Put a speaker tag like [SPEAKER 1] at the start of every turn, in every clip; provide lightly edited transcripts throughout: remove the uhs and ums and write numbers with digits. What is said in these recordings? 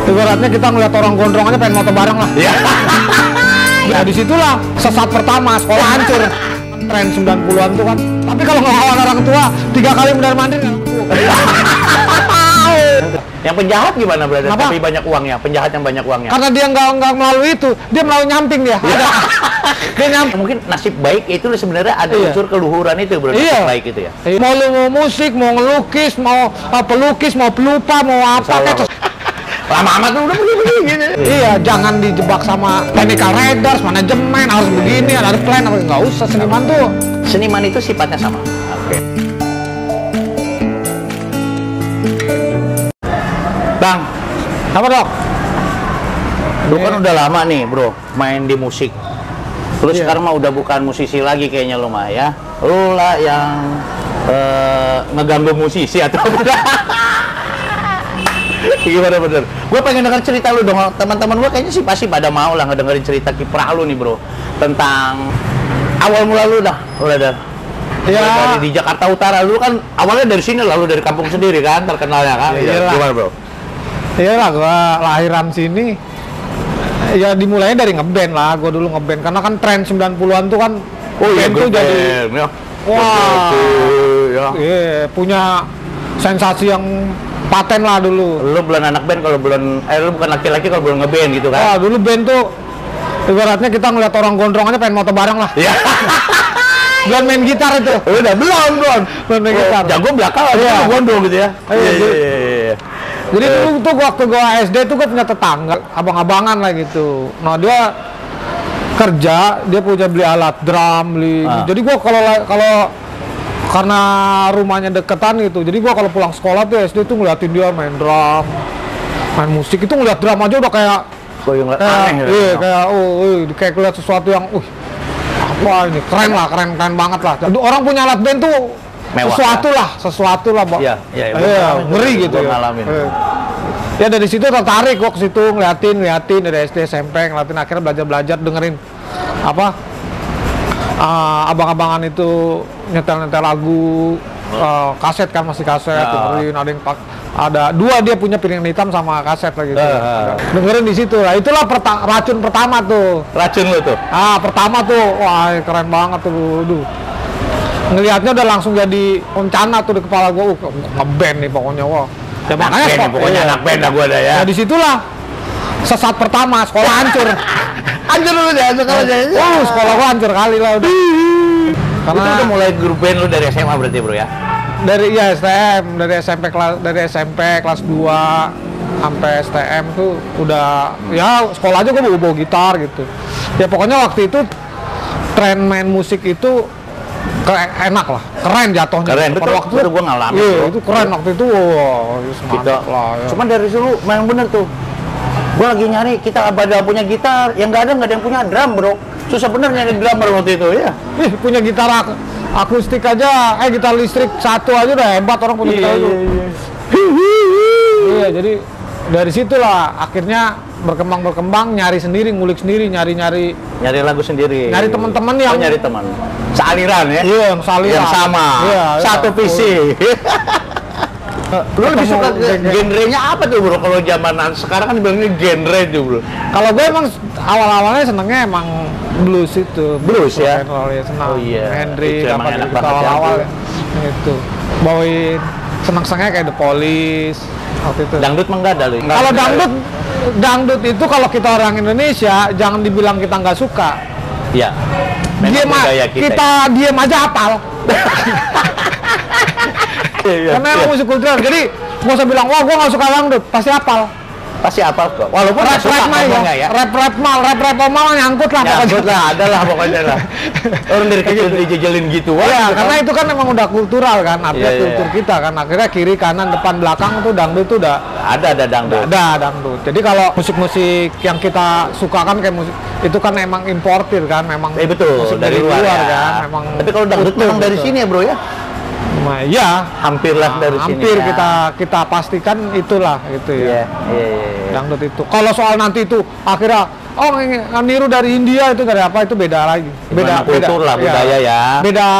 [SPEAKER 1] Ibaratnya kita ngeliat orang gondrong aja pengen moto bareng lah.
[SPEAKER 2] Iya.
[SPEAKER 1] Ya disitulah sesat pertama, sekolah hancur. Tren 90-an tuh kan. Tapi kalau ngelawan orang tua, 3 kali mundar mandir nggak laku.
[SPEAKER 2] Yang penjahat gimana berarti?
[SPEAKER 1] Apa?
[SPEAKER 2] Tapi banyak uangnya, penjahat yang banyak uangnya.
[SPEAKER 1] Karena dia nggak melalui itu, dia melalui nyamping dia. Dia nyamping.
[SPEAKER 2] Mungkin nasib baik itu sebenarnya ada
[SPEAKER 1] Iya.
[SPEAKER 2] unsur keluhuran itu bro,
[SPEAKER 1] Iya.
[SPEAKER 2] nasib baik itu ya.
[SPEAKER 1] Mau lu mau musik, mau ngelukis, mau pelukis, mau pelupa, mau apa kayak
[SPEAKER 2] Lama-lama tuh udah begini gitu.
[SPEAKER 1] iya, jangan dijebak sama technical raiders, manajemen, harus begini, harus plan, nggak usah. Seniman tuh
[SPEAKER 2] Seniman itu sifatnya sama. Oke. Bang,
[SPEAKER 1] apa dok?
[SPEAKER 2] lu kan udah lama nih bro main di musik. Lu
[SPEAKER 1] Iya.
[SPEAKER 2] sekarang mah udah bukan musisi lagi kayaknya lu mah ya. Lu lah yang ngeganggu musisi atau gimana bener? Gue pengen denger cerita lu dong. Teman-teman gue kayaknya sih pasti pada mau lah ngedengerin cerita kiprah lu nih bro, tentang awal mula lu dah. Udah dah.
[SPEAKER 1] Ya.
[SPEAKER 2] Di Jakarta Utara lu kan awalnya dari sini, lalu dari kampung sendiri kan terkenalnya kan.
[SPEAKER 1] Iyalah.
[SPEAKER 2] Gimana bro?
[SPEAKER 1] Iya lah, gua lahiran sini. Ya dimulainya dari ngeband lah, gua dulu ngeband karena kan tren 90-an tuh kan band tuh jadi
[SPEAKER 2] ya.
[SPEAKER 1] wah,
[SPEAKER 2] Ya.
[SPEAKER 1] iya, punya sensasi yang paten lah dulu.
[SPEAKER 2] Lu bukan anak band kalau belum lu bukan laki-laki kalau belum ngeband gitu kan.
[SPEAKER 1] Wah, dulu band tuh ibaratnya kita ngeliat orang gondrong aja pengen moto bareng lah.
[SPEAKER 2] Iya.
[SPEAKER 1] Belum main gitar itu.
[SPEAKER 2] Udah belum
[SPEAKER 1] main gitar.
[SPEAKER 2] Jago belakang
[SPEAKER 1] Iya.
[SPEAKER 2] aja gondong gitu ya.
[SPEAKER 1] Iya. Jadi dulu tuh waktu gua SD tuh gua punya tetangga, abang-abangan lah gitu. Nah, dia kerja, dia punya beli alat drum, beli. Jadi gua kalau karena rumahnya deketan gitu. Jadi gua kalau pulang sekolah tuh SD tuh ngeliatin dia main drum, main musik itu ngeliat drum aja udah kayak
[SPEAKER 2] Aneh gitu.
[SPEAKER 1] iya, kayak ngeliat sesuatu yang apa ini keren banget lah. Jadi orang punya alat band tuh
[SPEAKER 2] Mewah,
[SPEAKER 1] sesuatu lah, Bang.
[SPEAKER 2] Iya,
[SPEAKER 1] ngeri gitu
[SPEAKER 2] gua
[SPEAKER 1] ya.
[SPEAKER 2] ngalamin.
[SPEAKER 1] Ya dari situ tertarik gua ke situ ngeliatin dari SD SMP ngeliatin, akhirnya belajar dengerin apa abang-abangan itu nyetel lagu kaset kan, masih kaset dengerin, ada dua dia punya piringan hitam sama kaset lah gitu. Dengerin di situ lah, itulah racun pertama tuh.
[SPEAKER 2] Racun lu tuh.
[SPEAKER 1] Pertama tuh, wah keren banget tuh. Ngelihatnya udah langsung jadi rencana tuh di kepala gua, ngeband nih pokoknya, wah. Ya makanya
[SPEAKER 2] pokoknya anak band lah gua ada ya.
[SPEAKER 1] Ya disitulah sesat pertama, sekolah hancur.
[SPEAKER 2] Hancur lu ya,
[SPEAKER 1] Sekolah gua hancur kali lah udah.
[SPEAKER 2] Karena itu udah mulai grup band lu dari SMA berarti bro ya?
[SPEAKER 1] Dari STM, dari SMP kelas 2 sampai STM tuh udah ya sekolah aja gua bawa gitar gitu. Ya pokoknya waktu itu tren main musik itu enak lah, keren jatuhnya.
[SPEAKER 2] Keren,
[SPEAKER 1] pada
[SPEAKER 2] betul,
[SPEAKER 1] waktu
[SPEAKER 2] betul gua ngalamin.
[SPEAKER 1] Iya,
[SPEAKER 2] Bro.
[SPEAKER 1] itu keren waktu itu, mantap lah. Ya.
[SPEAKER 2] Cuman dari dulu memang bener tuh. Gua lagi nyari, kita pada punya gitar, yang nggak ada yang punya drum bro. Susah bener nyari drummer waktu itu ya.
[SPEAKER 1] Punya gitar akustik aja, gitar listrik satu aja udah hebat orang punya gitar itu. Iya, jadi dari situlah akhirnya berkembang, nyari sendiri, ngulik sendiri, nyari
[SPEAKER 2] lagu sendiri,
[SPEAKER 1] nyari teman-teman yang
[SPEAKER 2] nyari teman sealiran ya.
[SPEAKER 1] Iya, yang sealiran,
[SPEAKER 2] yang sama,
[SPEAKER 1] iya,
[SPEAKER 2] satu visi. Lu lebih suka genrenya apa tuh bro? Kalau zamanan sekarang kan dibilangnya genre tuh bro.
[SPEAKER 1] Kalau gue emang awalnya senengnya emang blues itu.
[SPEAKER 2] Blues ya?
[SPEAKER 1] Ya senang.
[SPEAKER 2] Oh iya.
[SPEAKER 1] Hendrix,
[SPEAKER 2] Itu emang
[SPEAKER 1] apa
[SPEAKER 2] enak
[SPEAKER 1] gitu
[SPEAKER 2] banget ya,
[SPEAKER 1] awal-awal
[SPEAKER 2] bro.
[SPEAKER 1] ya. Itu. Bawain seneng-senengnya kayak The Police waktu itu.
[SPEAKER 2] Dangdut mah nggak ada lu.
[SPEAKER 1] Kalau dangdut itu kalau kita orang Indonesia jangan dibilang kita nggak suka.
[SPEAKER 2] Iya.
[SPEAKER 1] Kita diem aja hafal. Karena emang musik kultural, jadi nggak usah bilang, wah gue nggak suka dangdut, pasti hafal.
[SPEAKER 2] Pasti hafal kok. Walaupun nggak suka ngomongnya ya.
[SPEAKER 1] Rap mal nyangkut lah.
[SPEAKER 2] Nyangkut lah, ada lah pokoknya lah. Orang dari kecil dijejelin gitu.
[SPEAKER 1] Iya, karena itu kan emang udah kultural kan, artinya kultur kita kan. Akhirnya kiri, kanan, depan, belakang tuh dangdut tuh udah
[SPEAKER 2] ada dangdut.
[SPEAKER 1] Ada dangdut. Jadi kalau musik-musik yang kita suka kan kayak musik itu kan emang importir kan, memang
[SPEAKER 2] betul
[SPEAKER 1] musik
[SPEAKER 2] dari luar ya.
[SPEAKER 1] kan, memang.
[SPEAKER 2] Tapi kalau dangdut memang dari sini ya bro ya.
[SPEAKER 1] Nah, iya,
[SPEAKER 2] hampirlah dari sini.
[SPEAKER 1] Hampir ya. kita pastikan itulah gitu ya.
[SPEAKER 2] Iya.
[SPEAKER 1] Dangdut itu. Kalau soal nanti itu akhirnya niru dari India itu dari apa itu beda lagi. Beda
[SPEAKER 2] kultur lah, budaya ya.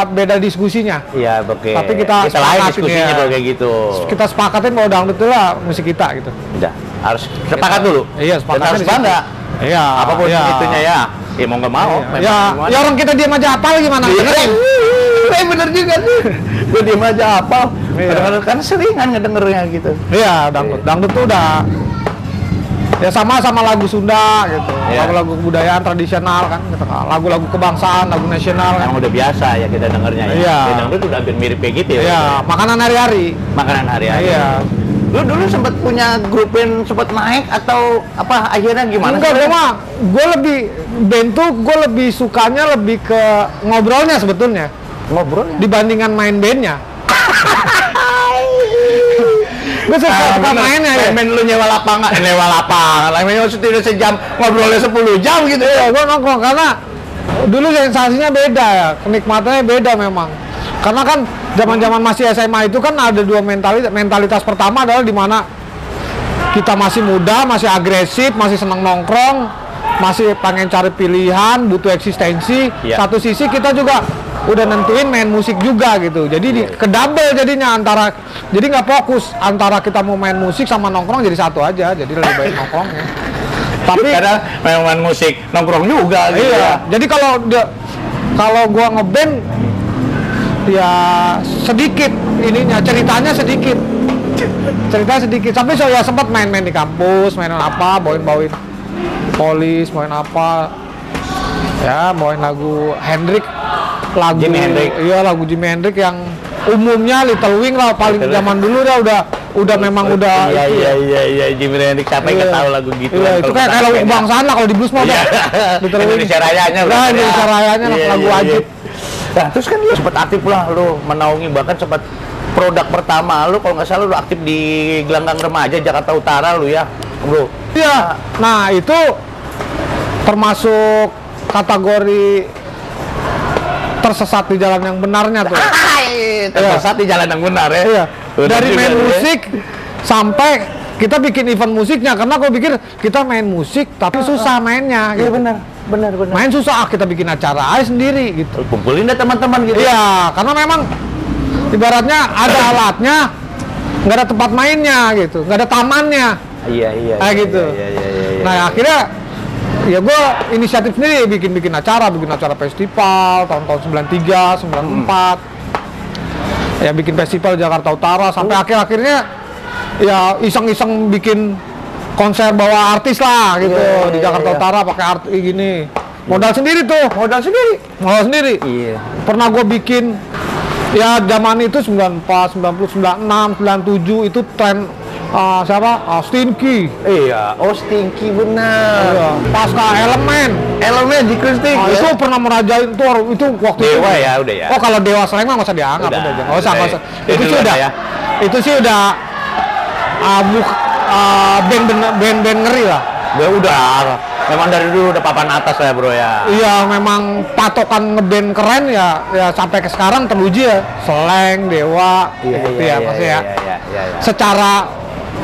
[SPEAKER 1] Beda diskusinya.
[SPEAKER 2] Iya, oke.
[SPEAKER 1] Tapi kita
[SPEAKER 2] lain diskusinya kalau kayak gitu.
[SPEAKER 1] Kita sepakatin bahwa dangdut itu lah musik kita gitu.
[SPEAKER 2] Udah. Harus sepakat dulu.
[SPEAKER 1] Iya,
[SPEAKER 2] Dan
[SPEAKER 1] sepakatnya
[SPEAKER 2] harus
[SPEAKER 1] di situ.
[SPEAKER 2] bangga.
[SPEAKER 1] Iya.
[SPEAKER 2] Apapun
[SPEAKER 1] iya.
[SPEAKER 2] itunya ya. Ya mau nggak mau. memang
[SPEAKER 1] Ya,
[SPEAKER 2] gimana.
[SPEAKER 1] ya orang kita diam aja apa gimana? Dengerin.
[SPEAKER 2] Bener juga tuh. Gue diem aja apa.
[SPEAKER 1] Iya.
[SPEAKER 2] Kadang-kadang kan seringan ngedengernya gitu.
[SPEAKER 1] Iya, dangdut tuh udah ya sama lagu Sunda gitu.
[SPEAKER 2] Iya.
[SPEAKER 1] Lagu-lagu kebudayaan tradisional kan gitu. Lagu-lagu kebangsaan, lagu nasional kan.
[SPEAKER 2] Emang udah biasa ya kita dengernya ya.
[SPEAKER 1] Iya.
[SPEAKER 2] Ya, dangdut udah hampir mirip kayak gitu ya.
[SPEAKER 1] Iya, makanan hari-hari.
[SPEAKER 2] Makanan hari-hari.
[SPEAKER 1] Iya.
[SPEAKER 2] Lu dulu sempat punya grup band sempat naik atau apa akhirnya gimana?
[SPEAKER 1] Enggak, gue lebih band tuh gue lebih sukanya lebih ke ngobrolnya sebetulnya
[SPEAKER 2] Ngobrol ya?
[SPEAKER 1] dibandingkan main bandnya. Gue suka mainnya ya.
[SPEAKER 2] Main lu nyewa lapangan, maksudnya udah sejam, ngobrolnya 10 jam gitu
[SPEAKER 1] Iya,
[SPEAKER 2] ya.
[SPEAKER 1] gue nongkrong karena dulu sensasinya beda ya, kenikmatannya beda memang. Karena kan zaman masih SMA itu kan ada dua mentalitas. Mentalitas pertama adalah di mana kita masih muda, masih agresif, masih senang nongkrong, masih pengen cari pilihan, butuh eksistensi.
[SPEAKER 2] Iya.
[SPEAKER 1] Satu sisi kita juga udah nentuin main musik juga gitu. Jadi kedouble jadinya jadi nggak fokus antara kita mau main musik sama nongkrong jadi satu aja. Jadi lebih baik nongkrongnya. Tapi
[SPEAKER 2] Karena main musik nongkrong juga gitu
[SPEAKER 1] iya.
[SPEAKER 2] ya.
[SPEAKER 1] Jadi kalau gua ngeband ya sedikit ininya ceritanya sedikit. Tapi ya sempat main-main di kampus, main apa, bawain Polis, bawain apa. Ya, bawain lagu Hendrik,
[SPEAKER 2] Jimi Hendrix.
[SPEAKER 1] Iya, lagu Jimi Hendrix yang umumnya Little Wing lah paling zaman dulu dah udah memang udah
[SPEAKER 2] Iya, Jimi Hendrix siapa yang nggak tahu lagu gitu
[SPEAKER 1] Iya,
[SPEAKER 2] kan,
[SPEAKER 1] itu
[SPEAKER 2] kalau
[SPEAKER 1] kayak
[SPEAKER 2] kita
[SPEAKER 1] lagu
[SPEAKER 2] band.
[SPEAKER 1] kebangsaan lah kalau di blues mah
[SPEAKER 2] Iya.
[SPEAKER 1] Little Wing.
[SPEAKER 2] Indonesia Rayanya
[SPEAKER 1] Nah,
[SPEAKER 2] berarti ya.
[SPEAKER 1] Indonesia Rayanya
[SPEAKER 2] Iya,
[SPEAKER 1] lagu
[SPEAKER 2] iya,
[SPEAKER 1] wajib.
[SPEAKER 2] iya. Nah, terus kan lu sempat aktif lah, lu menaungi bahkan sempat produk pertama lu kalau nggak salah lu aktif di Gelanggang Remaja Jakarta Utara lu ya, bro.
[SPEAKER 1] Iya. Nah, itu termasuk kategori tersesat di jalan yang benarnya tuh.
[SPEAKER 2] Tersesat di jalan yang benar ya.
[SPEAKER 1] Iya.
[SPEAKER 2] Benar
[SPEAKER 1] Dari
[SPEAKER 2] juga
[SPEAKER 1] main
[SPEAKER 2] lu ya.
[SPEAKER 1] musik sampai kita bikin event musiknya karena aku pikir kita main musik tapi susah mainnya
[SPEAKER 2] Iya
[SPEAKER 1] gitu.
[SPEAKER 2] benar.
[SPEAKER 1] Main susah, kita bikin acara aja sendiri gitu.
[SPEAKER 2] Kumpulin deh teman-teman gitu.
[SPEAKER 1] Iya, karena memang ibaratnya ada alatnya, nggak ada tempat mainnya gitu, nggak ada tamannya.
[SPEAKER 2] Iya.
[SPEAKER 1] Kayak gitu.
[SPEAKER 2] Iya.
[SPEAKER 1] Nah akhirnya ya gue inisiatif sendiri bikin acara festival tahun-tahun 93, 94. Ya bikin festival Jakarta Utara sampai akhir-akhirnya ya iseng-iseng bikin konser bawa artis lah gitu di Jakarta Utara pakai gini. Modal sendiri tuh, modal sendiri.
[SPEAKER 2] Iya.
[SPEAKER 1] Pernah gue bikin ya zaman itu 94, 90, 96, 97 itu tren siapa? Stinky.
[SPEAKER 2] Iya, Stinky benar.
[SPEAKER 1] Iya. Pasca Elemen
[SPEAKER 2] di Kristik.
[SPEAKER 1] itu pernah merajain tuh itu waktu
[SPEAKER 2] Dewa
[SPEAKER 1] itu.
[SPEAKER 2] ya, udah ya.
[SPEAKER 1] Oh kalau Dewa Slang mah nggak usah dianggap
[SPEAKER 2] Udah,
[SPEAKER 1] nggak usah.
[SPEAKER 2] udah.
[SPEAKER 1] Itu
[SPEAKER 2] Itu
[SPEAKER 1] sih
[SPEAKER 2] udah
[SPEAKER 1] udah
[SPEAKER 2] ya.
[SPEAKER 1] itu sih udah band ngeri lah.
[SPEAKER 2] Gue udah, memang dari dulu udah papan atas ya bro ya.
[SPEAKER 1] Iya memang patokan ngeband keren ya sampai ke sekarang teruji ya Slang, Dewa gitu ya pasti ya.
[SPEAKER 2] Iya.
[SPEAKER 1] Secara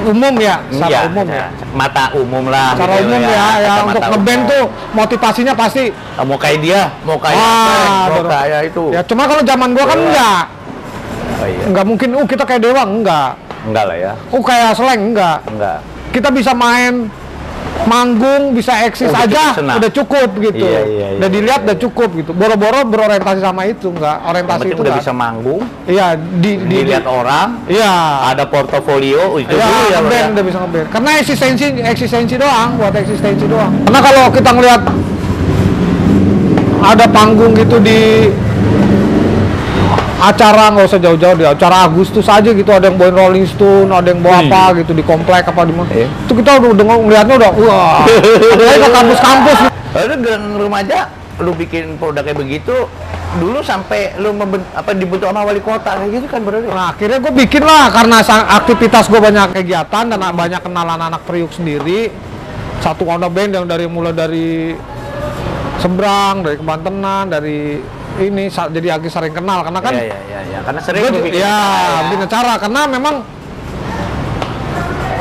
[SPEAKER 1] umum ya, secara umum ya.
[SPEAKER 2] Mata umum lah.
[SPEAKER 1] Secara
[SPEAKER 2] gitu
[SPEAKER 1] umum ya
[SPEAKER 2] kacamata
[SPEAKER 1] untuk ngeband
[SPEAKER 2] umum.
[SPEAKER 1] tuh motivasinya pasti
[SPEAKER 2] Mau kayak dia, mau kayak mau
[SPEAKER 1] betul.
[SPEAKER 2] kayak itu.
[SPEAKER 1] Ya cuma kalau zaman gua kan
[SPEAKER 2] Dewa.
[SPEAKER 1] enggak.
[SPEAKER 2] Oh, iya.
[SPEAKER 1] Enggak mungkin kita kayak Dewa enggak.
[SPEAKER 2] Enggak lah ya.
[SPEAKER 1] Kayak Slang enggak.
[SPEAKER 2] Enggak.
[SPEAKER 1] Kita bisa main manggung, bisa eksis
[SPEAKER 2] Udah
[SPEAKER 1] aja,
[SPEAKER 2] cukup senang.
[SPEAKER 1] udah cukup gitu.
[SPEAKER 2] Iya,
[SPEAKER 1] Udah dilihat udah cukup gitu. Boro-boro berorientasi sama itu enggak.
[SPEAKER 2] Yang
[SPEAKER 1] Orientasi
[SPEAKER 2] penting
[SPEAKER 1] itu
[SPEAKER 2] udah
[SPEAKER 1] enggak.
[SPEAKER 2] bisa manggung,
[SPEAKER 1] Iya,
[SPEAKER 2] dilihat orang,
[SPEAKER 1] Iya.
[SPEAKER 2] ada portofolio itu
[SPEAKER 1] Ya,
[SPEAKER 2] dulu ya bro.
[SPEAKER 1] ngeband udah bisa ngeband. Karena eksistensi doang, buat eksistensi doang. Karena kalau kita ngelihat ada panggung gitu di acara, nggak usah jauh-jauh, di acara Agustus aja gitu, ada yang bawain Rolling Stone, ada yang bawa apa gitu di komplek apa di mana.
[SPEAKER 2] Iya.
[SPEAKER 1] Itu kita udah ngeliatnya udah wah. Apalagi ke kampus-kampus.
[SPEAKER 2] Lalu dengan remaja lu bikin produk kayak begitu dulu sampai lu dibentuk sama wali kota kayak gitu kan bro.
[SPEAKER 1] Nah, akhirnya gue bikin lah karena aktivitas gue banyak kegiatan dan banyak kenalan anak Priuk sendiri. Satu ada band yang mulai dari Seberang, dari Kebantenan, dari ini jadi agak sering kenal karena kan
[SPEAKER 2] Iya. Karena sering lu bikin
[SPEAKER 1] bikin acara karena memang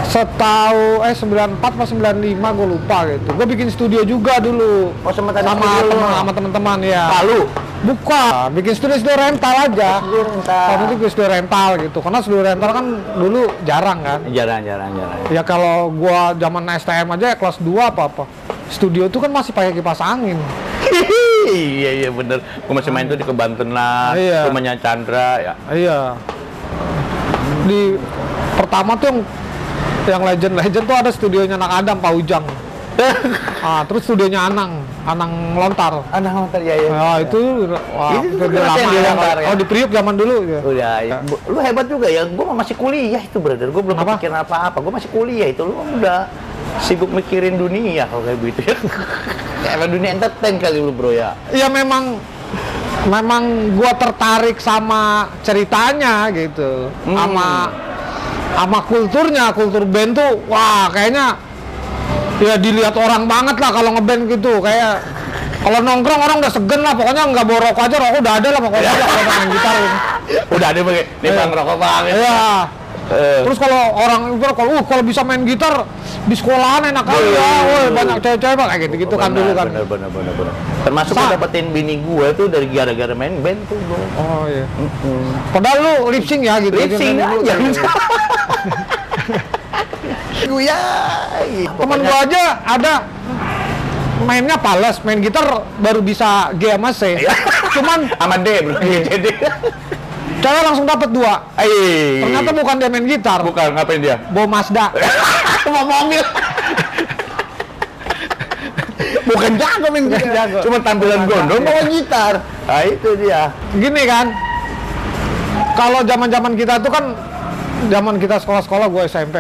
[SPEAKER 1] setahu 94 atau 95 gue lupa gitu. Gue bikin studio juga dulu.
[SPEAKER 2] Oh, sama
[SPEAKER 1] sama teman-teman ya.
[SPEAKER 2] Palu.
[SPEAKER 1] Bukan, bikin studio rental aja.
[SPEAKER 2] Studio rental.
[SPEAKER 1] Kalau itu bikin studio rental gitu. Karena studio rental kan dulu jarang kan.
[SPEAKER 2] Jarang.
[SPEAKER 1] Ya kalau gua zaman STM aja ya kelas 2 apa-apa. Studio itu kan masih pakai kipas angin.
[SPEAKER 2] Iya bener. Gua masih main tuh di Kebantenan,
[SPEAKER 1] Iya.
[SPEAKER 2] rumahnya Chandra ya.
[SPEAKER 1] Iya. Di pertama tuh yang legend tuh ada studionya Anak Adam, Pak Ujang. Terus studionya Anang Lontar.
[SPEAKER 2] Anak motor ya.
[SPEAKER 1] Nah, itu wah,
[SPEAKER 2] Itu
[SPEAKER 1] udah
[SPEAKER 2] kenapa
[SPEAKER 1] lama
[SPEAKER 2] yang
[SPEAKER 1] ya.
[SPEAKER 2] dilontar ya?
[SPEAKER 1] Oh, di Priuk zaman dulu ya.
[SPEAKER 2] Udah, ya. Lu hebat juga ya. Gua masih kuliah itu, brother. Gua belum
[SPEAKER 1] Apa?
[SPEAKER 2] kepikiran apa-apa. Gua masih kuliah itu. Lu udah sibuk mikirin dunia kalau kayak begitu ya. Kayak dunia entertain kali lu, bro ya.
[SPEAKER 1] Ya memang gua tertarik sama ceritanya gitu. Sama kulturnya, kultur band tuh wah kayaknya ya dilihat orang banget lah kalau ngeband gitu. Kayak kalau nongkrong orang udah segen lah, pokoknya nggak bawa rokok aja, rokok udah ada lah pokoknya kalau main gitar gitu.
[SPEAKER 2] Udah ada pakai nih bang rokok bang.
[SPEAKER 1] Iya. Terus kalau orang kalau bisa main gitar di sekolahan enak kali ya, woi banyak cewek-cewek kayak gitu kan dulu kan.
[SPEAKER 2] Bener. Termasuk gua dapetin bini gua tuh dari gara-gara main band tuh, bro.
[SPEAKER 1] Oh iya. Padahal lu lip sync ya gitu.
[SPEAKER 2] Lip sync aja. Gue
[SPEAKER 1] Temen gua aja ada mainnya pales, main gitar baru bisa G sama C. Cuman
[SPEAKER 2] sama D, bro. Jadi
[SPEAKER 1] cewek langsung dapet 2. Ternyata bukan dia main gitar.
[SPEAKER 2] bukan, ngapain dia?
[SPEAKER 1] Bawa Mazda.
[SPEAKER 2] Mau mobil. Bukan jago main gitar.
[SPEAKER 1] Jago.
[SPEAKER 2] Cuma tampilan gondrong bawa gitar. Nah, itu dia.
[SPEAKER 1] Gini kan, kalau zaman kita tuh kan, zaman kita sekolah-sekolah, gue SMP,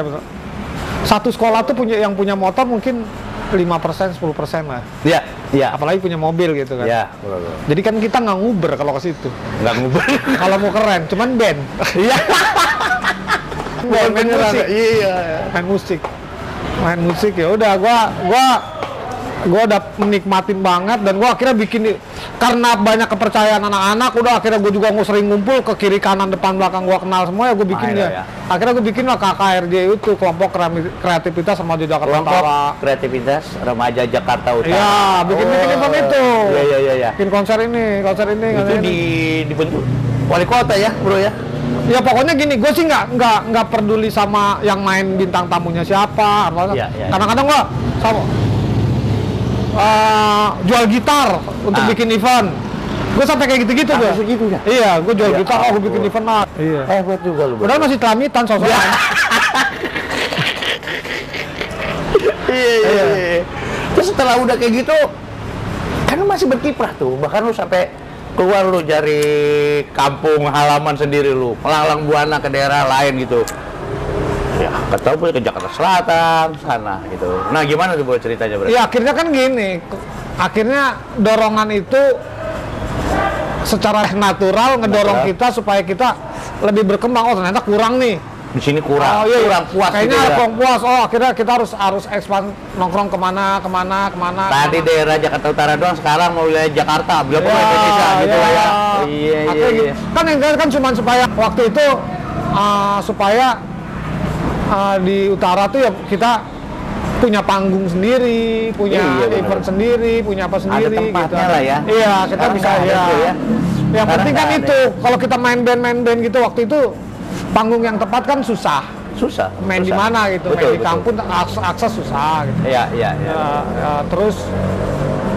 [SPEAKER 1] satu sekolah tuh yang punya motor mungkin 5%, 10% lah.
[SPEAKER 2] Iya.
[SPEAKER 1] Apalagi punya mobil gitu kan.
[SPEAKER 2] Iya,
[SPEAKER 1] Jadi kan kita nggak nguber kalau ke situ.
[SPEAKER 2] nggak ngubah.
[SPEAKER 1] Kalau mau keren, cuman band.
[SPEAKER 2] Iya.
[SPEAKER 1] main musik.
[SPEAKER 2] Iya.
[SPEAKER 1] Main musik ya udah gua udah menikmatin banget, dan gua akhirnya bikin karena banyak kepercayaan anak-anak, udah akhirnya gua juga sering ngumpul ke kiri kanan depan belakang gua kenal semua ya, gua bikin ya. Akhirnya gua bikin lah KKRJ itu, kelompok kreativitas sama Jakarta
[SPEAKER 2] Kelompok
[SPEAKER 1] Utara.
[SPEAKER 2] kreativitas remaja Jakarta Utara.
[SPEAKER 1] Iya, bikin event itu.
[SPEAKER 2] Iya.
[SPEAKER 1] Bikin konser ini.
[SPEAKER 2] Itu dibentuk wali kota ya, bro ya.
[SPEAKER 1] Ya pokoknya gini, gue sih nggak peduli sama yang main bintang tamunya siapa.
[SPEAKER 2] Iya.
[SPEAKER 1] Kadang-kadang gue sama jual gitar untuk bikin event. Gue sampai kayak gitu-gitu gue.
[SPEAKER 2] Segitu ya?
[SPEAKER 1] Iya, gue jual
[SPEAKER 2] Ya
[SPEAKER 1] gitar, gue bikin event lah. Iya.
[SPEAKER 2] Hebat juga lu.
[SPEAKER 1] Padahal masih telamitan sosokan.
[SPEAKER 2] Iya. Terus setelah udah kayak gitu, kan lu masih berkiprah tuh. Bahkan lu sampai keluar lu dari kampung halaman sendiri lu, melanglang buana ke daerah lain gitu. Ya, ketemu ke Jakarta Selatan, sana gitu. Nah, gimana tuh buat ceritanya, Bro?
[SPEAKER 1] Iya, akhirnya kan gini. Akhirnya dorongan itu secara natural ngedorong kita supaya kita lebih berkembang. Oh, ternyata kurang nih.
[SPEAKER 2] Di sini kurang. Kurang puas
[SPEAKER 1] Kayaknya
[SPEAKER 2] gitu ya.
[SPEAKER 1] kurang puas. Oh, akhirnya kita harus expand, nongkrong kemana.
[SPEAKER 2] Tadi daerah Jakarta Utara doang, sekarang mau wilayah Jakarta, bila perlu Indonesia gitu lah ya. Iya.
[SPEAKER 1] Kan yang kan cuma supaya waktu itu supaya di utara tuh ya kita punya panggung sendiri, punya event sendiri, punya apa sendiri
[SPEAKER 2] tempatnya
[SPEAKER 1] gitu.
[SPEAKER 2] lah ya.
[SPEAKER 1] Iya, kita
[SPEAKER 2] Sekarang
[SPEAKER 1] bisa
[SPEAKER 2] nggak ada tuh ya.
[SPEAKER 1] Yang penting kan
[SPEAKER 2] nggak
[SPEAKER 1] itu, kalau kita main band gitu waktu itu panggung yang tepat kan susah.
[SPEAKER 2] Susah.
[SPEAKER 1] Main di mana gitu, main di kampung akses susah gitu.
[SPEAKER 2] Iya.
[SPEAKER 1] Ya, terus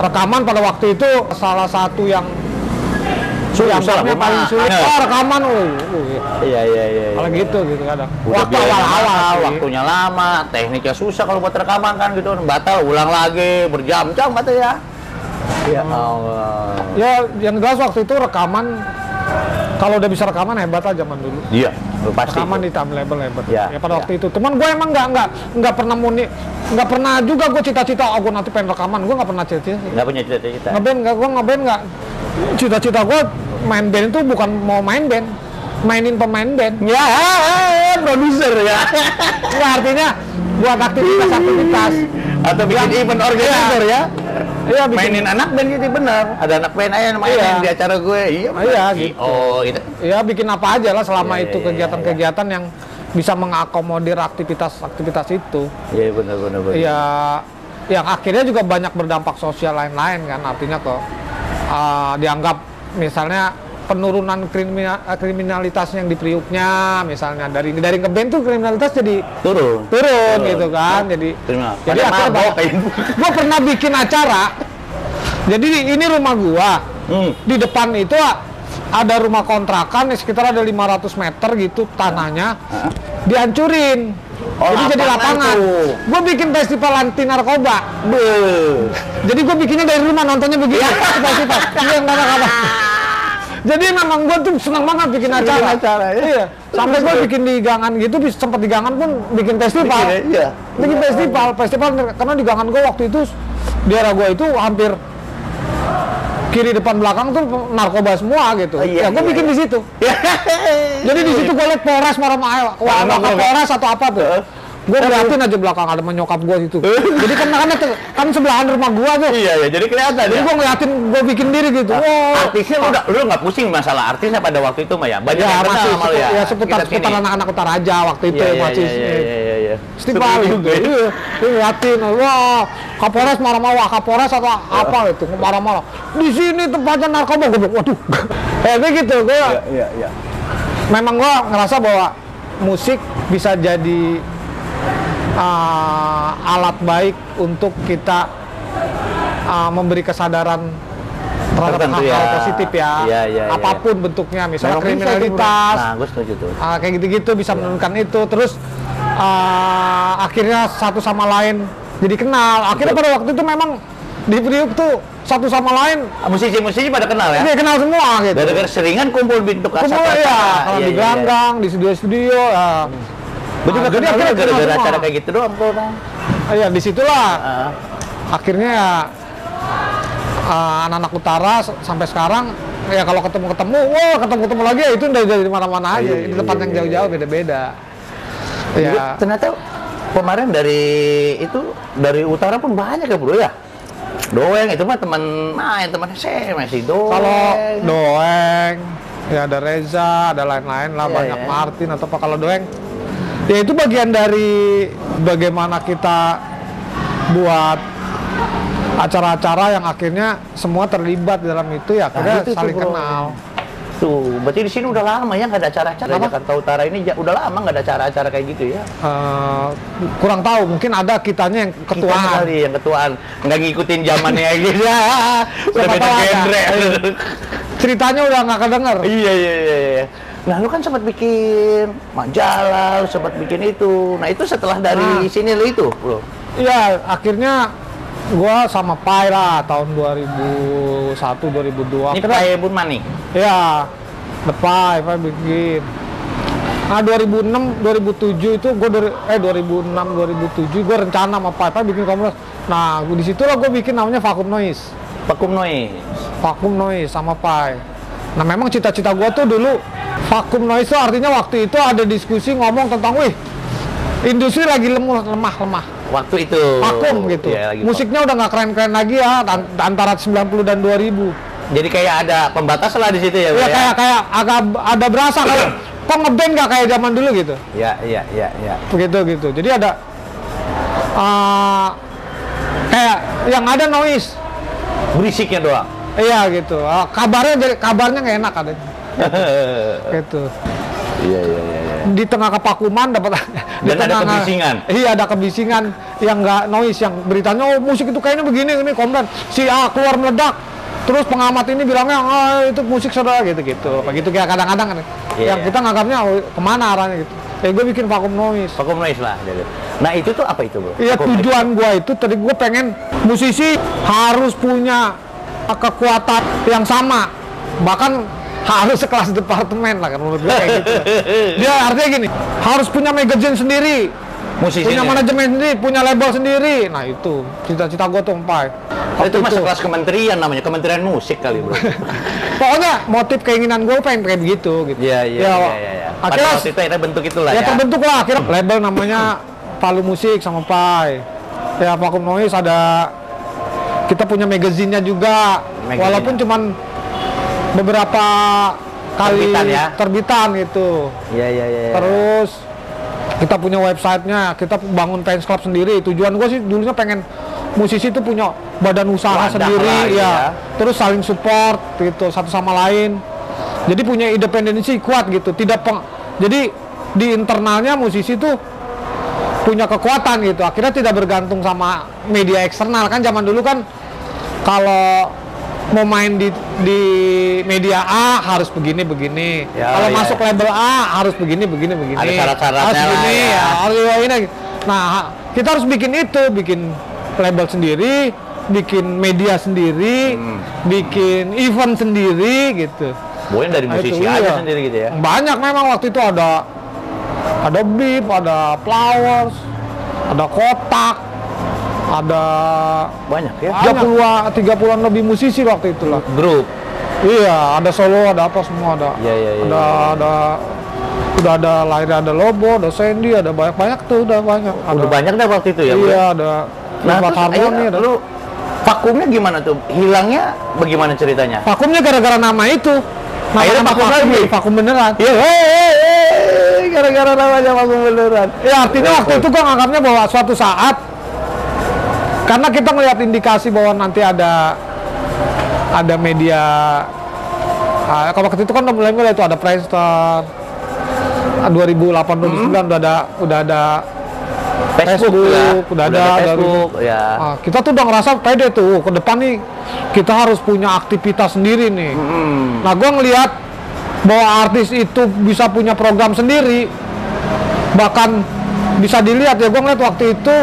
[SPEAKER 1] rekaman pada waktu itu salah satu yang
[SPEAKER 2] susah lah,
[SPEAKER 1] paling sulit. Rekaman.
[SPEAKER 2] Iya.
[SPEAKER 1] Kalau gitu kadang.
[SPEAKER 2] Udah
[SPEAKER 1] Waktu awal-awal sih.
[SPEAKER 2] waktunya lama, tekniknya susah kalau buat rekaman kan gitu, batal, ulang lagi, berjam-jam kata ya. Ya Allah.
[SPEAKER 1] Ya, yang jelas waktu itu rekaman, kalau udah bisa rekaman hebat lah zaman dulu.
[SPEAKER 2] Iya, pasti.
[SPEAKER 1] Rekaman di time label hebat.
[SPEAKER 2] Ya,
[SPEAKER 1] Pada waktu itu. Teman gue emang nggak pernah nggak pernah juga gue cita-cita gue nanti pengen rekaman. Gue nggak pernah cita-cita.
[SPEAKER 2] Nggak punya cita-cita.
[SPEAKER 1] Ngeband nggak. Cita-cita gue main band itu bukan mau main band, mainin pemain band.
[SPEAKER 2] Ya, produser ya.
[SPEAKER 1] Itu artinya buat aktivitas.
[SPEAKER 2] Atau bikin event organizer ya.
[SPEAKER 1] Iya,
[SPEAKER 2] mainin anak band gitu bener. Ada anak band aja mainin di acara gue. Iya,
[SPEAKER 1] gitu.
[SPEAKER 2] Oh, gitu.
[SPEAKER 1] Iya, bikin apa aja lah selama itu kegiatan-kegiatan yang bisa mengakomodir aktivitas itu.
[SPEAKER 2] Iya, benar.
[SPEAKER 1] Iya, yang akhirnya juga banyak berdampak sosial lain-lain kan. Artinya kok dianggap misalnya penurunan kriminalitas yang di Priuknya, misalnya dari ngeband tuh kriminalitas jadi turun gitu kan. Jadi akhirnya gue pernah bikin acara. Jadi ini rumah gua. Di depan itu ada rumah kontrakan sekitar ada 500 meter gitu tanahnya. Dihancurin. Jadi lapangan. Gue bikin festival anti narkoba. Jadi gue bikinnya dari rumah, nontonnya begini. Festival. Jadi memang gue tuh senang banget bikin acara. Iya. Sampai gue bikin di gangan gitu, sempat di gangan pun bikin festival. Bikin festival karena di gangan gue waktu itu di era gue itu hampir kiri depan belakang tuh narkoba semua gitu. Ya gue bikin di situ. Jadi di situ gue liat Polres marah-marah, Polres atau apa tuh. Gue ngeliatin aja belakang ada menyokap gue situ. Jadi kan sebelahan rumah gue tuh.
[SPEAKER 2] Iya, jadi kelihatan.
[SPEAKER 1] Jadi gue ngeliatin, gue bikin diri gitu.
[SPEAKER 2] Artisnya lu nggak pusing masalah artisnya pada waktu itu, Maya? Banyak yang kenal sama lu ya?
[SPEAKER 1] Ya seputar anak-anak Utaraja waktu itu masih. Festival juga. Iya, ngeliatin. Wah, Kapolres marah-marah, Kapolres atau apa itu marah-marah. Di sini tempatnya narkoba. Gue bilang, waduh. Gitu. Iya. Memang gue ngerasa bahwa musik bisa jadi alat baik untuk kita memberi kesadaran terhadap hal-hal positif ya. Apapun bentuknya, misalnya kriminalitas.
[SPEAKER 2] Nah, gue setuju tuh.
[SPEAKER 1] Kayak gitu-gitu bisa menurunkan itu. Terus akhirnya satu sama lain jadi kenal. Akhirnya pada waktu itu memang di Priuk tuh satu sama lain
[SPEAKER 2] musisi-musisi pada kenal ya?
[SPEAKER 1] Iya, kenal semua gitu.
[SPEAKER 2] Gara-gara seringan kumpul bentuk
[SPEAKER 1] kata-kata. Kalau di ganggang, di studio-studio
[SPEAKER 2] gue juga kenal gara-gara acara kayak gitu doang tuh.
[SPEAKER 1] Iya, disitulah akhirnya anak-anak utara sampai sekarang ya kalau ketemu lagi ya itu dari mana-mana aja. Di tempat yang jauh-jauh beda-beda.
[SPEAKER 2] Ya. Ternyata kemarin dari utara pun banyak ya bro ya. Doeng itu mah teman saya masih Doeng.
[SPEAKER 1] Kalau Doeng ya ada Reza, ada lain-lain lah, banyak Martin atau apa. Kalau Doeng ya itu bagian dari bagaimana kita buat acara-acara yang akhirnya semua terlibat dalam itu ya, akhirnya saling kenal.
[SPEAKER 2] Tuh, berarti di sini udah lama ya nggak ada acara-acara Jakarta Utara ini udah lama nggak ada acara-acara kayak gitu ya?
[SPEAKER 1] Kurang tahu, mungkin ada kitanya yang ketuaan.
[SPEAKER 2] Kali yang ketuaan nggak ngikutin zamannya gitu ya. Udah beda genre.
[SPEAKER 1] Ceritanya udah nggak kedenger.
[SPEAKER 2] Iya. Nah, lu kan sempat bikin majalah, lu sempat bikin itu. Nah, itu setelah dari sini lu itu, bro?
[SPEAKER 1] Iya, akhirnya gua sama Pai lah tahun 2001 2002.
[SPEAKER 2] Ini Pai Bunmani.
[SPEAKER 1] Iya. The Pai bikin. Nah, 2006 2007 itu gua 2006 2007 gua rencana sama Pai bikin komunitas. Nah, di situlah gua bikin namanya Vacuum Noise sama Pai. Nah, memang cita-cita gua tuh dulu Vacuum Noise itu artinya waktu itu ada diskusi ngomong tentang industri lagi lemah.
[SPEAKER 2] Waktu itu
[SPEAKER 1] vakum gitu. Ya, musiknya udah nggak keren-keren lagi ya antara 90 dan 2000.
[SPEAKER 2] Jadi kayak ada pembatas lah di situ ya.
[SPEAKER 1] Iya, kayak agak ada berasa kayak kok ngeband nggak kayak zaman dulu gitu.
[SPEAKER 2] Iya.
[SPEAKER 1] Begitu. Jadi ada kayak yang ada noise.
[SPEAKER 2] Berisiknya doang.
[SPEAKER 1] Iya gitu. Kabarnya nggak enak ada. Gitu.
[SPEAKER 2] Iya.
[SPEAKER 1] Di tengah kepakuman dapat
[SPEAKER 2] ada kebisingan.
[SPEAKER 1] Iya, ada kebisingan yang nggak noise, yang beritanya musik itu kayaknya begini ini komplain. Si A keluar meledak. Terus pengamat ini bilangnya itu musik saudara gitu. Begitu kayak kadang-kadang yang kita nganggapnya kemana arahnya gitu. Gue bikin Vacuum Noise
[SPEAKER 2] lah. Nah, itu tuh apa itu, bro?
[SPEAKER 1] Iya, tujuan gue itu tadi gue pengen musisi harus punya kekuatan yang sama. Bahkan harus sekelas departemen lah kan menurut gue kayak gitu. Dia artinya gini, harus punya magazine sendiri, punya manajemen sendiri, punya label sendiri. Nah itu cita-cita gue tuh Pai.
[SPEAKER 2] Itu mah sekelas kementerian namanya, kementerian musik kali bro.
[SPEAKER 1] Pokoknya motif keinginan gue pengen kayak begitu gitu.
[SPEAKER 2] Iya. Akhirnya waktu itu akhirnya bentuk itulah ya.
[SPEAKER 1] Terbentuk lah akhirnya label namanya Palu Musik sama Pai. Ya Vacuum Noise ada, kita punya magazinnya juga. Walaupun cuman beberapa kali terbitan gitu.
[SPEAKER 2] Iya.
[SPEAKER 1] Terus kita punya websitenya, kita bangun fans club sendiri. Tujuan gue sih dulunya pengen musisi itu punya badan usaha
[SPEAKER 2] Wadah
[SPEAKER 1] sendiri
[SPEAKER 2] lah,
[SPEAKER 1] ya.
[SPEAKER 2] ya.
[SPEAKER 1] Terus saling support gitu satu sama lain. Jadi punya independensi kuat gitu. Jadi di internalnya musisi tuh punya kekuatan gitu. Akhirnya tidak bergantung sama media eksternal kan. Zaman dulu kan kalau mau main di media A harus begini.
[SPEAKER 2] Ya,
[SPEAKER 1] Kalau
[SPEAKER 2] ya.
[SPEAKER 1] masuk label A harus begini.
[SPEAKER 2] Ada syarat-syaratnya
[SPEAKER 1] Harus begini
[SPEAKER 2] lah, ya.
[SPEAKER 1] harus ini. Nah, kita harus bikin bikin label sendiri, bikin media sendiri, bikin event sendiri gitu.
[SPEAKER 2] Bukan dari
[SPEAKER 1] Nah,
[SPEAKER 2] musisi
[SPEAKER 1] itu,
[SPEAKER 2] aja
[SPEAKER 1] iya.
[SPEAKER 2] sendiri gitu ya.
[SPEAKER 1] Banyak memang waktu itu ada Beep, ada Flowers, ada Kotak, ada
[SPEAKER 2] Banyak ya.
[SPEAKER 1] 30-an lebih musisi waktu itu lah.
[SPEAKER 2] Grup.
[SPEAKER 1] Iya, ada solo, ada apa semua ada.
[SPEAKER 2] Iya, iya, iya.
[SPEAKER 1] Udah ada lahir, ada Lobo, ada Sandy, ada banyak tuh, udah banyak.
[SPEAKER 2] Udah banyak dah waktu itu ya, Bro?
[SPEAKER 1] Iya, ada
[SPEAKER 2] Nah,
[SPEAKER 1] Lima
[SPEAKER 2] terus
[SPEAKER 1] Harmony,
[SPEAKER 2] akhirnya
[SPEAKER 1] ada.
[SPEAKER 2] lu vakumnya gimana tuh? Hilangnya bagaimana ceritanya?
[SPEAKER 1] Vakumnya gara-gara nama itu.
[SPEAKER 2] Akhirnya vakum lagi?
[SPEAKER 1] Vakum beneran.
[SPEAKER 2] Iya, gara-gara namanya vakum beneran.
[SPEAKER 1] Ya artinya waktu itu gua nganggapnya bahwa suatu saat karena kita melihat indikasi bahwa nanti ada media kalau waktu itu kan mulai itu ada Friendster 2008 2009 udah ada Facebook, udah ada
[SPEAKER 2] Facebook ya.
[SPEAKER 1] Kita tuh udah ngerasa pede tuh ke depan nih kita harus punya aktivitas sendiri nih. Nah gua ngelihat bahwa artis itu bisa punya program sendiri, bahkan bisa dilihat ya. Gua ngeliat waktu itu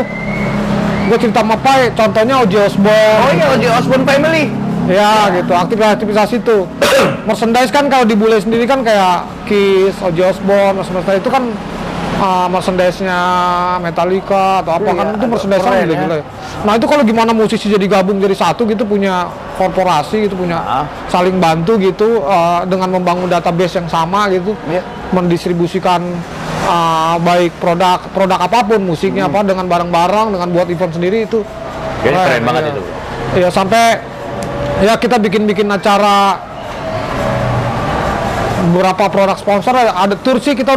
[SPEAKER 1] gue cerita sama Pai, contohnya Ozzy Osbourne.
[SPEAKER 2] Oh iya, Ozzy Osbourne Family.
[SPEAKER 1] Ya gitu, aktivitas itu. Merchandise kan kalau di bule sendiri kan kayak Kiss, Ozzy Osbourne, merchandise itu kan merchandise-nya Metallica atau apa
[SPEAKER 2] Iya,
[SPEAKER 1] kan itu merchandise
[SPEAKER 2] keren,
[SPEAKER 1] gila-gila. Nah itu kalau gimana musisi jadi gabung jadi satu gitu, punya korporasi gitu, punya saling bantu gitu dengan membangun database yang sama gitu,
[SPEAKER 2] Iya.
[SPEAKER 1] mendistribusikan baik produk apapun, musiknya apa dengan bareng-bareng, dengan buat event sendiri itu.
[SPEAKER 2] Jadi keren banget
[SPEAKER 1] ya.
[SPEAKER 2] itu.
[SPEAKER 1] Ya sampai ya kita bikin acara beberapa produk sponsor, ada tour sih kita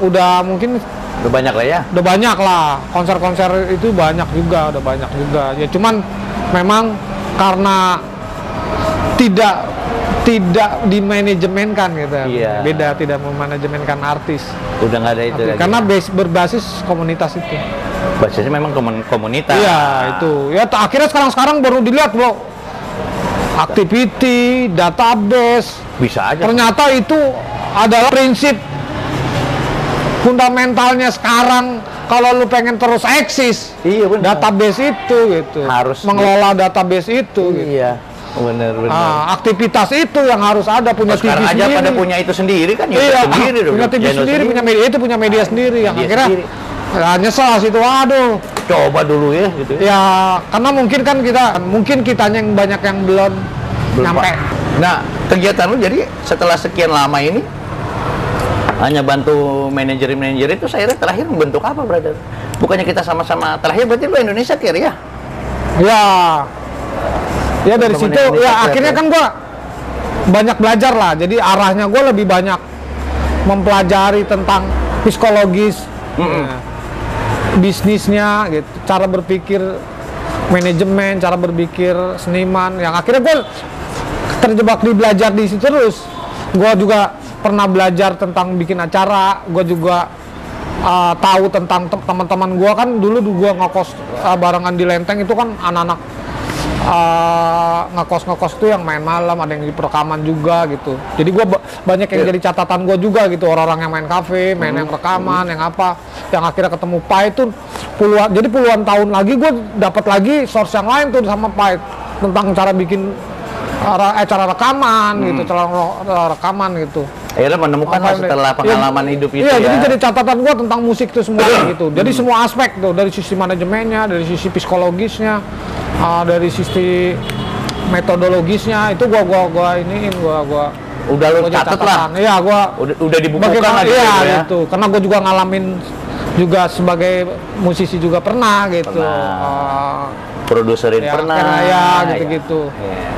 [SPEAKER 1] udah mungkin
[SPEAKER 2] Udah banyak lah ya.
[SPEAKER 1] udah banyak lah, konser-konser itu udah banyak juga ya, cuman memang karena tidak dimanajemenkan gitu.
[SPEAKER 2] Iya.
[SPEAKER 1] Beda, tidak memanajemenkan artis.
[SPEAKER 2] Udah nggak ada itu lagi.
[SPEAKER 1] Karena berbasis komunitas itu.
[SPEAKER 2] Basisnya memang komunitas.
[SPEAKER 1] Iya, itu. Ya akhirnya sekarang baru dilihat, Bro. Activity, database.
[SPEAKER 2] Bisa aja.
[SPEAKER 1] Ternyata itu adalah prinsip fundamentalnya sekarang kalau lu pengen terus eksis.
[SPEAKER 2] Iya benar.
[SPEAKER 1] Database itu gitu.
[SPEAKER 2] Harus
[SPEAKER 1] mengelola database itu gitu.
[SPEAKER 2] Iya. Benar.
[SPEAKER 1] Aktivitas itu yang harus ada, punya TV
[SPEAKER 2] Sekarang aja
[SPEAKER 1] sendiri.
[SPEAKER 2] pada punya itu sendiri kan,
[SPEAKER 1] Iya,
[SPEAKER 2] sendiri dong.
[SPEAKER 1] punya TV
[SPEAKER 2] Channel
[SPEAKER 1] sendiri, punya media itu, punya media sendiri yang
[SPEAKER 2] media
[SPEAKER 1] akhirnya
[SPEAKER 2] sendiri.
[SPEAKER 1] nyesel situ, waduh.
[SPEAKER 2] Coba dulu ya gitu.
[SPEAKER 1] Ya, karena mungkin kitanya yang banyak yang belum nyampe.
[SPEAKER 2] Nah, kegiatan lu jadi setelah sekian lama ini hanya bantu manajer itu, saya terakhir membentuk apa, brother? Bukannya kita sama-sama terakhir berarti lu Indonesia Care ya?
[SPEAKER 1] Ya dari
[SPEAKER 2] Temen-temen
[SPEAKER 1] situ
[SPEAKER 2] Indonesia
[SPEAKER 1] ya
[SPEAKER 2] Care,
[SPEAKER 1] akhirnya
[SPEAKER 2] ya?
[SPEAKER 1] kan gua banyak belajar lah. Jadi arahnya gua lebih banyak mempelajari tentang psikologis, bisnisnya gitu, cara berpikir manajemen, cara berpikir seniman, yang akhirnya gue terjebak di belajar di situ terus. Gue juga pernah belajar tentang bikin acara, gue juga tahu tentang teman-teman gue kan dulu gue ngekos barengan di Lenteng, itu kan anak-anak ngekos tuh yang main malam, ada yang di perekaman juga gitu. Jadi gue banyak yang jadi catatan gue juga gitu, orang-orang yang main kafe, main yang rekaman, yang apa, yang akhirnya ketemu Pai itu puluhan tahun lagi gue dapat lagi source yang lain tuh sama Pai tentang cara bikin cara rekaman gitu, cara rekaman gitu.
[SPEAKER 2] Akhirnya menemukan setelah pengalaman hidup itu
[SPEAKER 1] iya,
[SPEAKER 2] ya.
[SPEAKER 1] jadi catatan gua tentang musik itu semua gitu. Jadi semua aspek tuh, dari sisi manajemennya, dari sisi psikologisnya, dari sisi metodologisnya, itu gua
[SPEAKER 2] udah lu catat lah.
[SPEAKER 1] Iya, gua
[SPEAKER 2] udah dibukukan lah gitu
[SPEAKER 1] ya.
[SPEAKER 2] gitu.
[SPEAKER 1] Karena gua juga ngalamin juga sebagai musisi juga pernah gitu.
[SPEAKER 2] Produserin pernah.
[SPEAKER 1] Ya, gitu-gitu.
[SPEAKER 2] Ya.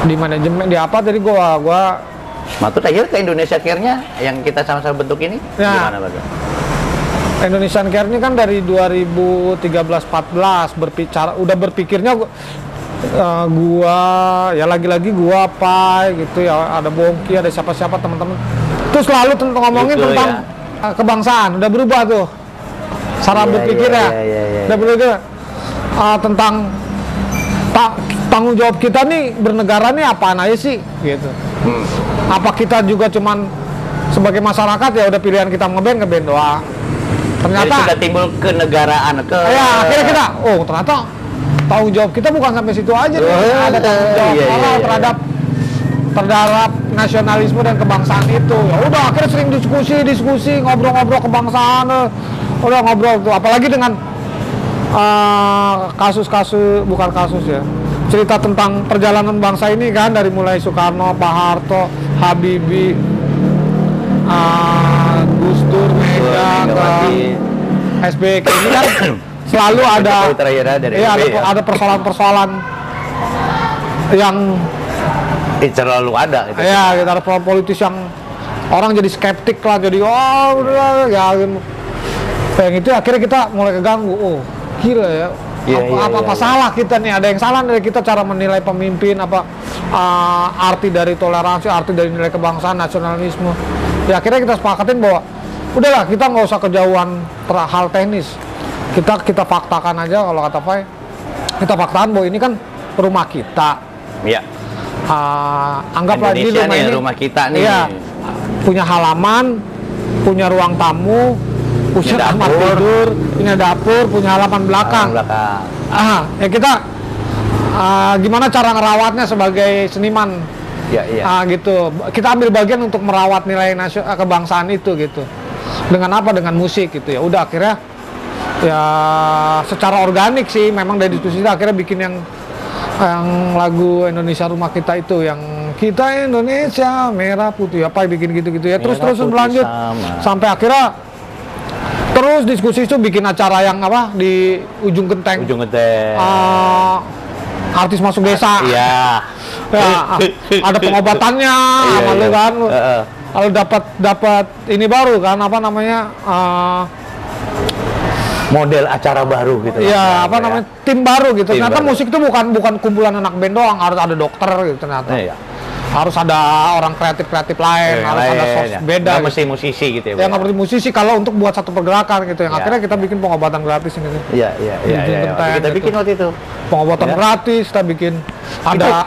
[SPEAKER 1] Di manajemen, di apa tadi gua
[SPEAKER 2] Matut akhirnya ke Indonesia Care-nya yang kita sama-sama bentuk ini
[SPEAKER 1] ya.
[SPEAKER 2] gimana, Bang?
[SPEAKER 1] Indonesian Care ini kan dari 2013-14 udah berpikirnya gua ya lagi-lagi gua apa gitu ya, ada Bongki, ada siapa-siapa teman-teman. Terus selalu ngomongin
[SPEAKER 2] gitu,
[SPEAKER 1] tentang kebangsaan, udah berubah tuh cara berpikirnya. Udah berubah tentang tanggung jawab kita nih bernegara nih apaan aja sih gitu. Apa kita juga cuman sebagai masyarakat ya udah pilihan kita ngeband doang. Ternyata
[SPEAKER 2] jadi sudah timbul kenegaraan
[SPEAKER 1] ya akhirnya kita ternyata tanggung jawab kita bukan sampai situ aja nih. Ada tanggung jawab terhadap nasionalisme dan kebangsaan itu. Ya udah akhirnya sering diskusi ngobrol-ngobrol kebangsaan, udah ngobrol tuh apalagi dengan bukan kasus ya, cerita tentang perjalanan bangsa ini kan, dari mulai Soekarno, Pak Harto, Habibie, Gus Dur, Mega, SBY ini kan selalu ada ada persoalan-persoalan yang
[SPEAKER 2] selalu ada gitu.
[SPEAKER 1] Ya, kita ada politis yang orang jadi skeptik lah, jadi udah ya yang itu akhirnya kita mulai keganggu. Gila ya. Apa salah kita nih? Ada yang salah dari kita cara menilai pemimpin, arti dari toleransi, arti dari nilai kebangsaan, nasionalisme. Ya akhirnya kita sepakatin bahwa udahlah kita nggak usah kejauhan hal teknis. Kita faktakan aja, kalau kata Pai, kita faktakan bahwa ini kan rumah kita.
[SPEAKER 2] Iya.
[SPEAKER 1] Anggaplah di
[SPEAKER 2] rumah kita nih.
[SPEAKER 1] Iya, punya halaman, punya ruang tamu, punya kamar tidur, punya dapur, punya halaman belakang. Ya kita gimana cara ngerawatnya sebagai seniman? Gitu. Kita ambil bagian untuk merawat nilai kebangsaan itu gitu. Dengan apa? Dengan musik gitu ya. Udah akhirnya ya secara organik sih memang dari diskusi kita akhirnya bikin yang lagu Indonesia Rumah Kita itu, yang kita Indonesia merah putih apa bikin gitu-gitu ya, terus berlanjut sampai akhirnya terus diskusi itu bikin acara yang di ujung genteng. Artis masuk desa.
[SPEAKER 2] Iya.
[SPEAKER 1] Ya, ada pengobatannya sama lu kan. Kalau dapat ini baru kan
[SPEAKER 2] model acara baru gitu.
[SPEAKER 1] Iya, tim baru gitu. Ternyata musik itu bukan kumpulan anak band doang, harus ada dokter gitu ternyata. Harus ada orang kreatif lain, harus ada sosok beda.
[SPEAKER 2] Nggak mesti musisi gitu ya.
[SPEAKER 1] Ya nggak mesti musisi kalau untuk buat satu pergerakan gitu. Yang akhirnya kita bikin pengobatan gratis ini.
[SPEAKER 2] Iya. Kita bikin waktu itu.
[SPEAKER 1] Pengobatan gratis, kita bikin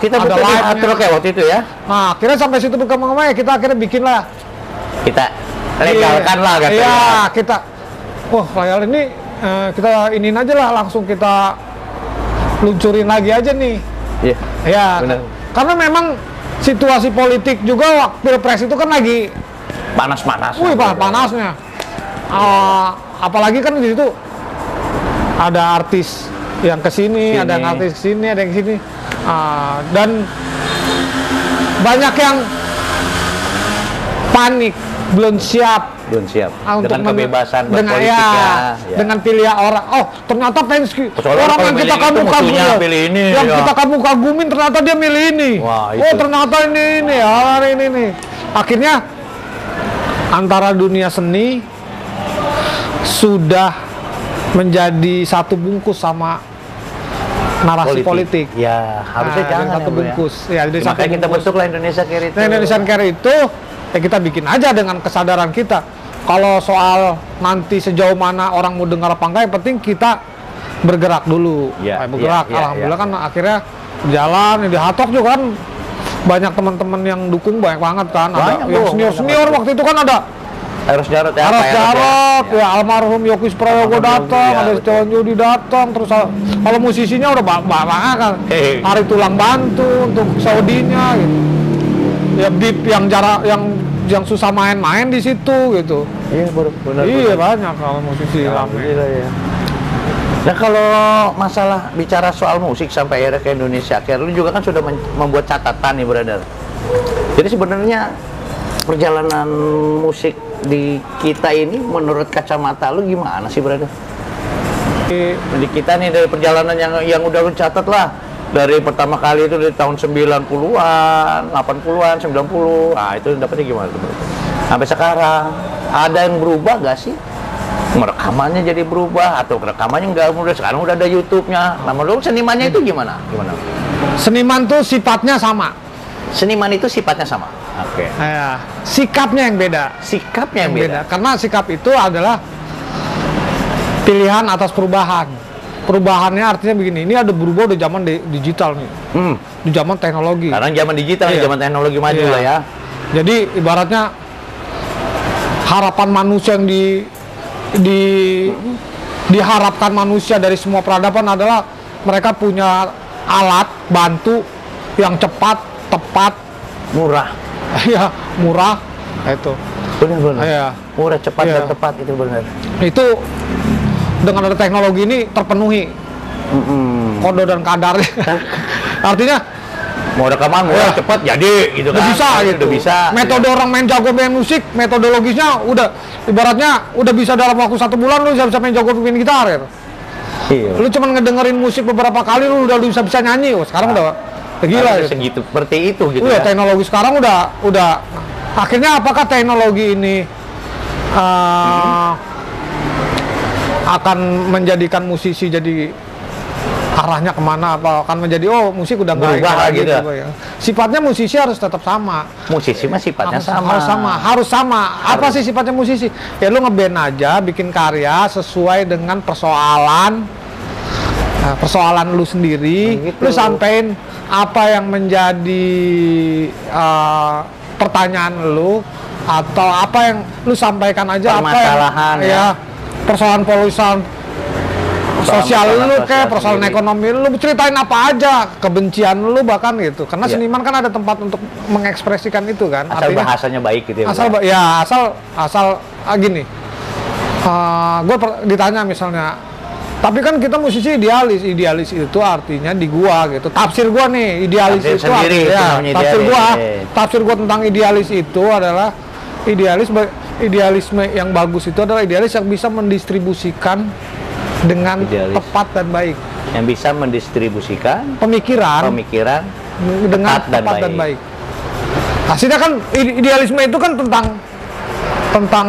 [SPEAKER 2] kita
[SPEAKER 1] ada
[SPEAKER 2] live kayak waktu itu ya.
[SPEAKER 1] Nah, akhirnya sampai situ berkembang ya, kita akhirnya bikin lah.
[SPEAKER 2] Kita legalkan lah katanya.
[SPEAKER 1] Iya, kita legal ini kita iniin aja lah, langsung kita luncurin lagi aja nih.
[SPEAKER 2] Iya.
[SPEAKER 1] Ya, karena memang situasi politik juga Pilpres itu kan lagi
[SPEAKER 2] panas-panas.
[SPEAKER 1] Panasnya. Apalagi kan di situ ada artis yang kesini, ada yang artis kesini, ada yang kesini, dan banyak yang panik, belum siap
[SPEAKER 2] dengan kebebasan berpolitik
[SPEAKER 1] dengan pilihan orang. Ternyata fans orang yang kita kagum-kagumin ternyata dia milih ini. Ternyata ini akhirnya antara dunia seni sudah menjadi satu bungkus sama narasi politik.
[SPEAKER 2] Ya, harusnya jangan
[SPEAKER 1] satu bungkus. Ya, jadi
[SPEAKER 2] makanya kita bentuklah Indonesia Care itu.
[SPEAKER 1] Indonesian Care itu ya kita bikin aja dengan kesadaran kita. Kalau soal nanti sejauh mana orang mau dengar apa enggak, yang penting kita bergerak dulu. Alhamdulillah kan akhirnya jalan di Hatok juga kan banyak teman-teman yang dukung banyak banget kan. Ada yang senior waktu itu kan ada
[SPEAKER 2] Eros Jarot
[SPEAKER 1] ya, almarhum Yogi Prayogo datang, ada Setiawan Yudi datang, terus kalau musisinya udah banyak kan. Hari Tulang Bantu untuk Saudinya gitu. Ya Bip yang susah main-main di situ gitu.
[SPEAKER 2] Iya, benar.
[SPEAKER 1] Iya, banyak kalau musisi rame.
[SPEAKER 2] Ya. Nah, kalau masalah bicara soal musik sampai akhirnya ke Indonesia Care, lu juga kan sudah membuat catatan nih, brother. Jadi sebenarnya perjalanan musik di kita ini menurut kacamata lu gimana sih, brother? Di kita nih dari perjalanan yang udah lu catat lah. Dari pertama kali itu dari tahun 90-an, 80-an, 90. Nah, itu dapetnya gimana tuh, bro? Sampai sekarang ada yang berubah gak sih? Rekamannya jadi berubah atau rekamannya nggak mudah, sekarang udah ada YouTube-nya. Nah, menurut senimannya itu gimana?
[SPEAKER 1] Seniman tuh sifatnya sama.
[SPEAKER 2] Seniman itu sifatnya sama. Oke.
[SPEAKER 1] Ya, sikapnya yang beda.
[SPEAKER 2] Sikapnya yang beda.
[SPEAKER 1] Karena sikap itu adalah pilihan atas perubahan. Perubahannya artinya begini, ini ada berubah udah zaman digital nih. Di zaman teknologi.
[SPEAKER 2] Sekarang zaman digital,
[SPEAKER 1] Iya.
[SPEAKER 2] zaman teknologi maju
[SPEAKER 1] Iya.
[SPEAKER 2] lah ya.
[SPEAKER 1] Jadi ibaratnya harapan manusia yang diharapkan manusia dari semua peradaban adalah mereka punya alat bantu yang cepat, tepat,
[SPEAKER 2] Murah.
[SPEAKER 1] ya murah, itu.
[SPEAKER 2] Benar-benar.
[SPEAKER 1] Iya.
[SPEAKER 2] Murah, cepat,
[SPEAKER 1] Iya.
[SPEAKER 2] dan tepat, itu benar.
[SPEAKER 1] Itu dengan ada teknologi ini terpenuhi kode dan kadar. Artinya
[SPEAKER 2] Mau rekaman, murah, cepat, jadi gitu
[SPEAKER 1] udah
[SPEAKER 2] kan.
[SPEAKER 1] bisa gitu.
[SPEAKER 2] Udah bisa.
[SPEAKER 1] Metode orang main jago main musik, metodologisnya udah ibaratnya udah bisa dalam waktu 1 bulan lu bisa main jago main gitar gitu.
[SPEAKER 2] Iya.
[SPEAKER 1] Lu cuman ngedengerin musik beberapa kali lu udah bisa nyanyi. Oh, sekarang udah gila
[SPEAKER 2] Harus
[SPEAKER 1] gitu.
[SPEAKER 2] segitu, seperti itu gitu
[SPEAKER 1] Ya,
[SPEAKER 2] ya.
[SPEAKER 1] teknologi sekarang udah akhirnya apakah teknologi ini akan menjadikan musisi jadi arahnya kemana, apa akan menjadi musik udah nggak
[SPEAKER 2] Berubah
[SPEAKER 1] kayak
[SPEAKER 2] gitu
[SPEAKER 1] ya. Sifatnya musisi harus tetap sama.
[SPEAKER 2] Musisi mah sifatnya sama.
[SPEAKER 1] Harus sama. Apa sih sifatnya musisi? Ya lu ngeband aja, bikin karya sesuai dengan persoalan lu sendiri.
[SPEAKER 2] Gitu.
[SPEAKER 1] Lu sampein apa yang menjadi pertanyaan lu, atau apa yang lu sampaikan aja,
[SPEAKER 2] Permasalahan,
[SPEAKER 1] ya persoalan sosial lu kayak persoalan ekonomi lu ceritain apa aja, kebencian lu bahkan gitu, karena
[SPEAKER 2] Iya.
[SPEAKER 1] seniman kan ada tempat untuk mengekspresikan itu kan.
[SPEAKER 2] Asal
[SPEAKER 1] artinya
[SPEAKER 2] bahasanya baik gitu ya.
[SPEAKER 1] asal gini, gue ditanya misalnya, tapi kan kita musisi idealis itu artinya di gua gitu, tafsir gua nih idealis
[SPEAKER 2] Tafsir
[SPEAKER 1] itu
[SPEAKER 2] sendiri, itu
[SPEAKER 1] artinya,
[SPEAKER 2] namanya
[SPEAKER 1] tafsir gua tentang idealis itu adalah idealisme yang bagus itu adalah idealis yang bisa mendistribusikan dengan
[SPEAKER 2] Idealis.
[SPEAKER 1] tepat dan baik
[SPEAKER 2] Yang bisa mendistribusikan
[SPEAKER 1] pemikiran dengan tepat dan baik. Hasilnya kan idealisme itu kan tentang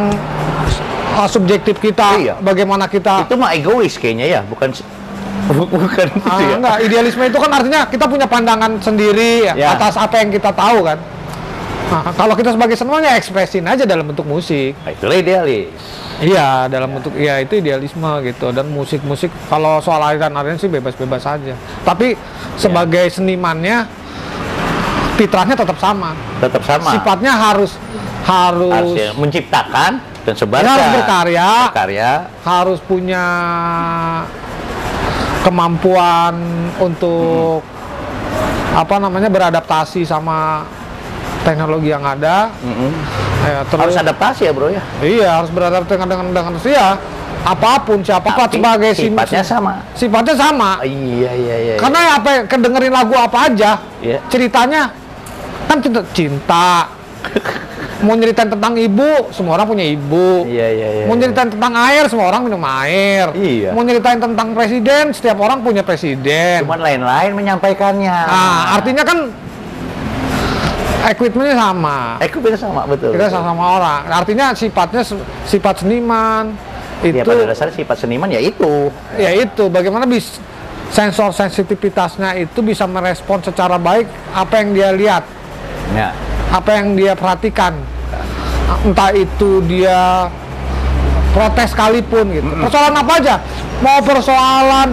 [SPEAKER 1] subjektif kita,
[SPEAKER 2] Iya.
[SPEAKER 1] bagaimana kita.
[SPEAKER 2] itu mah egois kayaknya ya, bukan itu ya.
[SPEAKER 1] Enggak, idealisme itu kan artinya kita punya pandangan sendiri
[SPEAKER 2] Ya.
[SPEAKER 1] atas apa yang kita tahu kan. Nah, kalau kita sebagai seniman ya ekspresin aja dalam bentuk musik.
[SPEAKER 2] Nah, itulah idealis.
[SPEAKER 1] Iya, dalam bentuk itu idealisme gitu. Dan musik kalau soal aliran sih bebas-bebas aja. Tapi sebagai senimannya fitrahnya tetap sama.
[SPEAKER 2] Tetap sama.
[SPEAKER 1] Sifatnya harus
[SPEAKER 2] ya, menciptakan dan sebarkan.
[SPEAKER 1] harus berkarya,
[SPEAKER 2] Harus
[SPEAKER 1] punya kemampuan untuk beradaptasi sama teknologi yang ada. Ya, terus
[SPEAKER 2] harus adaptasi ya bro ya.
[SPEAKER 1] Iya, harus beradaptasi dengan ya apapun siapapun
[SPEAKER 2] Tapi
[SPEAKER 1] sebagai
[SPEAKER 2] sifatnya sama.
[SPEAKER 1] Sifatnya sama.
[SPEAKER 2] Iya.
[SPEAKER 1] Karena kedengerin lagu apa aja,
[SPEAKER 2] Iya.
[SPEAKER 1] ceritanya kan cinta. Mau nyeritain tentang ibu, semua orang punya ibu.
[SPEAKER 2] Iya.
[SPEAKER 1] Mau nyeritain tentang air, semua orang minum air.
[SPEAKER 2] Iya.
[SPEAKER 1] Mau nyeritain tentang presiden, setiap orang punya presiden.
[SPEAKER 2] Cuman lain-lain menyampaikannya.
[SPEAKER 1] Nah, artinya kan equipmentnya sama.
[SPEAKER 2] Equipment sama, betul.
[SPEAKER 1] Kita
[SPEAKER 2] betul.
[SPEAKER 1] sama orang. Artinya sifat seniman itu.
[SPEAKER 2] Ya pada dasarnya sifat seniman ya itu.
[SPEAKER 1] Ya itu, bagaimana sensor sensitivitasnya itu bisa merespon secara baik apa yang dia lihat,
[SPEAKER 2] Ya.
[SPEAKER 1] apa yang dia perhatikan. Entah itu dia protes sekalipun gitu. Persoalan apa aja? Mau persoalan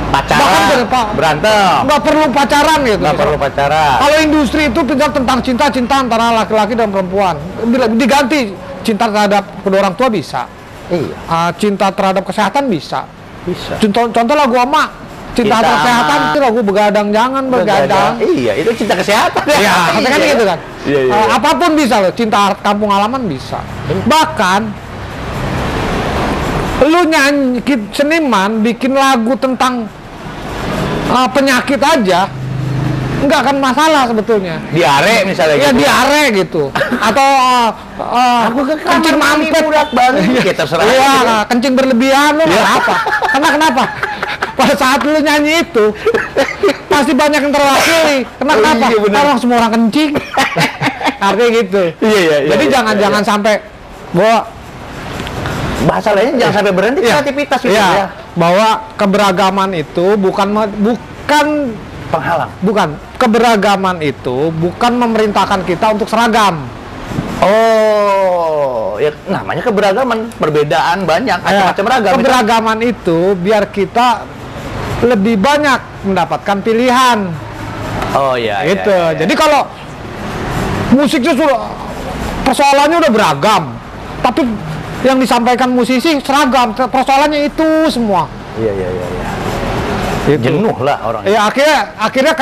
[SPEAKER 2] Pacaran, berantem.
[SPEAKER 1] nggak perlu pacaran gitu.
[SPEAKER 2] Nggak perlu pacaran.
[SPEAKER 1] Kalau industri itu bicara tentang cinta antara laki-laki dan perempuan, diganti cinta terhadap kedua orang tua bisa.
[SPEAKER 2] Iya.
[SPEAKER 1] Cinta terhadap kesehatan bisa.
[SPEAKER 2] Bisa.
[SPEAKER 1] Contoh lagu ama cinta terhadap kesehatan itu lagu begadang jangan begadang.
[SPEAKER 2] Iya, itu cinta kesehatan.
[SPEAKER 1] Iya, katanya kan gitu kan.
[SPEAKER 2] Iya.
[SPEAKER 1] Apapun bisa loh, cinta kampung halaman bisa. Bahkan lu nyanyi seniman bikin lagu tentang penyakit aja nggak akan masalah sebetulnya.
[SPEAKER 2] Diare misalnya
[SPEAKER 1] Ya
[SPEAKER 2] gitu.
[SPEAKER 1] diare gitu. Atau kencing mampet
[SPEAKER 2] Ya terserah.
[SPEAKER 1] Iya, kencing berlebihan lu nggak apa. Kenapa? Pada saat lu nyanyi itu pasti banyak yang terwakili. Kenapa?
[SPEAKER 2] Iya, bener.
[SPEAKER 1] Orang semua orang kencing. Artinya gitu.
[SPEAKER 2] Iya.
[SPEAKER 1] Jadi jangan sampai bahwa
[SPEAKER 2] bahasa lainnya jangan sampai berhenti kreativitas gitu ya.
[SPEAKER 1] Bahwa keberagaman itu bukan
[SPEAKER 2] Penghalang.
[SPEAKER 1] bukan keberagaman itu bukan memerintahkan kita untuk seragam.
[SPEAKER 2] Oh, ya namanya keberagaman, perbedaan banyak, macam-macam ragam.
[SPEAKER 1] Keberagaman itu biar kita lebih banyak mendapatkan pilihan.
[SPEAKER 2] Oh iya.
[SPEAKER 1] Gitu.
[SPEAKER 2] Iya.
[SPEAKER 1] Jadi kalau musiknya sudah persoalannya udah beragam, tapi yang disampaikan musisi seragam, persoalannya itu semua.
[SPEAKER 2] Iya.
[SPEAKER 1] Gitu.
[SPEAKER 2] Jenuh lah orang.
[SPEAKER 1] Ya akhirnya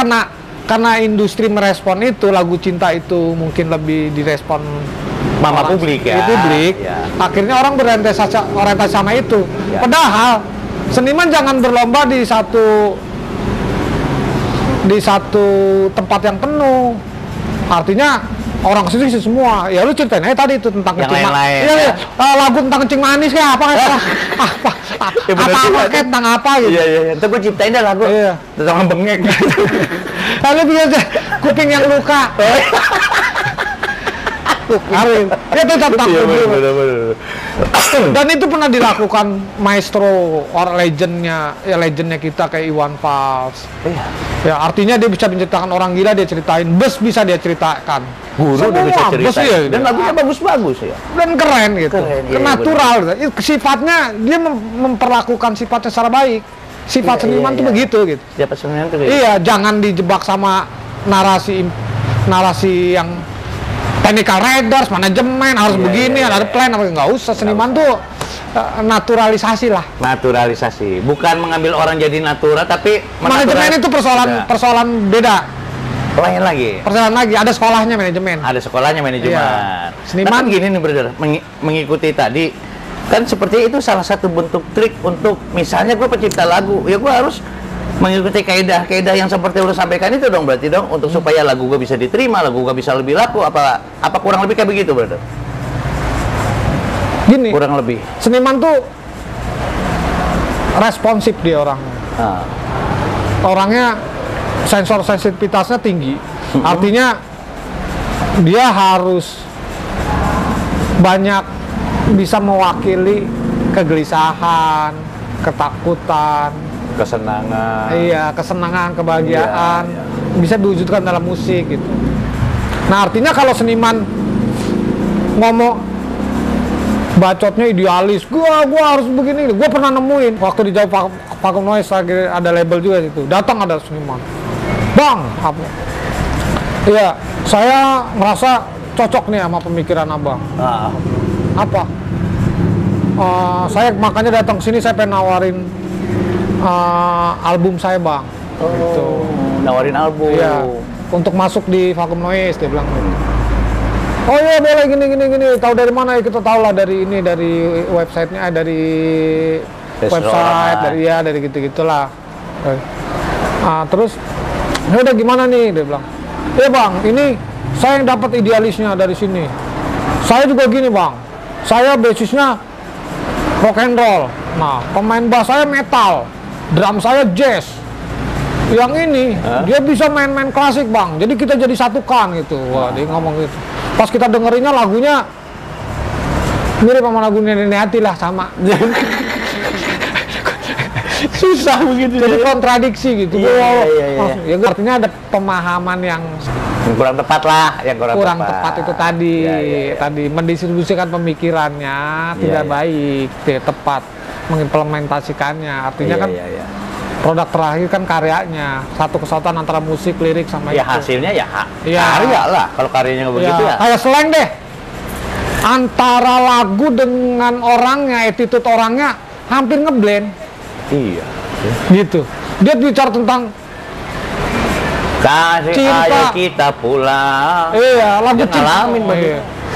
[SPEAKER 1] karena industri merespon itu, lagu cinta itu mungkin lebih direspon
[SPEAKER 2] publik ya.
[SPEAKER 1] Publik.
[SPEAKER 2] Ya.
[SPEAKER 1] Akhirnya orang orientasi sama itu.
[SPEAKER 2] Ya.
[SPEAKER 1] Padahal seniman jangan berlomba di satu tempat yang penuh. Artinya orang situ semua. Ya lu ceritain aja tadi itu tentang
[SPEAKER 2] yang
[SPEAKER 1] kencing
[SPEAKER 2] lain-lain.
[SPEAKER 1] Iya. Lagu tentang kencing manis kayak apa tentang apa gitu.
[SPEAKER 2] Iya. Ntar gue ciptain dah lagu.
[SPEAKER 1] Iya.
[SPEAKER 2] Tentang bengek.
[SPEAKER 1] Lalu biasa kuping yang luka. Arin, itu tentang
[SPEAKER 2] bener.
[SPEAKER 1] Dan itu pernah dilakukan maestro orang legendnya kita kayak Iwan Fals.
[SPEAKER 2] Iya.
[SPEAKER 1] Ya artinya dia bisa menceritakan orang gila, dia ceritain bus bisa dia ceritakan.
[SPEAKER 2] Guru dia bisa
[SPEAKER 1] bus,
[SPEAKER 2] ceritain.
[SPEAKER 1] ya,
[SPEAKER 2] Dan lagunya bagus-bagus ya.
[SPEAKER 1] Dan keren gitu.
[SPEAKER 2] Keren, iya,
[SPEAKER 1] natural. Sifatnya dia memperlakukan sifatnya secara baik. Sifat seniman tuh begitu gitu.
[SPEAKER 2] Siapa seniman tuh?
[SPEAKER 1] Iya, jangan dijebak sama narasi yang technical readers, manajemen harus begini, ada plan apa nggak usah. Seniman tuh naturalisasi lah.
[SPEAKER 2] Naturalisasi, bukan mengambil orang jadi natura, tapi
[SPEAKER 1] manajemen itu persoalan beda.
[SPEAKER 2] Lain lagi.
[SPEAKER 1] Persoalan lagi, ada sekolahnya manajemen.
[SPEAKER 2] Ada sekolahnya manajemen.
[SPEAKER 1] Iya. Seniman
[SPEAKER 2] tapi gini nih brother, mengikuti tadi kan seperti itu salah satu bentuk trik untuk misalnya gue pencipta lagu, ya gue harus mengikuti kaidah-kaidah yang seperti lo sampaikan itu dong, berarti dong untuk supaya lagu gue bisa diterima, lagu gue bisa lebih laku, apa kurang lebih kayak begitu brother?
[SPEAKER 1] Gini,
[SPEAKER 2] kurang lebih
[SPEAKER 1] seniman tuh responsif dia orangnya sensor sensitivitasnya tinggi. Artinya dia harus banyak bisa mewakili kegelisahan, ketakutan,
[SPEAKER 2] kesenangan.
[SPEAKER 1] Iya, kesenangan, kebahagiaan bisa diwujudkan dalam musik gitu. Nah, artinya kalau seniman ngomong bacotnya idealis, gua harus begini. Gua pernah nemuin waktu di Jauh Vacuum Noise ada label juga situ. Datang ada seniman. Bang, apa? Iya, saya merasa cocok nih sama pemikiran Abang. Apa? Saya makanya datang sini, saya pengen nawarin album saya Bang. Gitu.
[SPEAKER 2] Nawarin album.
[SPEAKER 1] Iya, untuk masuk di Vacuum Noise, dia bilang gitu. Oh iya boleh gini. Tahu dari mana ya? Kita tahu lah dari websitenya, dari website, dari gitu-gitulah. Terus ya udah gimana nih, dia bilang. Ya Bang, ini saya yang dapat idealisnya dari sini. Saya juga gini Bang. Saya basisnya rock and roll. Nah, pemain bass saya metal, drum saya jazz. Yang ini dia bisa main-main klasik Bang. Jadi kita jadi satukan gitu. Wah, dia ngomong gitu. Pas kita dengerinnya lagunya mirip sama lagu Nenek Hati lah, sama. Susah begitu. Jadi kontradiksi gitu.
[SPEAKER 2] Iya.
[SPEAKER 1] Ya artinya ada pemahaman yang
[SPEAKER 2] kurang tepat lah, yang kurang
[SPEAKER 1] tepat itu tadi. Tadi mendistribusikan pemikirannya tidak baik, tidak tepat mengimplementasikannya. Artinya kan produk terakhir kan karyanya, satu kesatuan antara musik, lirik sama itu.
[SPEAKER 2] Hasilnya karya lah. Kalau karyanya nggak begitu ya.
[SPEAKER 1] Kayak slang deh. Antara lagu dengan orangnya, attitude orangnya hampir ngeblend.
[SPEAKER 2] Iya.
[SPEAKER 1] Gitu. Dia bicara tentang
[SPEAKER 2] kasih
[SPEAKER 1] cinta.
[SPEAKER 2] Ayo kita pulang.
[SPEAKER 1] Iya, lagu cinta.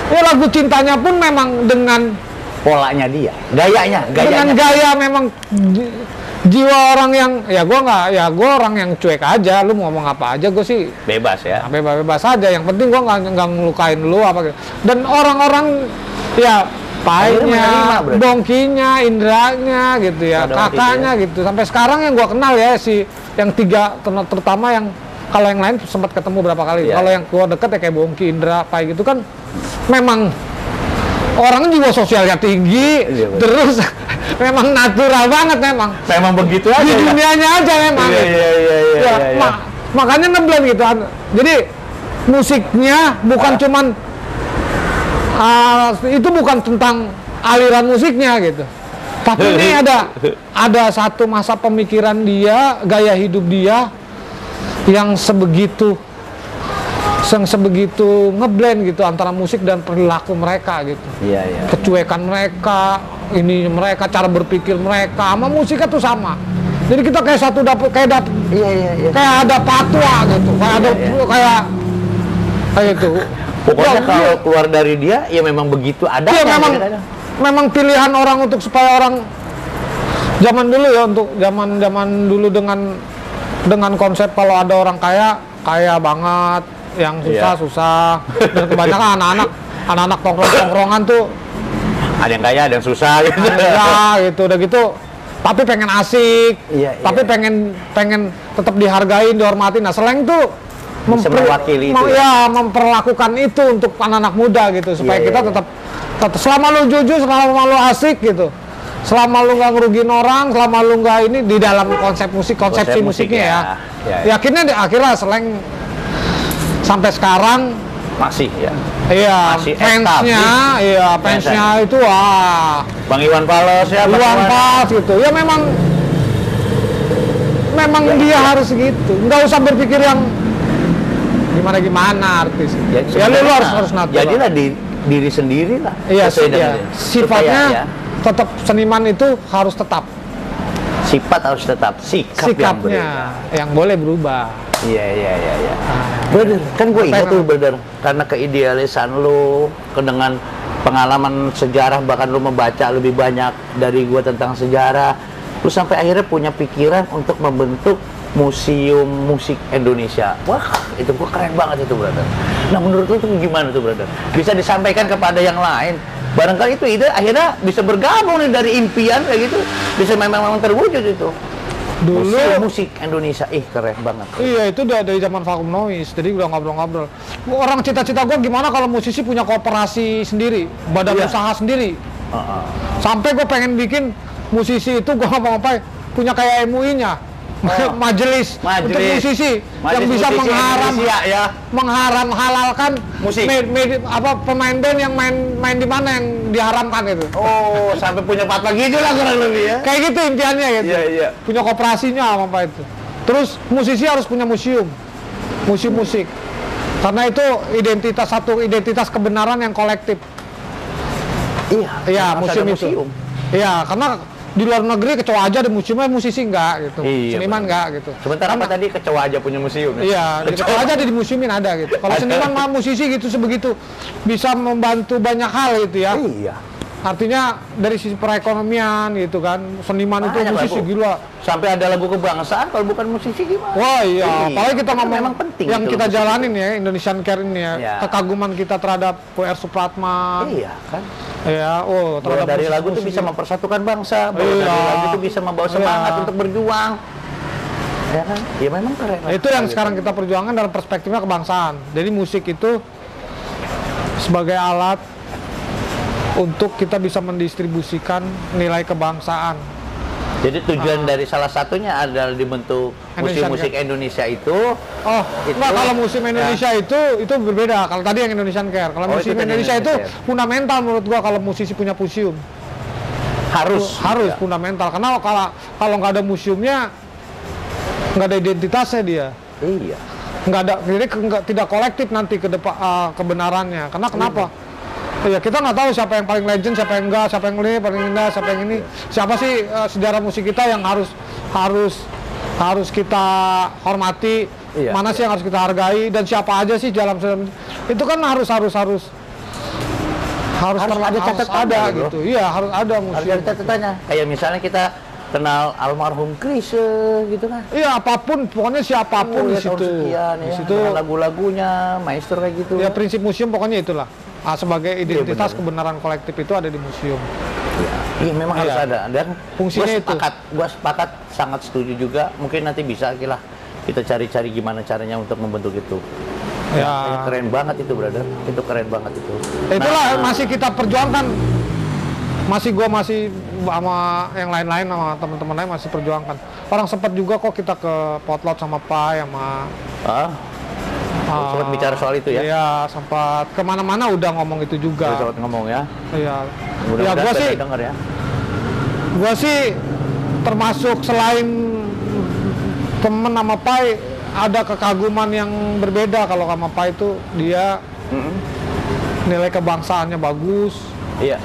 [SPEAKER 1] Ya lagu cintanya pun memang dengan
[SPEAKER 2] polanya dia, gayanya.
[SPEAKER 1] Dengan gaya memang jiwa orang yang gue orang yang cuek aja. Lu mau ngomong apa aja gue sih
[SPEAKER 2] bebas ya.
[SPEAKER 1] Bebas aja. Yang penting gue nggak ngelukain lu apa gitu. Dan orang-orang ya pahitnya, bongkinya, indranya gitu ya, kakaknya gitu. Sampai sekarang yang gue kenal ya yang tiga terutama yang kalau yang lain sempat ketemu berapa kali. Kalau yang gue deket ya kayak Bongki, Indra, Pai gitu kan memang Orangnya juga sosialnya tinggi, terus memang natural banget memang.
[SPEAKER 2] Memang begitu aja.
[SPEAKER 1] Di dunianya aja memang.
[SPEAKER 2] Iya.
[SPEAKER 1] Makanya ngeblend gitu. Jadi musiknya bukan cuman itu bukan tentang aliran musiknya gitu. Tapi ini ada satu masa pemikiran dia, gaya hidup dia yang sebegitu ngeblend gitu antara musik dan perilaku mereka gitu.
[SPEAKER 2] Iya.
[SPEAKER 1] Kecuekan mereka, ini mereka, cara berpikir mereka sama musiknya tuh sama. Jadi kita kayak satu kayak ada patwa gitu, kayak itu.
[SPEAKER 2] Pokoknya kalau keluar dari dia ya memang begitu ada.
[SPEAKER 1] Iya, memang pilihan orang untuk supaya orang zaman dulu ya, untuk zaman dulu dengan konsep kalau ada orang kaya banget, yang susah dan kebanyakan anak-anak tongkrongan tuh
[SPEAKER 2] ada yang kaya, ada yang susah gitu.
[SPEAKER 1] Ya gitu, udah gitu. Tapi pengen asik, tapi pengen tetap dihargain, dihormatin. Nah, Slank tuh
[SPEAKER 2] mewakili itu.
[SPEAKER 1] Memperlakukan itu untuk anak-anak muda gitu, supaya kita tetap selama lu jujur, selama lu asik gitu, selama lu nggak ngerugiin orang, selama lu nggak ini di dalam konsepsi musiknya ya. Akhirnya Slank sampai sekarang
[SPEAKER 2] masih ya.
[SPEAKER 1] Iya, fansnya itu
[SPEAKER 2] Bang Iwan Fals ya.
[SPEAKER 1] Iwan Fals gitu. Ya memang dia harus gitu. Nggak usah berpikir yang gimana artis. Ya lu harus natural.
[SPEAKER 2] Jadilah diri sendiri lah.
[SPEAKER 1] Iya, sifatnya tetap seniman itu harus tetap.
[SPEAKER 2] Sifat harus tetap,
[SPEAKER 1] sikapnya yang boleh berubah.
[SPEAKER 2] Iya. Brother, kan gue ingat tuh brother, karena keidealisan lu, dengan pengalaman sejarah, bahkan lu membaca lebih banyak dari gue tentang sejarah, lu sampai akhirnya punya pikiran untuk membentuk museum musik Indonesia. Wah, itu gue keren banget itu brother. Nah, menurut lu tuh gimana tuh brother? Bisa disampaikan kepada yang lain? Barangkali itu ide akhirnya bisa bergabung nih dari impian kayak gitu, bisa memang terwujud itu. Dulu musik Indonesia, keren banget.
[SPEAKER 1] Iya, itu udah dari zaman Vacuum Noise, jadi udah ngobrol-ngobrol. Orang cita-cita gue gimana kalau musisi punya koperasi sendiri, badan usaha sendiri. Sampai gue pengen bikin musisi itu gue ngapa-ngapain punya kayak MUI-nya. Majelis untuk musisi yang bisa menghalalkan
[SPEAKER 2] musik.
[SPEAKER 1] Pemain band yang main di mana yang diharamkan itu.
[SPEAKER 2] Oh, sampai punya fatwa gitu lah kurang lebih ya.
[SPEAKER 1] Kayak gitu impiannya gitu.
[SPEAKER 2] Iya.
[SPEAKER 1] Punya koperasinya apa itu. Terus musisi harus punya museum musik. Karena itu identitas kebenaran yang kolektif. Iya, museum itu. Iya, karena di luar negeri kecoa aja ada museumnya, musisi enggak gitu, seniman enggak gitu.
[SPEAKER 2] Sebentar apa tadi kecoa aja punya museum?
[SPEAKER 1] Iya, kecoa aja ada di museumin ada gitu. Kalau seniman mah musisi gitu sebegitu bisa membantu banyak hal gitu ya.
[SPEAKER 2] Iya.
[SPEAKER 1] Artinya dari sisi perekonomian gitu kan, seniman itu musisi gila.
[SPEAKER 2] Sampai ada lagu kebangsaan kalau bukan musisi gimana?
[SPEAKER 1] Wah iya, apalagi kita ngomong
[SPEAKER 2] memang penting
[SPEAKER 1] yang kita jalanin ya, Indonesian Care ini ya, kekaguman kita terhadap W.R. Supratman.
[SPEAKER 2] Iya kan?
[SPEAKER 1] Iya,
[SPEAKER 2] terhadap dari lagu itu bisa mempersatukan bangsa, dari lagu itu bisa membawa semangat untuk berjuang. Ya kan? Ya memang keren.
[SPEAKER 1] Itu yang sekarang kita perjuangkan dalam perspektifnya kebangsaan. Jadi musik itu sebagai alat untuk kita bisa mendistribusikan nilai kebangsaan.
[SPEAKER 2] Jadi tujuan dari salah satunya adalah dibentuk musik Indonesia itu.
[SPEAKER 1] Kalau musim Indonesia itu berbeda. Kalau tadi yang Indonesian Care, kalau musim Indonesia itu fundamental menurut gua kalau musisi punya museum. Harus fundamental. Karena kalau nggak ada museumnya, nggak ada identitasnya dia.
[SPEAKER 2] Iya.
[SPEAKER 1] Jadi tidak kolektif nanti ke depan kebenarannya. Karena kenapa? Ya kita nggak tahu siapa yang paling legend, siapa yang enggak, siapa yang ini paling indah, siapa yang ini. Siapa sih sejarah musik kita yang harus kita hormati, mana sih yang harus kita hargai, dan siapa aja sih dalam itu kan harus ada catatan gitu. Iya, harus ada museum.
[SPEAKER 2] Harus ada catatannya. Kayak misalnya kita kenal almarhum Chrisye gitu kan.
[SPEAKER 1] Iya, apapun, pokoknya siapapun di situ.
[SPEAKER 2] Di situ lagu-lagunya, maestro kayak gitu.
[SPEAKER 1] Ya prinsip museum pokoknya itulah. Sebagai identitas kebenaran kolektif itu ada di museum.
[SPEAKER 2] Iya, memang harus ada. Dan
[SPEAKER 1] fungsinya
[SPEAKER 2] gue sepakat, sangat setuju juga. Mungkin nanti bisa kita cari-cari gimana caranya untuk membentuk itu.
[SPEAKER 1] Ya.
[SPEAKER 2] Keren banget itu, brother. Itu keren banget itu.
[SPEAKER 1] Itulah masih kita perjuangkan. Gua masih sama yang lain-lain sama teman-teman lain masih perjuangkan. Orang sempat juga kok kita ke Potlot sama Pai sama
[SPEAKER 2] sempat bicara soal itu ya?
[SPEAKER 1] Iya, sempat kemana-mana udah ngomong itu juga.
[SPEAKER 2] Sempat ngomong ya?
[SPEAKER 1] Iya. Ya
[SPEAKER 2] Mudah-mudahan
[SPEAKER 1] gua sih
[SPEAKER 2] denger ya.
[SPEAKER 1] Gua sih termasuk selain temen sama Pai ada kekaguman yang berbeda. Kalau sama Pai itu dia nilai kebangsaannya bagus.
[SPEAKER 2] Iya.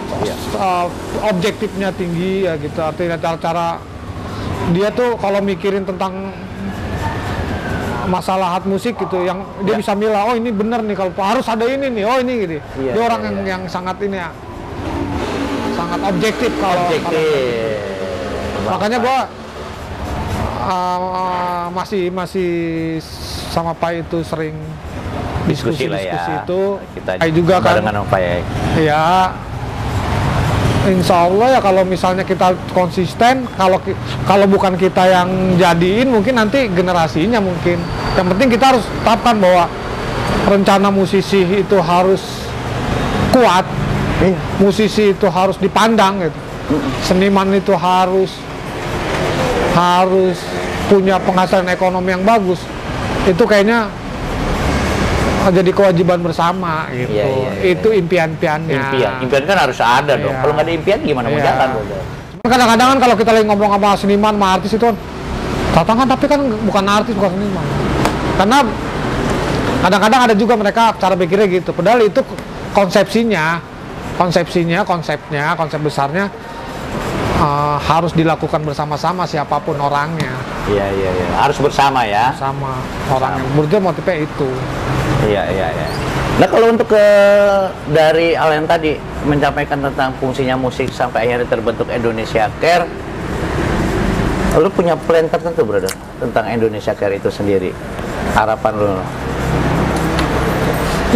[SPEAKER 1] Objektifnya tinggi ya gitu. Artinya cara dia tuh kalau mikirin tentang masalah musik gitu, yang dia bisa milah, oh ini bener nih kalau harus ada ini nih, oh ini gitu. Dia orang yang sangat ini ya, sangat objektif kalau. Makanya gua masih sama Pai itu sering diskusi
[SPEAKER 2] ya.
[SPEAKER 1] itu.
[SPEAKER 2] Kita
[SPEAKER 1] juga kan
[SPEAKER 2] barengan sama Pai.
[SPEAKER 1] Ya, insya Allah ya kalau misalnya kita konsisten, kalau bukan kita yang jadiin, mungkin nanti generasinya mungkin. Yang penting kita harus tetapkan bahwa rencana musisi itu harus kuat, musisi itu harus dipandang gitu, seniman itu harus punya penghasilan ekonomi yang bagus. Itu kayaknya jadi kewajiban bersama gitu. Itu impian-impiannya.
[SPEAKER 2] Impian kan harus ada dong. Kalau nggak ada impian gimana mau jalan?
[SPEAKER 1] Kadang-kadang kan kalau kita lagi ngomong sama seniman, sama artis itu kan tantangan, tapi kan bukan artis, bukan seniman. Karena kadang-kadang ada juga mereka cara pikirnya gitu. Padahal itu konsepnya, konsep besarnya harus dilakukan bersama-sama siapapun orangnya.
[SPEAKER 2] Iya. Harus bersama ya.
[SPEAKER 1] Sama orangnya. Menurut motifnya itu.
[SPEAKER 2] Iya. Nah kalau untuk dari Al yang tadi menyampaikan tentang fungsinya musik sampai akhirnya terbentuk Indonesia Care, lu punya plan tertentu, brother, tentang Indonesia Care itu sendiri? Harapan lu?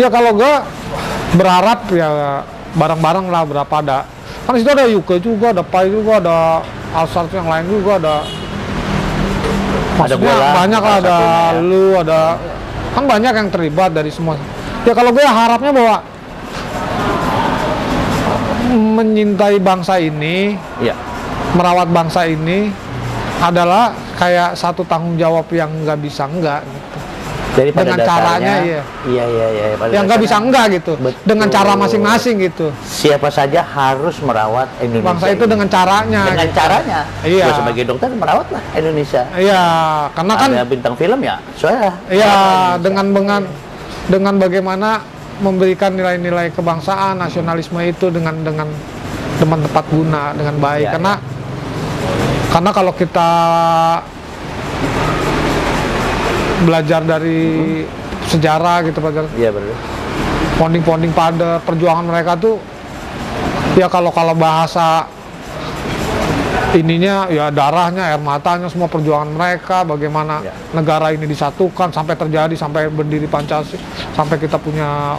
[SPEAKER 1] Ya kalau gua berharap ya bareng-bareng lah berapa ada. Kan di situ ada Yuke juga, ada Pai juga, ada Alsar yang lain juga, ada maksudnya banyak lah, ada lu, ada kan banyak yang terlibat dari semua. Ya kalau gue harapnya bahwa menyintai bangsa ini, merawat bangsa ini adalah kayak satu tanggung jawab yang nggak bisa enggak gitu.
[SPEAKER 2] Jadi pada
[SPEAKER 1] dengan
[SPEAKER 2] dasarnya,
[SPEAKER 1] caranya
[SPEAKER 2] iya.
[SPEAKER 1] Yang nggak bisa enggak gitu. Betul. Dengan cara masing-masing gitu.
[SPEAKER 2] Siapa saja harus merawat Indonesia.
[SPEAKER 1] Bangsa itu dengan caranya.
[SPEAKER 2] Dengan caranya.
[SPEAKER 1] Iya.
[SPEAKER 2] Gue sebagai dokter merawatlah Indonesia.
[SPEAKER 1] Iya, karena kan
[SPEAKER 2] ada bintang film ya, soalnya.
[SPEAKER 1] Iya, dengan bagaimana memberikan nilai-nilai kebangsaan, nasionalisme itu dengan tepat guna, dengan baik. Karena kalau kita belajar dari sejarah gitu, ponding pada perjuangan mereka tuh ya kalau bahasa ininya ya darahnya, air matanya, semua perjuangan mereka, bagaimana negara ini disatukan sampai berdiri Pancasila, sampai kita punya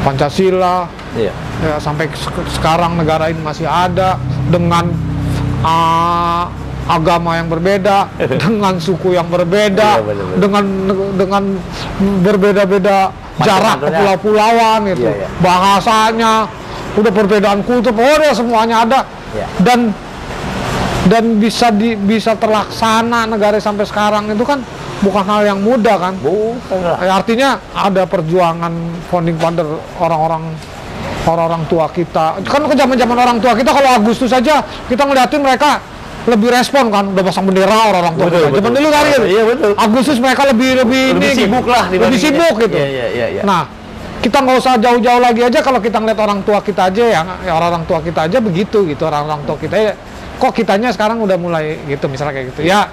[SPEAKER 1] Pancasila, ya sampai sekarang negara ini masih ada dengan agama yang berbeda, dengan suku yang berbeda, dengan berbeda-beda jarak kepulau-pulauan gitu, bahasanya, udah perbedaan kultur, semuanya ada, dan bisa terlaksana negara sampai sekarang itu kan bukan hal yang mudah kan. Artinya ada perjuangan founding father orang-orang tua kita. Kan ke zaman orang tua kita, kalau Agustus saja kita ngeliatin mereka lebih respon kan, udah pasang bendera orang tua kita. Zaman dulu kan gitu. Agustus mereka lebih
[SPEAKER 2] sibuk lah,
[SPEAKER 1] lebih sibuk gitu. Nah, kita nggak usah jauh-jauh lagi aja, kalau kita ngeliat orang tua kita aja ya orang tua kita aja begitu gitu, orang tua kita ya, kok kitanya sekarang udah mulai gitu, misalnya kayak gitu. Ya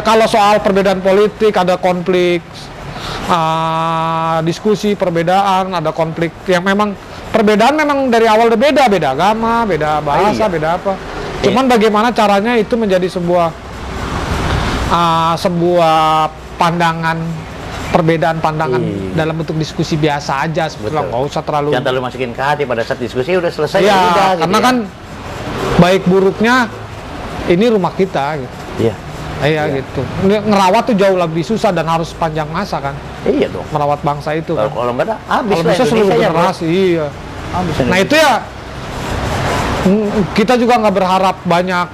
[SPEAKER 1] kalau soal perbedaan politik, ada konflik, diskusi perbedaan, ada konflik yang memang perbedaan memang dari awal udah beda agama, beda bahasa, beda apa. Cuman bagaimana caranya itu menjadi sebuah pandangan, perbedaan pandangan dalam bentuk diskusi biasa aja, sebetulnya nggak usah terlalu.
[SPEAKER 2] Jangan terlalu masukin ke hati, pada saat diskusi udah selesai.
[SPEAKER 1] Iya,
[SPEAKER 2] udah,
[SPEAKER 1] karena
[SPEAKER 2] gitu
[SPEAKER 1] kan baik buruknya ini rumah kita gitu.
[SPEAKER 2] Iya.
[SPEAKER 1] Gitu. Ngerawat tuh jauh lebih susah dan harus panjang masa kan.
[SPEAKER 2] Iya dong.
[SPEAKER 1] merawat bangsa itu kan.
[SPEAKER 2] Kalau nggak ada, habis
[SPEAKER 1] Kalau
[SPEAKER 2] lah
[SPEAKER 1] bisa seluruh
[SPEAKER 2] Indonesia ya, bro.
[SPEAKER 1] generasi, iya.
[SPEAKER 2] Habis
[SPEAKER 1] Nah
[SPEAKER 2] Indonesia.
[SPEAKER 1] itu ya, kita juga nggak berharap banyak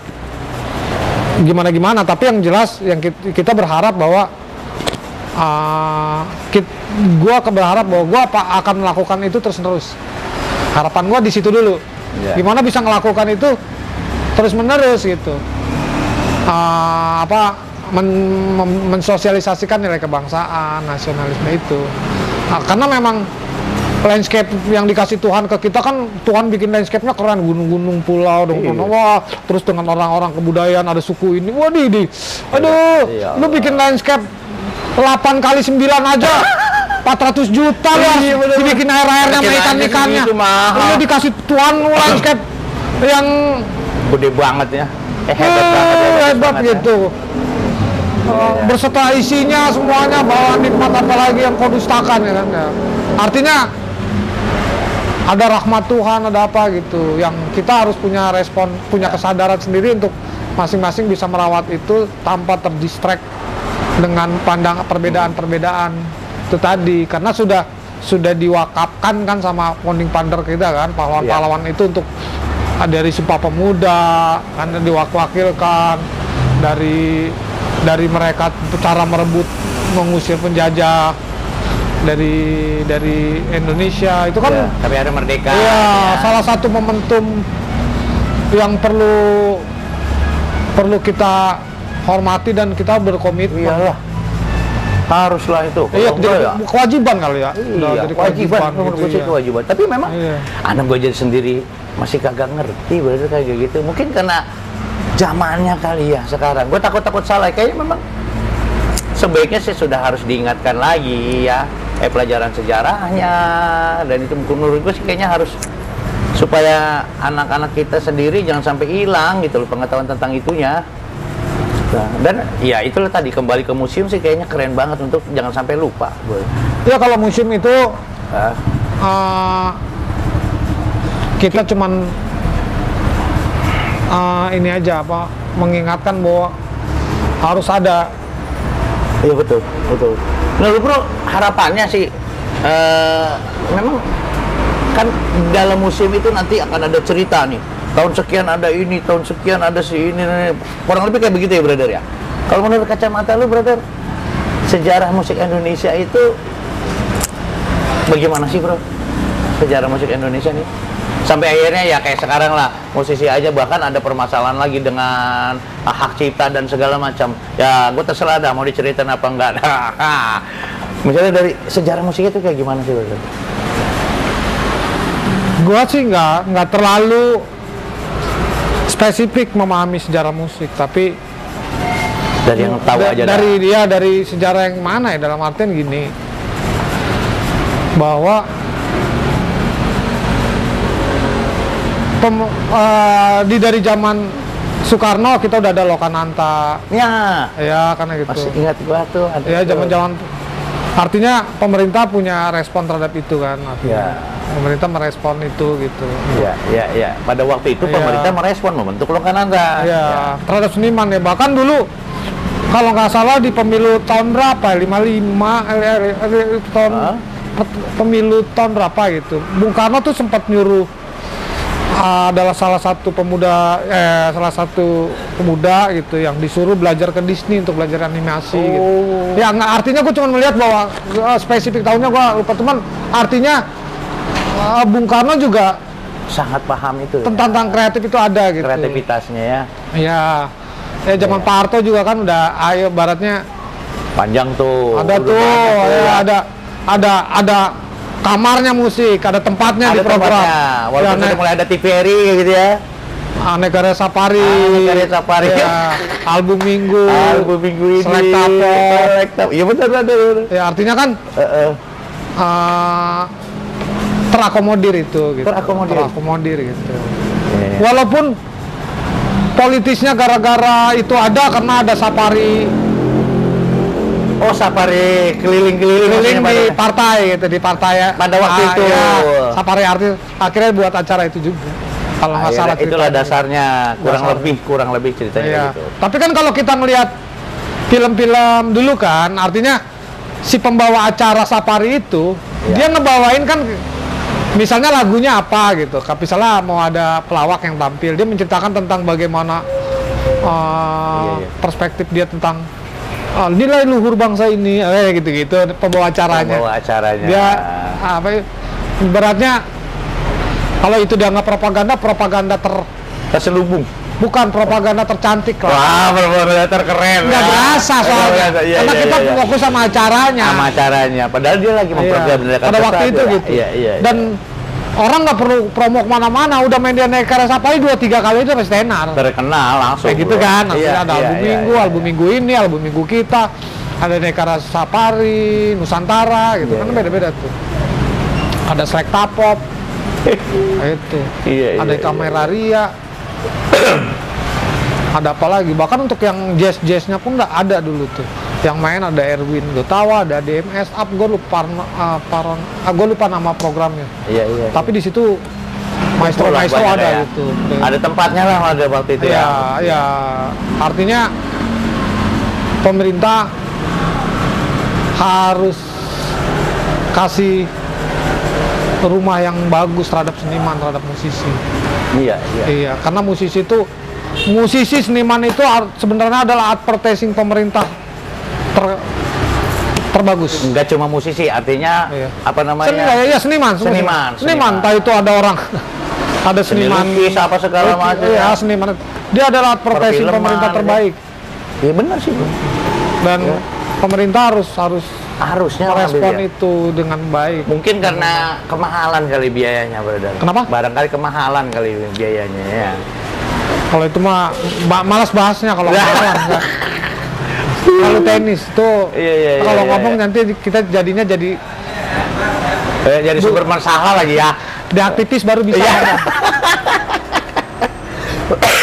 [SPEAKER 1] gimana-gimana, tapi yang jelas yang kita berharap bahwa gua berharap bahwa gua akan melakukan itu terus-menerus. Harapan gua di situ dulu.
[SPEAKER 2] Ya.
[SPEAKER 1] Gimana bisa melakukan itu terus-menerus gitu. Mensosialisasikan nilai kebangsaan, nasionalisme itu. Karena memang landscape yang dikasih Tuhan ke kita kan, Tuhan bikin landscape-nya keren, gunung-gunung, pulau, wah, terus dengan orang-orang kebudayaan, ada suku ini, waduh, aduh,
[SPEAKER 2] Iya.
[SPEAKER 1] lu bikin landscape 8 kali 9 aja 400 juta lah, dibikin air-airnya sama ikan-ikannya,
[SPEAKER 2] itu mahal.
[SPEAKER 1] lu dikasih Tuhan landscape yang
[SPEAKER 2] Gede banget ya. Hebat banget ya, bagus
[SPEAKER 1] hebat
[SPEAKER 2] banget ya.
[SPEAKER 1] gitu. Berserta isinya semuanya, bawa nikmat apalagi yang kau dustakan ya kan ya. Artinya ada rahmat Tuhan, ada apa gitu, yang kita harus punya respon, punya kesadaran sendiri untuk masing-masing bisa merawat itu tanpa terdistract dengan pandang perbedaan-perbedaan itu tadi, karena sudah diwakafkan kan sama founding father kita kan, pahlawan-pahlawan itu untuk dari Sumpah Pemuda kan, diwakilkan dari mereka cara merebut, mengusir penjajah dari Indonesia itu kan
[SPEAKER 2] Ya, tapi ada merdeka.
[SPEAKER 1] ya,
[SPEAKER 2] ya.
[SPEAKER 1] salah satu momentum yang perlu kita hormati dan kita berkomitmen.
[SPEAKER 2] Iyalah. Haruslah itu.
[SPEAKER 1] Iya,
[SPEAKER 2] Kalau enggak ya.
[SPEAKER 1] kewajiban kali ya. Udah
[SPEAKER 2] Iya,
[SPEAKER 1] jadi
[SPEAKER 2] kewajiban, menurut gue sih
[SPEAKER 1] iya.
[SPEAKER 2] kewajiban. Tapi memang
[SPEAKER 1] Iya.
[SPEAKER 2] anak gue jadi sendiri masih kagak ngerti, berarti kayak gitu. Mungkin karena zamannya kali ya sekarang. Gue takut salah. Kayaknya memang sebaiknya sih sudah harus diingatkan lagi ya, pelajaran sejarahnya, dan itu menurut gue sih kayaknya harus, supaya anak-anak kita sendiri jangan sampai hilang gitu loh pengetahuan tentang itunya. Nah, dan ya itulah tadi, kembali ke museum sih kayaknya keren banget untuk jangan sampai lupa.
[SPEAKER 1] Ya kalau museum itu
[SPEAKER 2] Ah,
[SPEAKER 1] kita cuman ini aja mengingatkan bahwa harus ada.
[SPEAKER 2] iya betul. Nah lu bro, harapannya sih memang kan dalam museum itu nanti akan ada cerita nih. Tahun sekian ada ini, tahun sekian ada si ini, kurang lebih kayak begitu ya brother ya. Kalau menurut kacamata lu brother, sejarah musik Indonesia itu bagaimana sih bro? Sejarah musik Indonesia nih sampai akhirnya ya kayak sekarang lah, musisi aja bahkan ada permasalahan lagi dengan hak cipta dan segala macam. Ya gue terserah dah mau diceritain apa enggak. Misalnya dari sejarah musik itu kayak gimana sih brother?
[SPEAKER 1] Gua sih nggak terlalu spesifik memahami sejarah musik, tapi
[SPEAKER 2] Dari yang tahu aja
[SPEAKER 1] dari sejarah yang mana ya, dalam artian gini, bahwa dari zaman Soekarno kita udah ada Lokananta ya karena gitu.
[SPEAKER 2] Masih ingat gua tuh ada
[SPEAKER 1] Ya
[SPEAKER 2] tuh.
[SPEAKER 1] zaman artinya pemerintah punya respon terhadap itu kan, artinya
[SPEAKER 2] Ya.
[SPEAKER 1] pemerintah merespon itu gitu.
[SPEAKER 2] Ya. Pada waktu itu
[SPEAKER 1] Iya.
[SPEAKER 2] pemerintah merespon membentuk Lokananta.
[SPEAKER 1] Ya, terhadap seniman ya. Bahkan dulu kalau nggak salah di pemilu tahun berapa? 55 tahun pemilu tahun berapa gitu. Bung Karno tuh sempat nyuruh adalah salah satu pemuda gitu yang disuruh belajar ke Disney untuk belajar animasi gitu. Ya nggak, artinya gue cuma melihat bahwa spesifik tahunnya gue lupa, teman, artinya Bung Karno juga
[SPEAKER 2] Sangat paham itu
[SPEAKER 1] tentang kreatif itu ada gitu.
[SPEAKER 2] kreativitasnya ya.
[SPEAKER 1] Ya zaman Pak Harto juga kan udah, ayo baratnya
[SPEAKER 2] Panjang tuh.
[SPEAKER 1] ada
[SPEAKER 2] Udah
[SPEAKER 1] tuh,
[SPEAKER 2] banyak tuh,
[SPEAKER 1] ya, ada kamarnya musik, ada tempatnya
[SPEAKER 2] ada
[SPEAKER 1] di program.
[SPEAKER 2] tempatnya. Walaupun
[SPEAKER 1] Ya,
[SPEAKER 2] sudah mulai ada TVRI gitu ya.
[SPEAKER 1] Negara Safari,
[SPEAKER 2] Negara Safari.
[SPEAKER 1] ya, album minggu,
[SPEAKER 2] Album minggu ini.
[SPEAKER 1] Selektapo.
[SPEAKER 2] Iya benar.
[SPEAKER 1] Ya artinya kan terakomodir itu gitu. Terakomodir gitu.
[SPEAKER 2] Iya.
[SPEAKER 1] Walaupun politisnya gara-gara itu ada karena ada Safari
[SPEAKER 2] Oh, Safari keliling-keliling
[SPEAKER 1] keliling
[SPEAKER 2] maksudnya
[SPEAKER 1] di partai gitu, di partai
[SPEAKER 2] pada waktu itu.
[SPEAKER 1] ya, Safari artis akhirnya buat acara itu juga. Kalau nggak salah
[SPEAKER 2] itulah
[SPEAKER 1] ceritanya.
[SPEAKER 2] dasarnya, kurang lebih ceritanya
[SPEAKER 1] Iya.
[SPEAKER 2] gitu.
[SPEAKER 1] Tapi kan kalau kita melihat film-film dulu kan, artinya si pembawa acara safari itu dia ngebawain kan, misalnya lagunya apa gitu, misalnya mau ada pelawak yang tampil, dia menceritakan tentang bagaimana perspektif dia tentang nilai luhur bangsa ini, gitu-gitu pembawa acaranya. Dia apa ya, ibaratnya kalau itu dianggap propaganda
[SPEAKER 2] terselubung.
[SPEAKER 1] Bukan propaganda tercantik lah.
[SPEAKER 2] Wah, propaganda terkeren.
[SPEAKER 1] Nggak berasa soalnya. Karena kita fokus sama acaranya.
[SPEAKER 2] Sama acaranya. Padahal dia lagi mempropagandakan
[SPEAKER 1] pada waktu itu gitu. Dan orang nggak perlu promo kemana-mana. Udah main di Aneka Safari 2-3 kali itu pasti tenar.
[SPEAKER 2] Terkenal langsung.
[SPEAKER 1] Kayak gitu kan. Ada album minggu ini, album minggu kita. Ada Aneka Safari, Nusantara gitu. Kan beda-beda tuh. Ada Selekta Pop. Itu. Ada Kamera Ria. Ada apa lagi? Bahkan untuk yang jazz-jazznya pun nggak ada dulu tuh. Yang main ada Erwin Gotawa, ada DMS Up, gue lupa nama programnya. Tapi di situ maestro ada gitu.
[SPEAKER 2] Ada tempatnya lah ada waktu itu ya.
[SPEAKER 1] Ya, artinya pemerintah harus kasih rumah yang bagus terhadap seniman, terhadap musisi. Iya, karena musisi seniman itu sebenarnya adalah advertising pemerintah terbagus.
[SPEAKER 2] Enggak cuma musisi, artinya apa namanya?
[SPEAKER 1] Seniman. Entah itu ada orang ada seniman
[SPEAKER 2] apa segala macam.
[SPEAKER 1] Iya, seniman. Dia adalah advertising pemerintah terbaik.
[SPEAKER 2] Iya benar sih.
[SPEAKER 1] Dan pemerintah harusnya merespon itu dengan baik.
[SPEAKER 2] Mungkin karena kemahalan kali biayanya, brother.
[SPEAKER 1] Kenapa?
[SPEAKER 2] Barangkali kemahalan kali biayanya ya.
[SPEAKER 1] Kalau itu mah malas bahasnya kalau kemahalan. Kalau tenis tuh kalau ngomong nanti kita jadinya jadi
[SPEAKER 2] sumber masalah lagi ya.
[SPEAKER 1] Di aktivis baru bisa.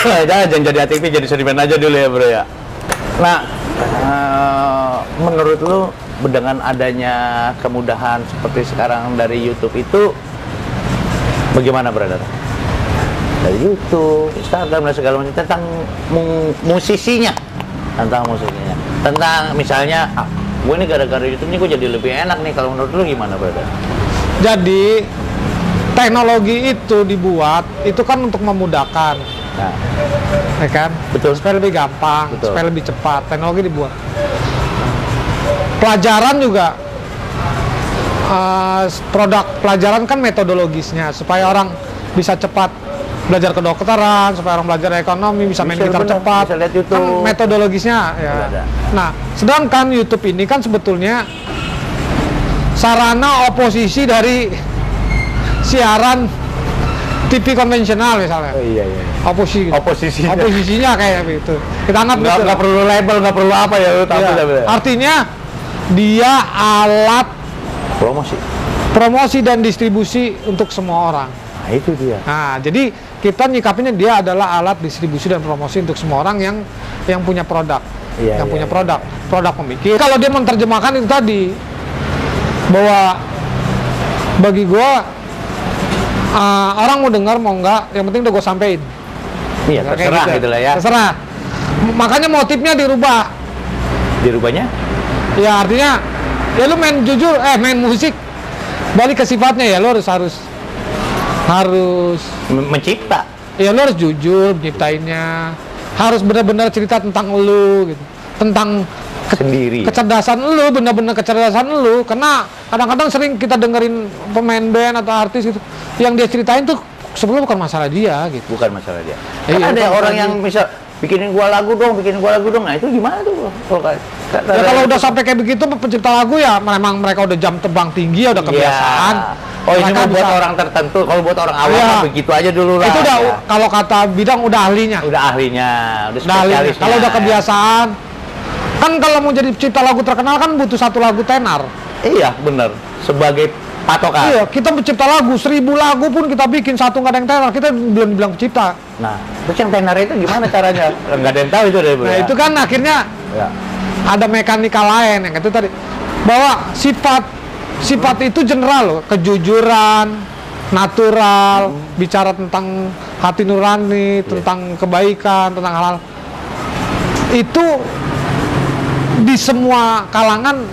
[SPEAKER 2] Jangan jadi aktivis, jadi seniman aja dulu ya, bro ya. Nah, menurut lu dengan adanya kemudahan seperti sekarang dari YouTube itu bagaimana, brother? Dari YouTube, Instagram dan segala macam tentang musisinya, tentang misalnya gue ini gara-gara YouTube ini gue jadi lebih enak nih. Kalau menurut lu gimana, brother?
[SPEAKER 1] Jadi teknologi itu dibuat itu kan untuk memudahkan, ya kan?
[SPEAKER 2] Betul.
[SPEAKER 1] Supaya lebih gampang, supaya lebih cepat. Teknologi dibuat. Pelajaran juga, produk pelajaran kan metodologisnya supaya orang bisa cepat belajar kedokteran, supaya orang belajar ekonomi, bisa main gitar cepat.
[SPEAKER 2] Bisa lihat YouTube.
[SPEAKER 1] Kan metodologisnya ya. Nah, sedangkan YouTube ini kan sebetulnya sarana oposisi dari siaran TV konvensional misalnya. Oposisinya kayak gitu. Kita anggap
[SPEAKER 2] nggak perlu label, nggak perlu apa ya.
[SPEAKER 1] Artinya dia alat promosi dan distribusi untuk semua orang.
[SPEAKER 2] Nah, itu dia.
[SPEAKER 1] Nah, jadi kita nyikapinnya dia adalah alat distribusi dan promosi untuk semua orang yang punya produk. Punya produk pemikir. Kalau dia menerjemahkan itu tadi, bahwa bagi gua orang mau dengar mau enggak, yang penting udah gua sampein.
[SPEAKER 2] Iya, terserah gitu lah ya.
[SPEAKER 1] Terserah. Makanya motifnya dirubah.
[SPEAKER 2] Dirubahnya?
[SPEAKER 1] Ya artinya, ya lu main jujur, main musik, balik ke sifatnya ya, lu harus
[SPEAKER 2] mencipta.
[SPEAKER 1] Ya lu harus jujur menciptainnya, harus benar-benar cerita tentang lu gitu, tentang
[SPEAKER 2] sendiri.
[SPEAKER 1] Kecerdasan lu, benar-benar kecerdasan lu, karena kadang-kadang sering kita dengerin pemain band atau artis gitu, yang dia ceritain tuh sebelum bukan masalah dia gitu.
[SPEAKER 2] Bukan masalah dia. Kan ada orang yang misal bikinin gua lagu dong. Nah itu gimana tuh?
[SPEAKER 1] Kalau udah sampai kayak begitu, pencipta lagu ya memang mereka udah jam terbang tinggi, udah kebiasaan.
[SPEAKER 2] Oh ini buat orang tertentu. Kalau buat orang awam begitu aja dulu lah.
[SPEAKER 1] Itu udah kalau kata bidang udah ahlinya.
[SPEAKER 2] Udah spesialisnya.
[SPEAKER 1] Kalau udah kebiasaan, kan kalau mau jadi pencipta lagu terkenal kan butuh satu lagu tenar.
[SPEAKER 2] Iya benar. Sebagai patokan.
[SPEAKER 1] Iya, kita pencipta lagu 1000 lagu pun kita bikin satu nggak ada yang tenar, kita belum dibilang pencipta.
[SPEAKER 2] Nah, terus yang tenar itu gimana caranya? Nggak ada yang tahu itu deh.
[SPEAKER 1] Nah, itu kan akhirnya ada mekanika lain yang itu tadi, bahwa sifat itu general loh, kejujuran, natural, bicara tentang hati nurani, tentang kebaikan, tentang hal-hal itu di semua kalangan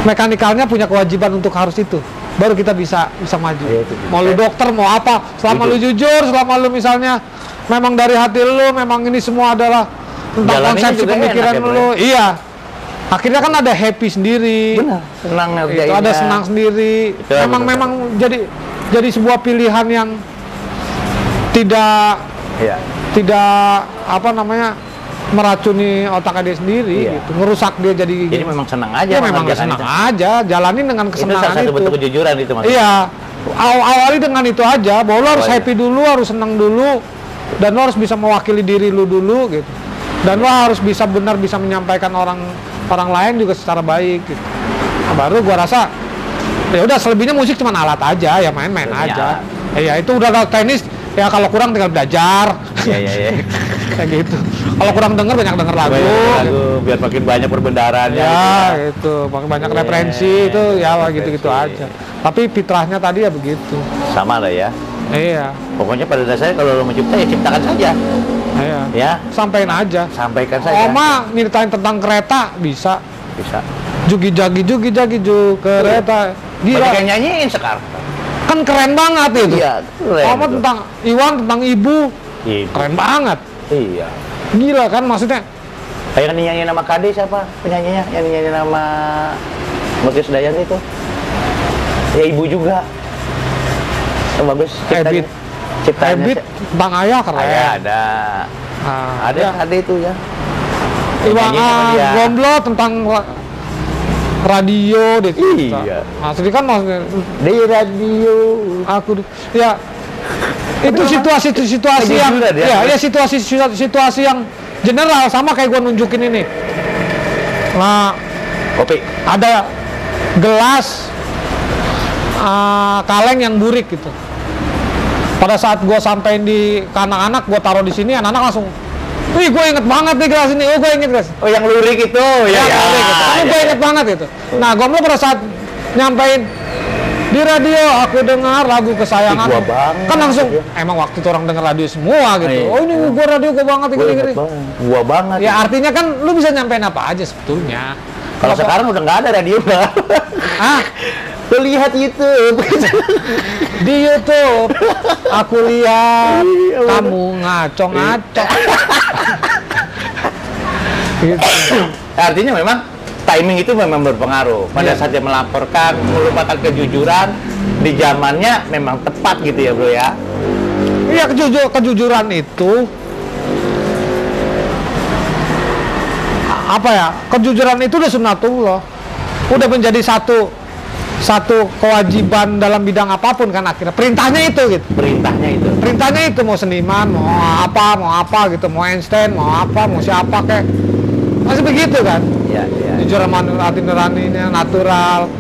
[SPEAKER 1] mekanikalnya punya kewajiban untuk harus itu, baru kita bisa maju.
[SPEAKER 2] Iya, itu.
[SPEAKER 1] Mau lu dokter, mau apa, selama lu jujur, selama lu misalnya memang dari hati lu, memang ini semua adalah tentang
[SPEAKER 2] Jalaninnya
[SPEAKER 1] konsepsi
[SPEAKER 2] juga
[SPEAKER 1] pemikiran
[SPEAKER 2] enak ya, Bro,
[SPEAKER 1] lu. Iya. Akhirnya kan ada happy sendiri.
[SPEAKER 2] Benar, senang
[SPEAKER 1] Itu
[SPEAKER 2] ngerjainnya.
[SPEAKER 1] ada senang sendiri.
[SPEAKER 2] Betul, betul.
[SPEAKER 1] Memang jadi sebuah pilihan yang tidak
[SPEAKER 2] Iya.
[SPEAKER 1] apa namanya, meracuni otaknya dia sendiri,
[SPEAKER 2] Iya.
[SPEAKER 1] gitu. Ngerusak dia jadi
[SPEAKER 2] memang senang aja.
[SPEAKER 1] ya memang
[SPEAKER 2] mengerjakan
[SPEAKER 1] senang
[SPEAKER 2] itu.
[SPEAKER 1] aja, jalanin dengan
[SPEAKER 2] Itu
[SPEAKER 1] kesenangan
[SPEAKER 2] salah satu bentuk kejujuran itu maksudnya.
[SPEAKER 1] Iya, awali dengan itu aja, bahwa lo harus
[SPEAKER 2] Awalnya.
[SPEAKER 1] happy dulu, harus senang dulu, dan lo harus bisa mewakili diri lo dulu, gitu. Dan lo harus bisa menyampaikan orang lain juga secara baik, gitu. Nah, baru gua rasa, ya udah selebihnya musik cuma alat aja, ya main-main
[SPEAKER 2] Iya.
[SPEAKER 1] aja. Iya, itu udah ada tenis, ya kalau kurang tinggal belajar.
[SPEAKER 2] Iya.
[SPEAKER 1] Kayak gitu. Kalau kurang denger, banyak denger lagu.
[SPEAKER 2] Lagu biar makin banyak perbendaharannya.
[SPEAKER 1] Ya, itu banyak
[SPEAKER 2] Iya,
[SPEAKER 1] referensi itu ya gitu-gitu
[SPEAKER 2] referensi.
[SPEAKER 1] aja. Tapi fitrahnya tadi ya begitu.
[SPEAKER 2] Sama lah ya.
[SPEAKER 1] Iya,
[SPEAKER 2] Pokoknya pada dasarnya kalau lo mencipta ya ciptakan saja.
[SPEAKER 1] iya.
[SPEAKER 2] Ya,
[SPEAKER 1] Sampaikan aja.
[SPEAKER 2] sampaikan saja.
[SPEAKER 1] Oma nyeritain tentang kereta bisa.
[SPEAKER 2] Bisa.
[SPEAKER 1] Jugi jagi kereta.
[SPEAKER 2] Banyak yang
[SPEAKER 1] Gila.
[SPEAKER 2] nyanyiin sekarang.
[SPEAKER 1] Kan keren banget itu.
[SPEAKER 2] Iya, keren.
[SPEAKER 1] Oma
[SPEAKER 2] itu.
[SPEAKER 1] tentang Iwan, tentang ibu.
[SPEAKER 2] Itu.
[SPEAKER 1] Keren banget.
[SPEAKER 2] Iya.
[SPEAKER 1] Gila kan maksudnya.
[SPEAKER 2] Kayak nyanyi nama Kade siapa penyanyinya? Yang nyanyi nama Mutius Dayan itu. Ya ibu juga. Oh, bagus.
[SPEAKER 1] Habit.
[SPEAKER 2] Ciptaannya.
[SPEAKER 1] Habit tentang ayah keren.
[SPEAKER 2] Ada.
[SPEAKER 1] Nah,
[SPEAKER 2] Ada
[SPEAKER 1] ya.
[SPEAKER 2] Kade itu ya.
[SPEAKER 1] Iwan
[SPEAKER 2] Nyanyi sama dia.
[SPEAKER 1] Gomblo tentang radio deh.
[SPEAKER 2] Iya.
[SPEAKER 1] Maksudnya kan maksudnya
[SPEAKER 2] Di radio.
[SPEAKER 1] ya itu situasi yang
[SPEAKER 2] kejujuran ya?
[SPEAKER 1] ya situasi yang general, sama kayak gua nunjukin ini. Nah,
[SPEAKER 2] Kopi.
[SPEAKER 1] ada gelas kaleng yang burik gitu. Pada saat gua sampein di ke anak-anak, gua taruh di sini, anak-anak langsung, wih, gue inget banget nih gelas ini. Oh, gue inget gelas.
[SPEAKER 2] Oh, yang lurik itu.
[SPEAKER 1] Ya, gitu. Kamu gue inget banget itu. Nah, Gomblo pada saat nyampein di radio, aku dengar lagu kesayangan.
[SPEAKER 2] Ih, gua banget.
[SPEAKER 1] Kan langsung,
[SPEAKER 2] Iya.
[SPEAKER 1] emang waktu itu orang denger radio semua gitu.
[SPEAKER 2] Iya.
[SPEAKER 1] Oh, ini gue radio gue banget,
[SPEAKER 2] Gua
[SPEAKER 1] gini.
[SPEAKER 2] inget banget. Gua banget.
[SPEAKER 1] Ya artinya kan lu bisa nyampein apa aja sebetulnya.
[SPEAKER 2] Kalau sekarang udah nggak ada radio lah.
[SPEAKER 1] Ah,
[SPEAKER 2] Lu lihat YouTube.
[SPEAKER 1] di YouTube aku lihat kamu ngaco-ngaco. Gitu.
[SPEAKER 2] Artinya memang timing itu memang berpengaruh. Pada
[SPEAKER 1] Iya.
[SPEAKER 2] saat dia melaporkan, melupakan kejujuran, di zamannya memang tepat gitu ya bro ya.
[SPEAKER 1] Iya, kejujuran itu apa ya? Kejujuran itu udah sunnatullah. Udah menjadi satu kewajiban dalam bidang apapun kan akhirnya. Perintahnya itu gitu.
[SPEAKER 2] Perintahnya itu.
[SPEAKER 1] Perintahnya itu mau seniman, mau apa gitu, mau Einstein, mau apa, mau siapa kayak. Masih begitu kan?
[SPEAKER 2] Iya, iya.
[SPEAKER 1] Jujur sama hati nuraninya, natural,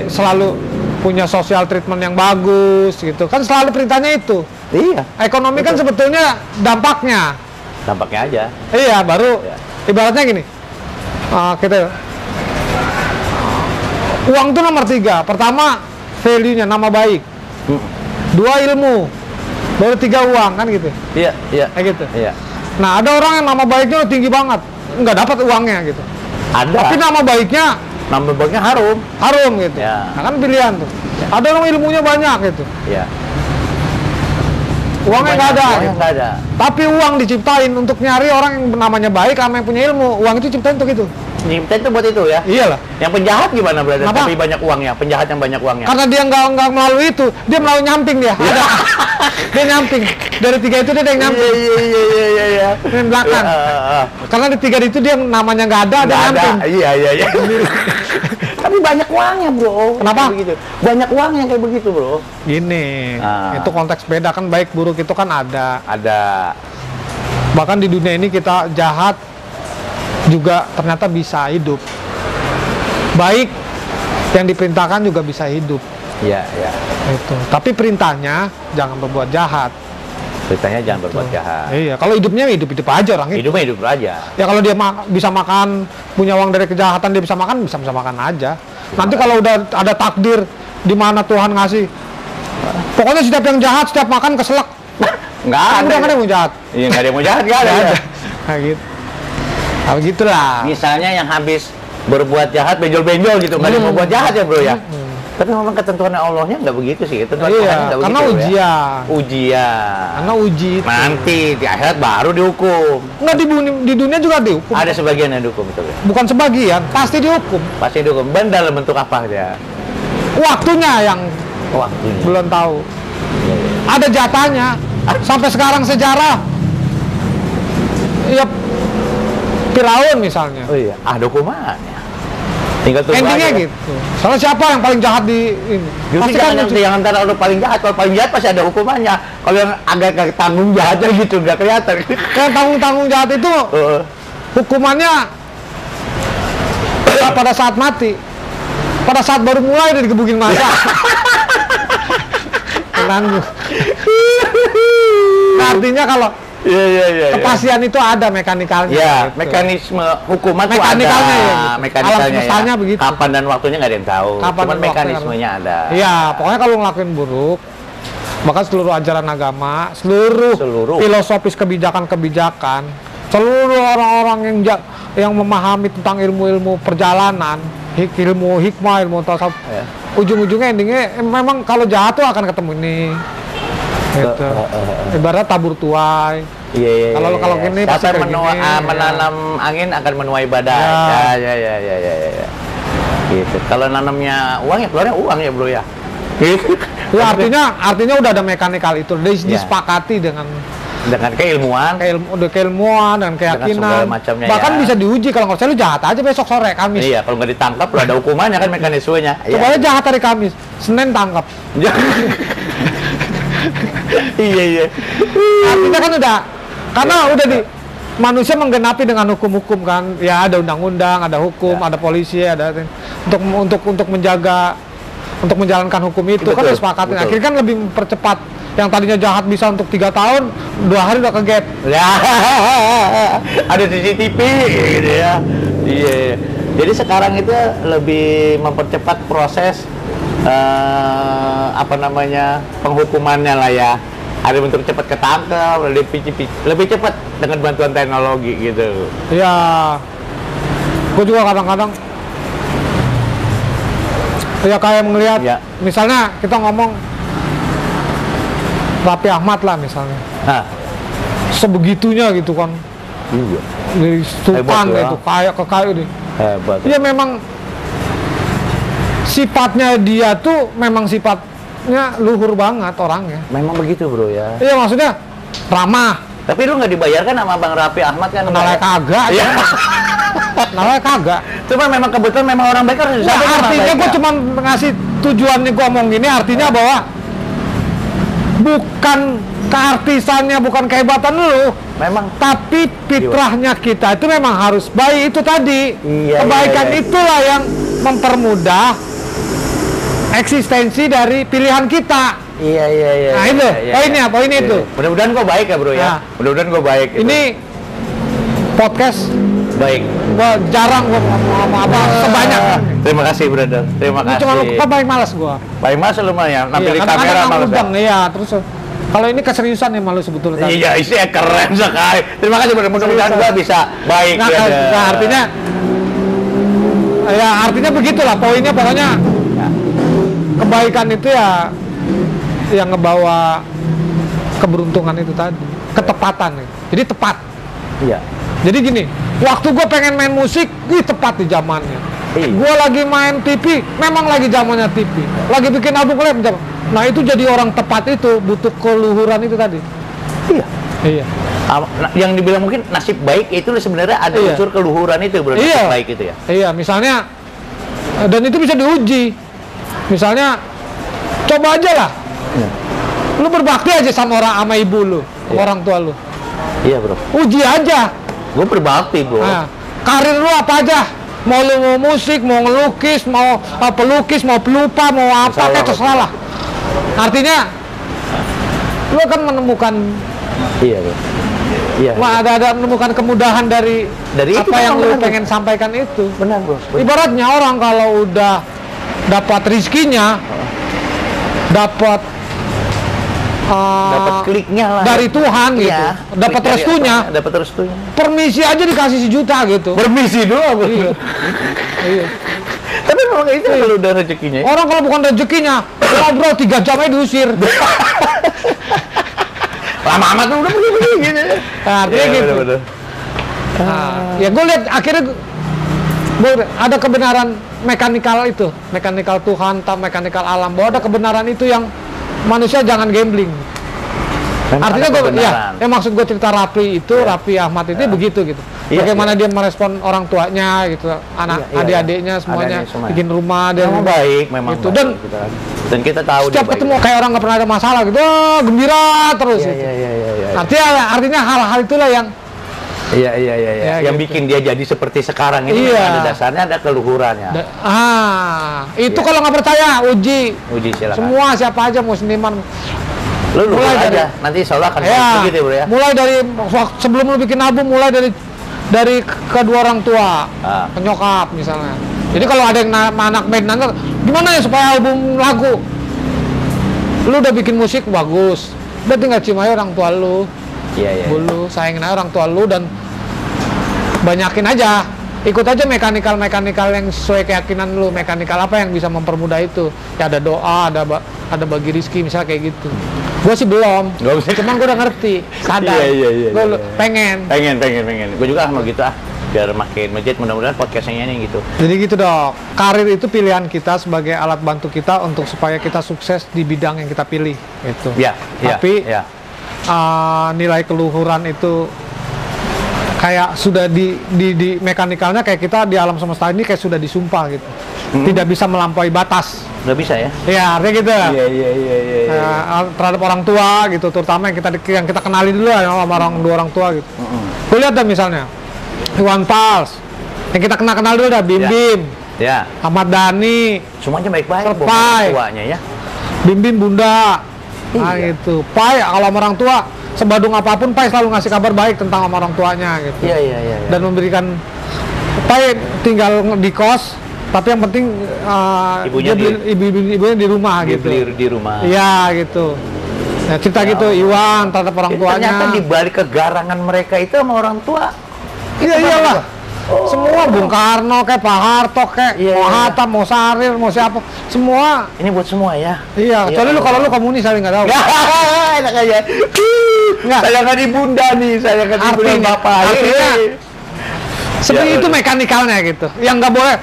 [SPEAKER 1] selalu punya social treatment yang bagus gitu. Kan selalu perintahnya itu.
[SPEAKER 2] Iya.
[SPEAKER 1] Ekonomi kan sebetulnya dampaknya.
[SPEAKER 2] Dampaknya aja.
[SPEAKER 1] Iya, baru
[SPEAKER 2] Iya.
[SPEAKER 1] ibaratnya gini. Kita uang itu nomor 3. Pertama, value-nya, nama baik. 2, ilmu. Baru 3, uang kan gitu.
[SPEAKER 2] Iya, iya.
[SPEAKER 1] Kayak gitu.
[SPEAKER 2] Iya.
[SPEAKER 1] Nah, ada orang yang nama baiknya udah tinggi banget, nggak dapat uangnya gitu.
[SPEAKER 2] Ada.
[SPEAKER 1] Tapi nama baiknya
[SPEAKER 2] Nama baiknya harum.
[SPEAKER 1] harum gitu.
[SPEAKER 2] Ya.
[SPEAKER 1] Nah, kan pilihan tuh. Ada orang ilmunya banyak gitu.
[SPEAKER 2] Iya.
[SPEAKER 1] Uangnya nggak ada.
[SPEAKER 2] Uangnya
[SPEAKER 1] Gitu.
[SPEAKER 2] nggak ada.
[SPEAKER 1] Tapi uang diciptain untuk nyari orang yang namanya baik sama yang punya ilmu. Uang itu ciptain untuk itu.
[SPEAKER 2] Nyiptain itu buat itu ya.
[SPEAKER 1] Iyalah.
[SPEAKER 2] Yang penjahat gimana berarti?
[SPEAKER 1] Kenapa?
[SPEAKER 2] Tapi banyak uangnya. Penjahat yang banyak uangnya.
[SPEAKER 1] Karena dia nggak melalui itu, dia melalui nyamping dia. Ada. Dia nyamping. Dari 3 itu dia ada yang nyamping.
[SPEAKER 2] Iya.
[SPEAKER 1] Yang belakang. Karena di 3 itu dia namanya nggak ada, ada
[SPEAKER 2] Nggak
[SPEAKER 1] nyamping.
[SPEAKER 2] Iya. Tapi banyak uangnya bro.
[SPEAKER 1] Kenapa?
[SPEAKER 2] Kayak begitu. Banyak uang yang kayak begitu bro.
[SPEAKER 1] Gini, itu konteks beda kan, baik buruk itu kan ada.
[SPEAKER 2] Ada.
[SPEAKER 1] Bahkan di dunia ini kita jahat juga ternyata bisa hidup. Baik yang diperintahkan juga bisa hidup.
[SPEAKER 2] Iya.
[SPEAKER 1] Itu. Tapi perintahnya jangan berbuat jahat.
[SPEAKER 2] Ceritanya jangan berbuat jahat.
[SPEAKER 1] Iya, kalau hidupnya hidup aja orang itu.
[SPEAKER 2] Hidupnya hidup aja.
[SPEAKER 1] Ya kalau dia bisa makan, punya uang dari kejahatan, dia bisa makan makan aja. Nanti kalau udah ada takdir di mana Tuhan ngasih, pokoknya setiap yang jahat setiap makan keselak.
[SPEAKER 2] Nggak
[SPEAKER 1] Udah
[SPEAKER 2] ada.
[SPEAKER 1] nggak ada yang mau jahat.
[SPEAKER 2] Iya, nggak ada yang mau jahat, nggak ada.
[SPEAKER 1] Nggak ada. Nah, gitu. Nah, begitulah.
[SPEAKER 2] Misalnya yang habis berbuat jahat, benjol-benjol gitu, nggak ada yang mau buat jahat ya bro ya. Tapi memang ketentuan Allahnya nggak begitu sih, ketentuan Tuhannya nggak
[SPEAKER 1] karena
[SPEAKER 2] begitu
[SPEAKER 1] ujian.
[SPEAKER 2] ya. Ujian.
[SPEAKER 1] Karena uji itu.
[SPEAKER 2] Nanti di akhirat baru dihukum.
[SPEAKER 1] Nggak di dunia juga dihukum.
[SPEAKER 2] Ada sebagian yang dihukum betul ya.
[SPEAKER 1] Bukan sebagian, pasti dihukum.
[SPEAKER 2] Pasti dihukum. Dan dalam bentuk apa ya?
[SPEAKER 1] Waktunya yang
[SPEAKER 2] Waktunya.
[SPEAKER 1] belum tahu. Ada jatahnya. Sampai sekarang sejarah. Ya Firaun misalnya.
[SPEAKER 2] Oh iya, ada hukumannya. Tinggal tunggu
[SPEAKER 1] Endingnya
[SPEAKER 2] aja.
[SPEAKER 1] gitu. Soalnya siapa yang paling jahat di ini?
[SPEAKER 2] Justru
[SPEAKER 1] Pasti kan
[SPEAKER 2] yang antara orang paling jahat, kalau paling jahat pasti ada hukumannya. Kalau yang agak tanggung jahatnya gitu nggak kelihatan.
[SPEAKER 1] yang tanggung jahat itu hukumannya pada saat mati. Pada saat baru mulai udah digebukin masa. Menanggung. Nah, artinya kalau
[SPEAKER 2] Iya.
[SPEAKER 1] kepastian itu ada mekanikalnya.
[SPEAKER 2] Ya,
[SPEAKER 1] gitu.
[SPEAKER 2] mekanisme hukuman tuh
[SPEAKER 1] Mekanikalnya
[SPEAKER 2] ada.
[SPEAKER 1] ya, gitu.
[SPEAKER 2] Mekanikalnya
[SPEAKER 1] Alam semestanya
[SPEAKER 2] ya.
[SPEAKER 1] begitu.
[SPEAKER 2] Kapan dan waktunya nggak ada yang tahu.
[SPEAKER 1] Kapan
[SPEAKER 2] Cuman
[SPEAKER 1] dan waktunya
[SPEAKER 2] mekanismenya ada.
[SPEAKER 1] Iya, pokoknya kalau ngelakuin buruk, bahkan seluruh ajaran agama, seluruh. Filosofis kebijakan-kebijakan, seluruh orang-orang yang memahami tentang ilmu-ilmu perjalanan, ilmu hikmah, ilmu tasawuf, ujung-ujungnya endingnya memang kalau jahat tuh akan ketemu ini. Gitu. Ibarat tabur tuai.
[SPEAKER 2] Iya.
[SPEAKER 1] Kalau gini pasti
[SPEAKER 2] Siapa
[SPEAKER 1] kayak gini,
[SPEAKER 2] menanam angin akan menuai badai. Ya. Gitu. Kalau nanamnya uang ya keluarnya uang ya bro ya.
[SPEAKER 1] Ya artinya udah ada mekanikal itu, disepakati dengan keilmuan dan keyakinan. Bahkan bisa diuji kalau nggak salah lu jahat aja besok sore Kamis.
[SPEAKER 2] Iya, kalau nggak ditangkap lu ada hukumannya kan mekanismenya.
[SPEAKER 1] Coba aja jahat hari Kamis, Senin tangkap.
[SPEAKER 2] Iya.
[SPEAKER 1] Artinya kan karena udah manusia menggenapi dengan hukum-hukum kan. Ya ada undang-undang, ada hukum, ada polisi, ada untuk menjalankan hukum itu. Betul, kan disepakatin. Akhirnya kan lebih mempercepat. Yang tadinya jahat bisa untuk 3 tahun, 2 hari udah ke-gap.
[SPEAKER 2] Ya, ada CCTV gitu ya. Iya. Jadi sekarang itu lebih mempercepat proses penghukumannya lah ya. Ada bentuk cepat ketangkep, lebih cepat dengan bantuan teknologi gitu.
[SPEAKER 1] Ya, gue juga kadang-kadang ya kayak melihat, misalnya kita ngomong Raffi Ahmad lah misalnya, sebegitunya gitu kan, dari sultan itu kayak deh.
[SPEAKER 2] Hebat.
[SPEAKER 1] Ya memang sifatnya dia tuh memang sifatnya luhur banget orangnya.
[SPEAKER 2] Memang begitu bro ya.
[SPEAKER 1] Iya maksudnya ramah.
[SPEAKER 2] Tapi lu nggak dibayarkan sama Bang Raffi Ahmad kan?
[SPEAKER 1] Kenalnya kagak. Iya. Kenalnya kagak.
[SPEAKER 2] Cuma memang kebetulan memang orang baik harus
[SPEAKER 1] disadari. Artinya gue cuma ngasih tujuannya gue ngomong gini, artinya bahwa bukan keartisannya, bukan kehebatan lu. Memang. Tapi fitrahnya kita itu memang harus baik itu tadi. Kebaikan itulah yang mempermudah eksistensi dari pilihan kita.
[SPEAKER 2] Iya.
[SPEAKER 1] Nah itu, poinnya itu.
[SPEAKER 2] Mudah-mudahan gue baik ya bro ya. Mudah-mudahan gue baik.
[SPEAKER 1] Ini podcast
[SPEAKER 2] baik.
[SPEAKER 1] Gue jarang gue ngomong apa sebanyak.
[SPEAKER 2] Terima kasih brother. Terima kasih.
[SPEAKER 1] Cuma lupa paling malas gue.
[SPEAKER 2] Paling malas lumayan. Nampilin kamera malas.
[SPEAKER 1] Iya, terus kalau ini keseriusan ya malu sebetulnya.
[SPEAKER 2] Iya, isinya keren sekali. Terima kasih brother. Mudah-mudahan gue bisa baik.
[SPEAKER 1] Nah, artinya begitulah poinnya, pokoknya kebaikan itu ya yang ngebawa keberuntungan itu tadi, ketepatan nih. Jadi tepat. Iya. Jadi gini, waktu gue pengen main musik, tepat di zamannya. Gue lagi main TV, memang lagi zamannya TV. Lagi bikin album klip, nah itu jadi orang tepat itu, butuh keluhuran itu tadi. Iya.
[SPEAKER 2] Yang dibilang mungkin nasib baik itu sebenarnya ada unsur keluhuran itu, bro. Nasib baik itu ya.
[SPEAKER 1] Iya, misalnya, dan itu bisa diuji. Misalnya, coba aja lah. Lu berbakti aja sama ibu lu, orang tua lu.
[SPEAKER 2] Iya bro.
[SPEAKER 1] Uji aja.
[SPEAKER 2] Gue berbakti bro.
[SPEAKER 1] Nah, karir lu apa aja? Mau lu mau musik, mau ngelukis, mau pelukis, mau pelupa, mau apa kayak terserah lah. Artinya, lu akan menemukan.
[SPEAKER 2] Iya bro. Iya.
[SPEAKER 1] Ada menemukan kemudahan dari apa itu, yang lu pengen sampaikan itu.
[SPEAKER 2] Benar bro.
[SPEAKER 1] Ibaratnya orang kalau udah dapat rizkinya, dapat
[SPEAKER 2] kliknya lah
[SPEAKER 1] dari Tuhan gitu, dapat restunya,
[SPEAKER 2] dapat restunya.
[SPEAKER 1] Permisi aja dikasih 1 juta gitu.
[SPEAKER 2] Permisi doang. Iya.
[SPEAKER 1] Iya.
[SPEAKER 2] Tapi memang itu kalau udah rezekinya.
[SPEAKER 1] Orang kalau bukan rezekinya, ngobrol 3 jam aja diusir.
[SPEAKER 2] Lama amat udah begini gitu.
[SPEAKER 1] Nah, artinya gitu.
[SPEAKER 2] Bener.
[SPEAKER 1] Nah, ya gue lihat akhirnya gue ada kebenaran mekanikal itu, mekanikal Tuhan, mekanikal alam, bahwa ada kebenaran itu yang manusia jangan gambling. Artinya gue, ya maksud gue cerita Rapi itu, Rapi Ahmad itu begitu gitu. Bagaimana dia merespon orang tuanya gitu, adik-adiknya semuanya, bikin rumah dia
[SPEAKER 2] memang baik, memang
[SPEAKER 1] gitu.
[SPEAKER 2] Baik, dan kita tahu
[SPEAKER 1] setiap ketemu kayak orang nggak pernah ada masalah gitu, gembira terus. Gitu. Artinya hal-hal itulah yang
[SPEAKER 2] yang
[SPEAKER 1] gitu.
[SPEAKER 2] bikin dia jadi seperti sekarang ini. Ada dasarnya, ada keluhurannya.
[SPEAKER 1] Itu kalau nggak percaya uji
[SPEAKER 2] silakan.
[SPEAKER 1] Semua siapa aja mau seniman.
[SPEAKER 2] Lu mulai aja, nanti insya Allah akan begitu bro ya.
[SPEAKER 1] Mulai dari sebelum lu bikin album, mulai dari kedua orang tua, ke nyokap misalnya. Jadi kalau ada yang anak band nanti, gimana ya supaya album lagu? Lu udah bikin musik bagus, udah tinggal cium aja orang tua lu. Lu sayangin aja orang tua lu dan banyakin aja. Ikut aja mekanikal yang sesuai keyakinan lu. Mekanikal apa yang bisa mempermudah itu? Ya ada doa, ada bagi rezeki misalnya kayak gitu. Gue sih belum, cuman gue udah ngerti, sadar. Gue pengen.
[SPEAKER 2] Gue juga mau gitu biar makin masjid. Mudah-mudahan podcastnya ini gitu.
[SPEAKER 1] Jadi gitu dok. Karir itu pilihan kita sebagai alat bantu kita untuk supaya kita sukses di bidang yang kita pilih. Itu. Tapi nilai keluhuran itu kayak sudah di mekanikalnya kayak kita di alam semesta ini kayak sudah disumpah gitu. Tidak bisa melampaui batas.
[SPEAKER 2] Nggak bisa ya?
[SPEAKER 1] Iya, artinya gitu.
[SPEAKER 2] Iya.
[SPEAKER 1] Terhadap orang tua gitu, terutama yang kita kenali dulu ya sama dua orang tua gitu. Gue lihat dah misalnya Iwan Fals, yang kita kenal dulu dah Bim Bim, Ahmad Dhani,
[SPEAKER 2] semuanya baik-baik.
[SPEAKER 1] Pai,
[SPEAKER 2] tuanya ya.
[SPEAKER 1] Bim Bim Bunda, gitu. Pai kalau sama orang tua sebadung apapun Pai selalu ngasih kabar baik tentang sama orang tuanya gitu.
[SPEAKER 2] Iya.
[SPEAKER 1] Dan memberikan Pai tinggal di kos. Tapi yang penting ibunya di rumah gitu.
[SPEAKER 2] Di rumah.
[SPEAKER 1] Iya gitu. Ya, cerita gitu Iwan terhadap orang tuanya.
[SPEAKER 2] Ternyata di balik kegarangan mereka itu sama orang tua.
[SPEAKER 1] Iya iyalah. Semua Bung Karno kayak Pak Harto kayak mau Hatta, mau Sarir, mau siapa. Semua.
[SPEAKER 2] Ini buat semua ya.
[SPEAKER 1] Iya, kecuali lu kalau lu komunis saya nggak tahu.
[SPEAKER 2] Enak aja. Saya kan ibunda nih, saya kan ibunda bapak.
[SPEAKER 1] Artinya seperti itu mekanikalnya gitu. Yang nggak boleh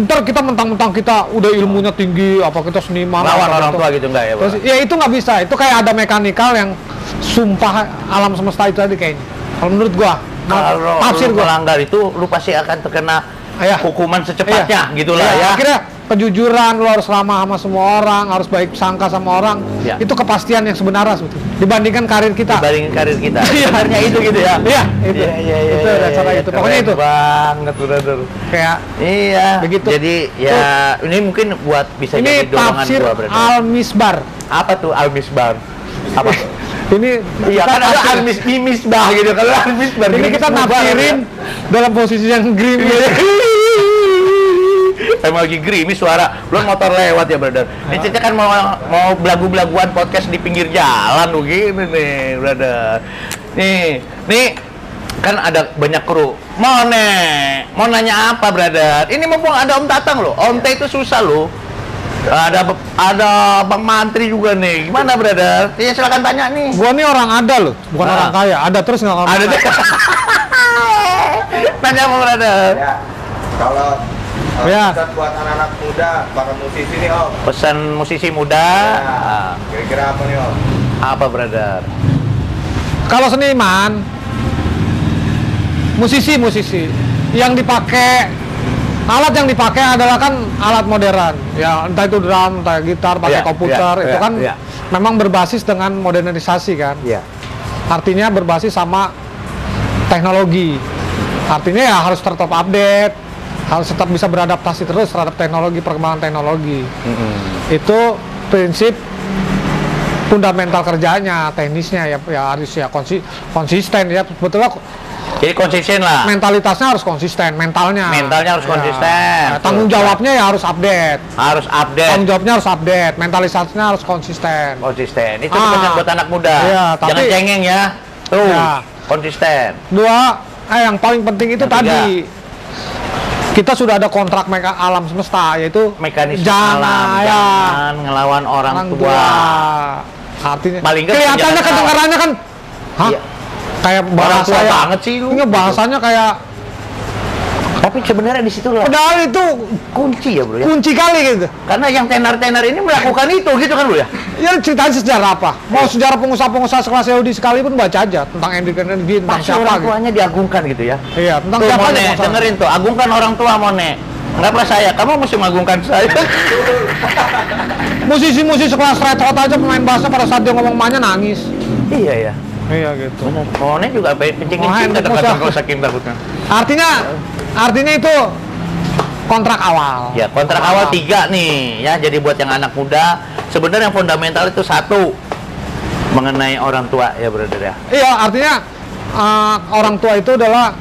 [SPEAKER 1] ntar kita mentang-mentang kita udah ilmunya tinggi, apa kita seniman
[SPEAKER 2] lawan orang tua gitu enggak ya, Pak?
[SPEAKER 1] Terus, ya itu nggak bisa. Itu kayak ada mekanikal yang sumpah alam semesta itu tadi kayaknya. Kalau menurut gua,
[SPEAKER 2] kalau lu melanggar itu lu pasti akan terkena hukuman secepatnya gitulah ya.
[SPEAKER 1] Akhirnya kejujuran, lu harus ramah sama semua orang, harus baik sangka sama orang. Itu kepastian yang sebenarnya sebetulnya. Dibandingkan karir kita. Sebenarnya itu gitu ya. Itu cara itu. Pokoknya itu.
[SPEAKER 2] Banget brother.
[SPEAKER 1] Kayak begitu.
[SPEAKER 2] Jadi ya ini mungkin buat bisa jadi dorongan gua brother.
[SPEAKER 1] Al-Misbar.
[SPEAKER 2] Apa tuh Al-Misbar? Apa?
[SPEAKER 1] Ini
[SPEAKER 2] kan ada Al-Misbah gitu. Kalau Al-Misbar
[SPEAKER 1] ini kita nafsirin dalam posisi yang gerimis.
[SPEAKER 2] Emang lagi gerimis suara, belum motor lewat ya brother. Ini Cica kan mau belagu-belaguan podcast di pinggir jalan begini nih brother. Nih kan ada banyak kru. Mau nanya apa brother? Ini mumpung ada Om Tatang loh. Om T itu susah loh. Ada Bang Mantri juga nih. Gimana brother? Ya silakan tanya nih.
[SPEAKER 1] Gua nih orang ada loh, bukan orang kaya. Ada terus nggak
[SPEAKER 2] ada. Tanya apa brother?
[SPEAKER 3] Ya, kalau pesan buat anak-anak muda, para musisi nih Om.
[SPEAKER 2] Pesan musisi muda.
[SPEAKER 3] Kira-kira apa nih Om?
[SPEAKER 2] Apa brother?
[SPEAKER 1] Kalau seniman, musisi yang dipakai, alat yang dipakai adalah kan alat modern. Ya entah itu drum, entah gitar, pakai komputer, itu kan memang berbasis dengan modernisasi kan. Artinya berbasis sama teknologi. Artinya ya harus tetap update, harus tetap bisa beradaptasi terus terhadap teknologi, perkembangan teknologi. Itu prinsip fundamental kerjanya, teknisnya ya harus ya konsisten ya sebetulnya.
[SPEAKER 2] Jadi konsisten lah.
[SPEAKER 1] Mentalitasnya harus konsisten, mentalnya
[SPEAKER 2] harus konsisten.
[SPEAKER 1] Tanggung jawabnya ya harus update. Tanggung jawabnya harus update, mentalitasnya harus konsisten.
[SPEAKER 2] Itu pesan buat anak muda. Jangan cengeng ya. Tuh, konsisten.
[SPEAKER 1] Dua, yang paling penting itu tadi kita sudah ada kontrak alam semesta, yaitu
[SPEAKER 2] Mekanisme
[SPEAKER 1] jangan
[SPEAKER 2] alam,
[SPEAKER 1] ya,
[SPEAKER 2] jangan ngelawan orang tua.
[SPEAKER 1] Artinya
[SPEAKER 2] Paling nggak
[SPEAKER 1] kelihatannya
[SPEAKER 2] jangan
[SPEAKER 1] kedengarannya kan, hah?
[SPEAKER 2] Iya.
[SPEAKER 1] Kayak
[SPEAKER 2] Orang
[SPEAKER 1] bahasa
[SPEAKER 2] tua banget sih lu.
[SPEAKER 1] Ini bahasanya kayak,
[SPEAKER 2] Tapi sebenarnya di situ lah
[SPEAKER 1] padahal itu
[SPEAKER 2] kunci ya bro ya.
[SPEAKER 1] kunci kali gitu.
[SPEAKER 2] Karena yang tenar-tenar ini melakukan itu gitu kan bro ya.
[SPEAKER 1] Ya ceritanya sejarah apa? Mau sejarah pengusaha-pengusaha sekelas Yahudi sekalipun baca aja tentang energi, tentang
[SPEAKER 2] Pasti
[SPEAKER 1] siapa
[SPEAKER 2] orang
[SPEAKER 1] gitu.
[SPEAKER 2] tuanya diagungkan gitu ya.
[SPEAKER 1] Iya, tentang
[SPEAKER 2] Tuh
[SPEAKER 1] siapa
[SPEAKER 2] Mone,
[SPEAKER 1] aja pengusaha.
[SPEAKER 2] dengerin tuh, agungkan orang tua Mone. Enggaklah saya, kamu mesti mengagungkan saya.
[SPEAKER 1] Musisi-musisi sekelas Red Hot aja pemain bassnya pada saat dia ngomong emaknya nangis.
[SPEAKER 2] Iya ya.
[SPEAKER 1] Iya gitu.
[SPEAKER 2] Benar. Mone juga kencing-kencing
[SPEAKER 1] Main
[SPEAKER 2] kadang-kadang
[SPEAKER 1] musuh.
[SPEAKER 2] kalau saking takutnya.
[SPEAKER 1] Artinya itu kontrak awal.
[SPEAKER 2] Ya, kontrak awal 3 nih ya. Jadi buat yang anak muda, sebenarnya yang fundamental itu 1 mengenai orang tua ya, brother ya.
[SPEAKER 1] Iya, artinya orang tua itu adalah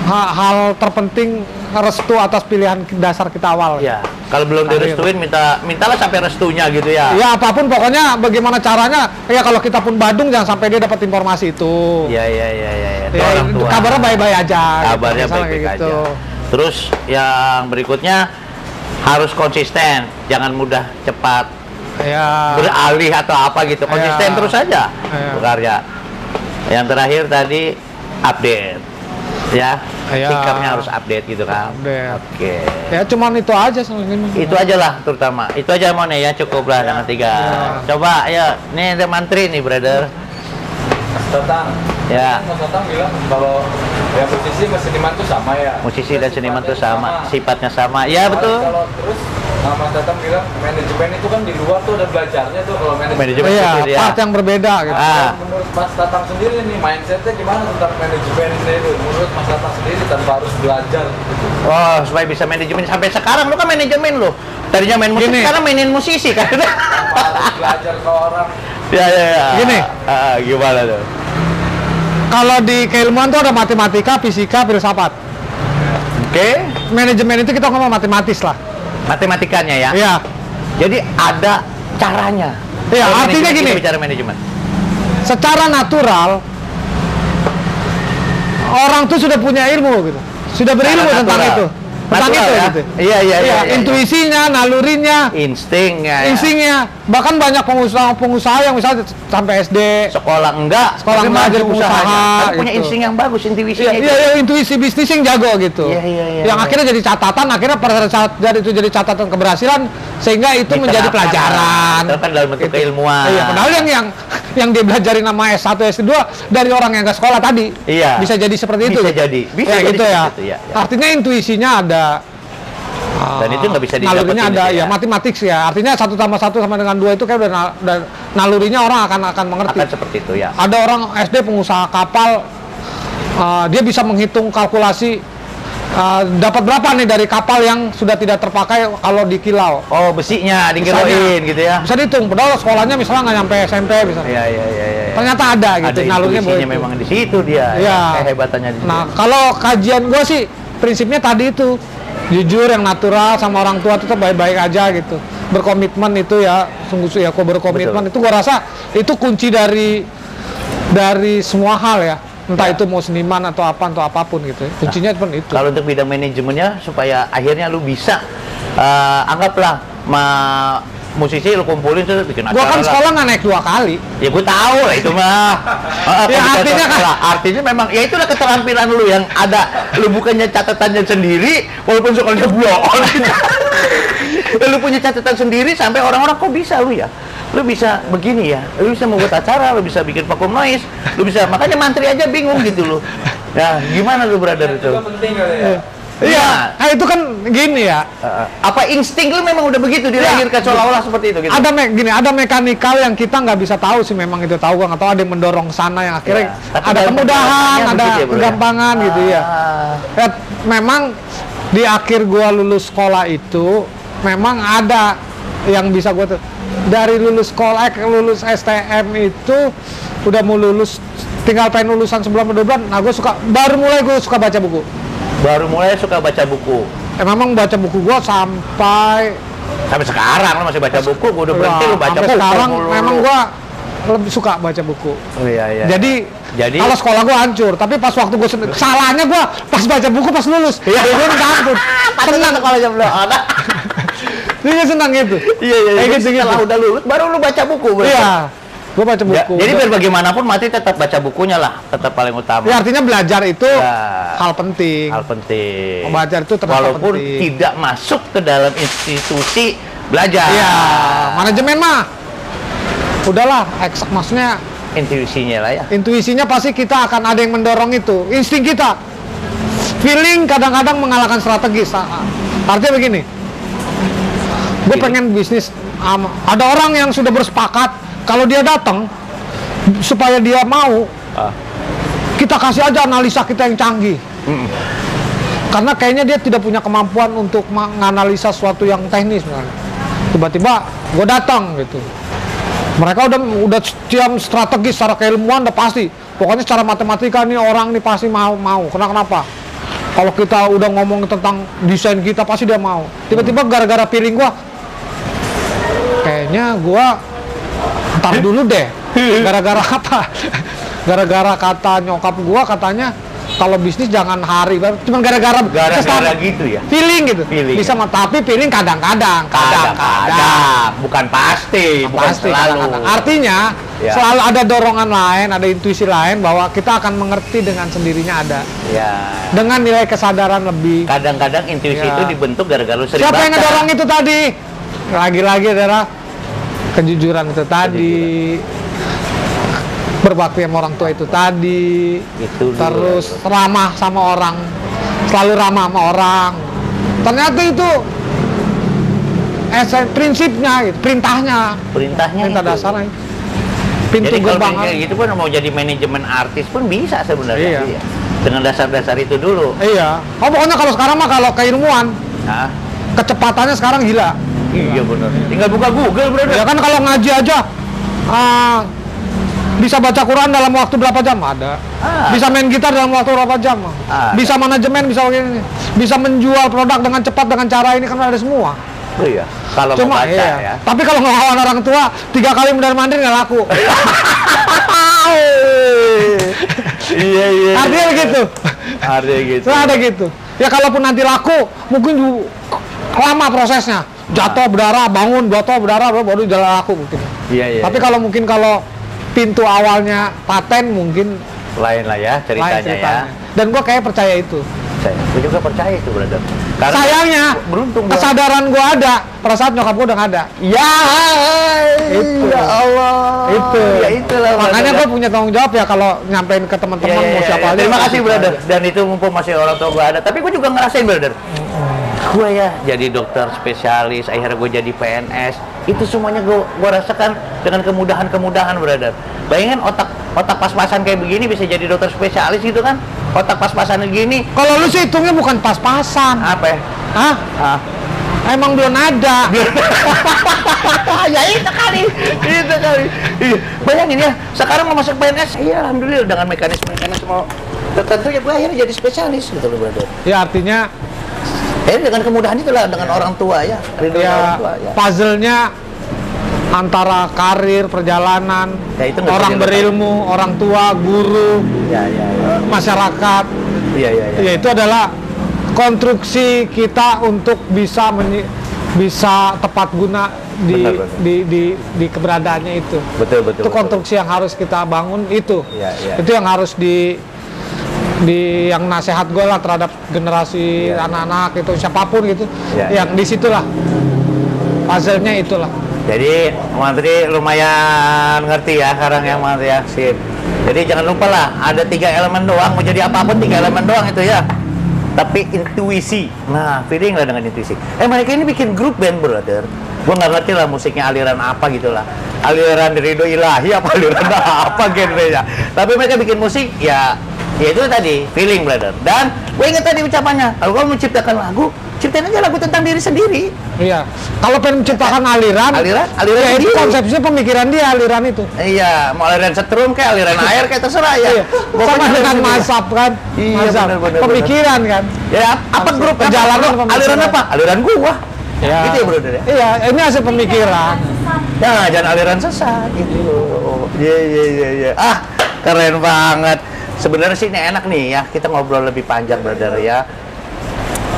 [SPEAKER 1] hal terpenting, restu atas pilihan dasar kita awal.
[SPEAKER 2] Ya, kalau belum direstuin mintalah sampai restunya gitu ya.
[SPEAKER 1] Ya apapun pokoknya bagaimana caranya. Ya kalau kita pun Badung jangan sampai dia dapat informasi itu.
[SPEAKER 2] Iya. Itu
[SPEAKER 1] Ya,
[SPEAKER 2] orang tua.
[SPEAKER 1] kabarnya baik-baik aja.
[SPEAKER 2] Kabarnya
[SPEAKER 1] Misalnya
[SPEAKER 2] baik-baik
[SPEAKER 1] kayak
[SPEAKER 2] aja.
[SPEAKER 1] gitu.
[SPEAKER 2] Terus yang berikutnya harus konsisten, jangan mudah cepat
[SPEAKER 1] Ya.
[SPEAKER 2] beralih atau apa gitu. Konsisten
[SPEAKER 1] Ya.
[SPEAKER 2] terus saja
[SPEAKER 1] Ya.
[SPEAKER 2] bekerja. Yang terakhir tadi update. Ya,
[SPEAKER 1] Ya.
[SPEAKER 2] sikapnya harus update gitu kan.
[SPEAKER 1] Update.
[SPEAKER 2] Oke.
[SPEAKER 1] Ya cuman itu aja sebenarnya.
[SPEAKER 2] Itu aja lah terutama. Itu aja Mone ya, cukup lah dengan 3.
[SPEAKER 1] Ya.
[SPEAKER 2] Coba ayo, nih ada mantri nih, brother.
[SPEAKER 3] Mas Tatang.
[SPEAKER 2] Ya.
[SPEAKER 3] Mas Tatang bilang kalau ya musisi sama seniman tuh sama ya.
[SPEAKER 2] Musisi dan seniman itu sama, sifatnya sama. Ya, betul.
[SPEAKER 3] Kalau terus Mas Tatang bilang manajemen itu kan di luar tuh ada belajarnya tuh kalau manajemen.
[SPEAKER 2] Manajemen.
[SPEAKER 1] Iya,
[SPEAKER 2] Betul, ya.
[SPEAKER 1] part yang berbeda gitu.
[SPEAKER 2] Ah.
[SPEAKER 3] Menurut Mas Tatang sendiri nih mindsetnya gimana tentang manajemen itu? Menurut Mas Tatang sendiri tanpa harus belajar gitu.
[SPEAKER 2] Oh, supaya bisa manajemen sampai sekarang lu kan manajemen lu. Tadinya main musik,
[SPEAKER 1] Gini.
[SPEAKER 2] sekarang mainin musisi kan.
[SPEAKER 3] Tanpa harus belajar ke orang.
[SPEAKER 2] Ya.
[SPEAKER 1] Gini.
[SPEAKER 2] Gimana tuh?
[SPEAKER 1] Kalau di keilmuan tuh ada matematika, fisika, filsafat.
[SPEAKER 2] Oke,
[SPEAKER 1] Manajemen itu kita ngomong matematis lah.
[SPEAKER 2] matematikanya ya.
[SPEAKER 1] Iya.
[SPEAKER 2] Jadi ada caranya.
[SPEAKER 1] Iya,
[SPEAKER 2] Kalau
[SPEAKER 1] artinya
[SPEAKER 2] manajemen,
[SPEAKER 1] gini.
[SPEAKER 2] kita bicara manajemen.
[SPEAKER 1] Secara natural orang tuh sudah punya ilmu gitu. Sudah berilmu
[SPEAKER 2] Secara
[SPEAKER 1] tentang
[SPEAKER 2] natural.
[SPEAKER 1] itu. Tentang
[SPEAKER 2] Natural
[SPEAKER 1] itu
[SPEAKER 2] ya?
[SPEAKER 1] gitu.
[SPEAKER 2] Iya.
[SPEAKER 1] Intuisinya, nalurinya,
[SPEAKER 2] Instingnya. Ya.
[SPEAKER 1] instingnya. Bahkan banyak pengusaha yang misalnya sampai SD,
[SPEAKER 2] Sekolah enggak,
[SPEAKER 1] Sekolah
[SPEAKER 2] tapi
[SPEAKER 1] enggak,
[SPEAKER 2] maju
[SPEAKER 1] jadi pengusaha,
[SPEAKER 2] usahanya. Tapi punya
[SPEAKER 1] gitu.
[SPEAKER 2] insting yang bagus, intuisinya itu.
[SPEAKER 1] iya, intuisi bisnis yang jago gitu.
[SPEAKER 2] Iya,
[SPEAKER 1] Yang akhirnya jadi catatan, akhirnya pada saat dari itu jadi catatan keberhasilan, sehingga itu menjadi
[SPEAKER 2] Diterapkan.
[SPEAKER 1] pelajaran.
[SPEAKER 2] Diterapkan dalam bentuk
[SPEAKER 1] Gitu.
[SPEAKER 2] keilmuan.
[SPEAKER 1] Iya, padahal yang dia belajarin nama S1, S2 dari orang yang nggak sekolah tadi.
[SPEAKER 2] Iya.
[SPEAKER 1] Bisa jadi seperti itu.
[SPEAKER 2] Bisa jadi. Bisa
[SPEAKER 1] Ya,
[SPEAKER 2] jadi
[SPEAKER 1] gitu ya.
[SPEAKER 2] seperti itu, ya.
[SPEAKER 1] Artinya intuisinya ada.
[SPEAKER 2] Dan itu nggak bisa didapetin
[SPEAKER 1] nalurinya ada,
[SPEAKER 2] itu
[SPEAKER 1] ya matematik ya. Artinya 1 tambah 1 sama dengan 2 itu kayak udah nalurinya orang akan mengerti.
[SPEAKER 2] Akan seperti itu ya.
[SPEAKER 1] Ada orang SD pengusaha kapal, dia bisa menghitung kalkulasi dapat berapa nih dari kapal yang sudah tidak terpakai kalau dikilau.
[SPEAKER 2] Oh, besinya dikiloin
[SPEAKER 1] Misalnya,
[SPEAKER 2] gitu ya.
[SPEAKER 1] Bisa dihitung, padahal sekolahnya misalnya nggak nyampe SMP misalnya.
[SPEAKER 2] Iya.
[SPEAKER 1] Ternyata ada gitu,
[SPEAKER 2] Ada
[SPEAKER 1] nalurinya
[SPEAKER 2] intuisinya
[SPEAKER 1] begitu.
[SPEAKER 2] memang di situ dia.
[SPEAKER 1] Iya.
[SPEAKER 2] Kehebatannya di situ.
[SPEAKER 1] Nah, kalau kajian gue sih prinsipnya tadi itu jujur, yang natural, sama orang tua tetap baik-baik aja gitu. Berkomitmen itu ya, sungguh ya kok berkomitmen.
[SPEAKER 2] Betul.
[SPEAKER 1] Itu gue rasa itu kunci dari semua hal ya. Entah
[SPEAKER 2] Ya.
[SPEAKER 1] itu mau seniman atau apapun gitu. Kuncinya pun itu.
[SPEAKER 2] Kalau untuk bidang manajemennya supaya akhirnya lu bisa anggaplah musisi lu kumpulin terus bikin acara.
[SPEAKER 1] Gua kan
[SPEAKER 2] lah.
[SPEAKER 1] sekolah nggak naik 2 kali.
[SPEAKER 2] Ya gue tahu lah itu mah.
[SPEAKER 1] Ya, artinya kan-
[SPEAKER 2] artinya memang ya itulah keterampilan lu yang ada. Lu bukannya catatannya sendiri walaupun sekolahnya bloon. Lu punya catatan sendiri sampai orang-orang kok bisa lu ya. Lu bisa begini ya. Lu bisa membuat acara, lu bisa bikin vacuum noise, lu bisa makanya mantri aja bingung gitu lu. Ya, gimana lu brother itu?
[SPEAKER 3] Itu penting kali ya.
[SPEAKER 1] Iya, nah, itu kan gini ya.
[SPEAKER 2] Apa insting lu memang udah begitu dilahirkan seolah-olah seperti itu gitu?
[SPEAKER 1] Ada mekanikal yang kita nggak bisa tahu sih, memang itu tahu gua nggak tahu, ada yang mendorong sana yang akhirnya
[SPEAKER 2] Ya, tapi
[SPEAKER 1] ada
[SPEAKER 2] dalam
[SPEAKER 1] kemudahan,
[SPEAKER 2] penjelasannya
[SPEAKER 1] ada
[SPEAKER 2] begitu ya, bro, ya?
[SPEAKER 1] kegampangan gitu ya. Ya, memang di akhir gua lulus sekolah itu memang ada yang bisa gua dari lulus sekolah ke lulus STM itu udah mau lulus, tinggal pengen lulusan sebulan 2 bulan. Nah, baru mulai gue suka baca buku.
[SPEAKER 2] Baru mulai suka baca buku.
[SPEAKER 1] Memang baca buku gua sampai
[SPEAKER 2] Sampai sekarang lu masih baca buku, gua udah berhenti lu baca
[SPEAKER 1] sampai
[SPEAKER 2] buku.
[SPEAKER 1] sekarang
[SPEAKER 2] mulu.
[SPEAKER 1] memang gua lebih suka baca buku.
[SPEAKER 2] Oh, iya.
[SPEAKER 1] Jadi kalau sekolah gue hancur, tapi pas waktu gue salahnya gue pas baca buku pas lulus. Iya. Gue takut. Tenang
[SPEAKER 2] kalau jam belum ada.
[SPEAKER 1] Dia senang gitu.
[SPEAKER 2] Iya.
[SPEAKER 1] Gitu.
[SPEAKER 2] Setelah udah lulus baru lu baca buku.
[SPEAKER 1] Iya. Gue baca buku.
[SPEAKER 2] Jadi biar bagaimanapun mati tetap baca bukunya lah, tetap paling utama.
[SPEAKER 1] Ya artinya belajar itu hal penting.
[SPEAKER 2] Hal penting.
[SPEAKER 1] Belajar itu ternyata
[SPEAKER 2] walaupun
[SPEAKER 1] penting.
[SPEAKER 2] tidak masuk ke dalam institusi belajar.
[SPEAKER 1] Iya. Manajemen mah udahlah, maksudnya
[SPEAKER 2] Intuisinya lah ya.
[SPEAKER 1] intuisinya pasti kita akan ada yang mendorong itu. Insting kita. Feeling kadang-kadang mengalahkan strategis. Artinya begini. Gue pengen bisnis. Ada orang yang sudah bersepakat kalau dia datang supaya dia mau, kita kasih aja analisa kita yang canggih. Karena kayaknya dia tidak punya kemampuan untuk menganalisa sesuatu yang teknis. Tiba-tiba gue datang gitu. Mereka udah tiap strategi secara keilmuan udah pasti. Pokoknya secara matematika nih orang nih pasti mau. Kenapa? Kalau kita udah ngomong tentang desain kita pasti dia mau. Tiba-tiba gara-gara feeling gua, kayaknya gua ntar dulu deh. Gara-gara apa? Gara-gara kata nyokap gua katanya kalau bisnis jangan hari, cuma gara-gara
[SPEAKER 2] gitu ya.
[SPEAKER 1] Feeling gitu. Bisa tapi feeling kadang-kadang,
[SPEAKER 2] bukan pasti, bukan selalu.
[SPEAKER 1] Kadang-kadang. Artinya selalu ada dorongan lain, ada intuisi lain bahwa kita akan mengerti dengan sendirinya ada.
[SPEAKER 2] Ya.
[SPEAKER 1] Dengan nilai kesadaran lebih.
[SPEAKER 2] Kadang-kadang intuisi itu dibentuk gara-gara lu sering
[SPEAKER 1] Siapa
[SPEAKER 2] baca.
[SPEAKER 1] yang ngedorong itu tadi? Lagi-lagi adalah kejujuran itu tadi. Berbakti sama orang tua itu tadi, terus ramah sama orang, selalu ramah sama orang. Ternyata itu prinsipnya, gitu, perintah dasarnya. Pintu
[SPEAKER 2] jadi
[SPEAKER 1] gerbang.
[SPEAKER 2] Kalau gitu pun mau jadi manajemen artis pun bisa sebenarnya. Iya. Dengan dasar-dasar itu dulu.
[SPEAKER 1] Iya. Oh pokoknya kalau sekarang mah kalau keilmuan, kecepatannya sekarang gila.
[SPEAKER 2] Iya benar. Tinggal buka Google bro.
[SPEAKER 1] Ya kan kalau ngaji aja. Bisa baca Quran dalam waktu berapa jam? Ada. Bisa main gitar dalam waktu berapa jam? Bisa manajemen, bisa begini. Bisa menjual produk dengan cepat dengan cara ini kan ada semua.
[SPEAKER 2] Oh iya. Kalau
[SPEAKER 1] cuma
[SPEAKER 2] mau baca ya.
[SPEAKER 1] Tapi kalau ngelawan orang tua 3 kali mondar-mandir nggak laku.
[SPEAKER 2] Iya.
[SPEAKER 1] Artinya begitu. Ada gitu. Ya kalaupun nanti laku, mungkin lama prosesnya. Jatuh berdarah, bangun, baru jalan laku mungkin.
[SPEAKER 2] Iya.
[SPEAKER 1] Tapi kalau pintu awalnya paten mungkin
[SPEAKER 2] lain lah ya ceritanya ya.
[SPEAKER 1] Dan gua kayak percaya itu.
[SPEAKER 2] Gue juga percaya itu brother.
[SPEAKER 1] Karena sayangnya
[SPEAKER 2] beruntung
[SPEAKER 1] kesadaran gua ada, pada saat nyokap gua udah nggak ada.
[SPEAKER 2] Ya Allah.
[SPEAKER 1] Itu.
[SPEAKER 2] Ya itulah.
[SPEAKER 1] Makanya gua punya tanggung jawab ya kalau nyampein ke teman-teman mau siapa aja.
[SPEAKER 2] Terima kasih brother. Dan itu mumpung masih orang tua gua ada. Tapi gua juga ngerasain brother. Gue ya jadi dokter spesialis, akhirnya gue jadi PNS. Itu semuanya gue rasakan dengan kemudahan brother. Bayangin otak pas-pasan kayak begini bisa jadi dokter spesialis gitu kan? Otak pas-pasan gini.
[SPEAKER 1] Kalau lu sih hitungnya bukan pas-pasan.
[SPEAKER 2] Apa ya?
[SPEAKER 1] Emang belum ada.
[SPEAKER 2] Ya itu kali. Bayangin ya, sekarang mau masuk PNS, iya alhamdulillah dengan mekanisme mau tertentu ya gue akhirnya jadi spesialis gitu loh brother.
[SPEAKER 1] Ya artinya
[SPEAKER 2] dengan kemudahan itulah dengan orang tua ya.
[SPEAKER 1] Puzzle-nya antara karir, perjalanan, orang berilmu, orang tua, guru, masyarakat. Ya itu adalah konstruksi kita untuk bisa tepat guna di keberadaannya itu.
[SPEAKER 2] Betul.
[SPEAKER 1] Itu konstruksi yang harus kita bangun itu. Itu yang harus yang nasihat gue lah terhadap generasi anak-anak itu siapapun gitu, yang disitulah puzzle-nya itulah.
[SPEAKER 2] Jadi Mantri lumayan ngerti ya sekarang yang Mantri ya, sip. Jadi jangan lupa lah ada 3 elemen doang, mau jadi apapun 3 elemen doang itu ya. Tapi intuisi, nah feeling lah dengan intuisi. Mereka ini bikin grup band brother. Gue nggak ngerti lah musiknya aliran apa gitulah. Aliran Ridho Ilahi apa aliran apa genrenya. Tapi mereka bikin musik ya itu tadi feeling brother. Dan gue inget tadi ucapannya, kalau kamu menciptakan lagu, ciptain aja lagu tentang diri sendiri.
[SPEAKER 1] Iya. Kalau pengen menciptakan aliran
[SPEAKER 2] ya
[SPEAKER 1] itu konsepsinya pemikiran dia aliran itu.
[SPEAKER 2] Iya, mau aliran setrum kayak aliran air kayak terserah ya.
[SPEAKER 1] Sama dengan mazhab kan.
[SPEAKER 2] Iya, bener,
[SPEAKER 1] pemikiran kan.
[SPEAKER 2] Ya, apa grup
[SPEAKER 1] perjalanan
[SPEAKER 2] aliran apa? Aliran gua.
[SPEAKER 1] Ya.
[SPEAKER 2] Gitu ya brother ya.
[SPEAKER 1] Iya, ini hasil pemikiran.
[SPEAKER 2] Ya, jangan aliran sesat gitu. Iya. Ah, keren banget. Sebenarnya sih ini enak nih ya, kita ngobrol lebih panjang, brother ya.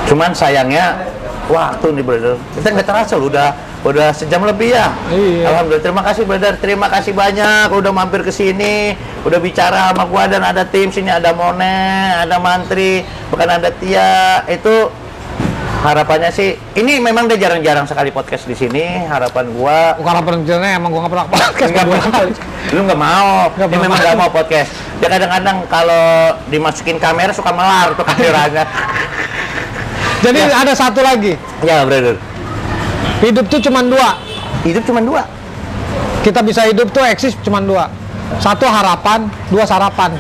[SPEAKER 2] Cuman sayangnya waktu nih, brother. Kita nggak terasa loh, udah sejam lebih ya.
[SPEAKER 1] Iya.
[SPEAKER 2] Alhamdulillah, terima kasih brother, terima kasih banyak udah mampir ke sini, udah bicara sama gua, dan ada tim sini, ada Mone, ada Mantri, bahkan ada Tia. Itu harapannya sih, ini memang dia jarang-jarang sekali podcast di sini. Harapan gua,
[SPEAKER 1] Bukan apa rencananya, emang gua nggak pernah podcast.
[SPEAKER 2] nggak pernah, lu nggak mau,
[SPEAKER 1] Nggak
[SPEAKER 2] dia
[SPEAKER 1] pernah
[SPEAKER 2] memang nggak mau podcast. Dia kadang-kadang kalau dimasukin kamera suka melar tuh kameranya.
[SPEAKER 1] Jadi
[SPEAKER 2] Ya.
[SPEAKER 1] ada satu lagi,
[SPEAKER 2] Ya brother,
[SPEAKER 1] hidup tuh cuma dua.
[SPEAKER 2] hidup cuma dua.
[SPEAKER 1] Kita bisa hidup tuh eksis cuma dua. Satu harapan, dua sarapan.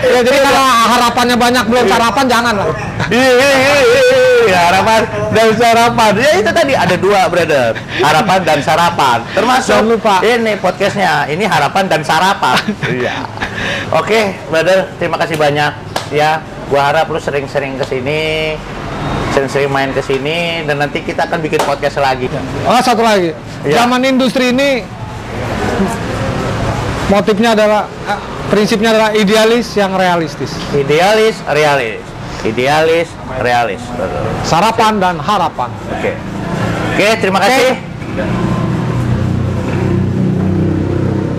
[SPEAKER 1] Ya jadi kalau harapannya banyak belum sarapan jangan lah.
[SPEAKER 2] Iya, harapan dan sarapan. Ya itu tadi ada dua, brother. Harapan dan sarapan. Termasuk
[SPEAKER 1] Jangan lupa.
[SPEAKER 2] ini podcastnya. Ini harapan dan sarapan. Iya. Oke, brother. Terima kasih banyak. Ya, gua harap lu sering-sering kesini, sering-sering main kesini, dan nanti kita akan bikin podcast lagi.
[SPEAKER 1] Oh satu lagi,
[SPEAKER 2] Ya.
[SPEAKER 1] zaman industri ini motifnya adalah prinsipnya adalah idealis yang realistis,
[SPEAKER 2] Idealis, realis. Idealis, realis. Brother.
[SPEAKER 1] sarapan dan harapan.
[SPEAKER 2] Oke. Oke, terima kasih.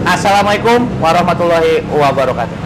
[SPEAKER 2] Assalamualaikum warahmatullahi wabarakatuh.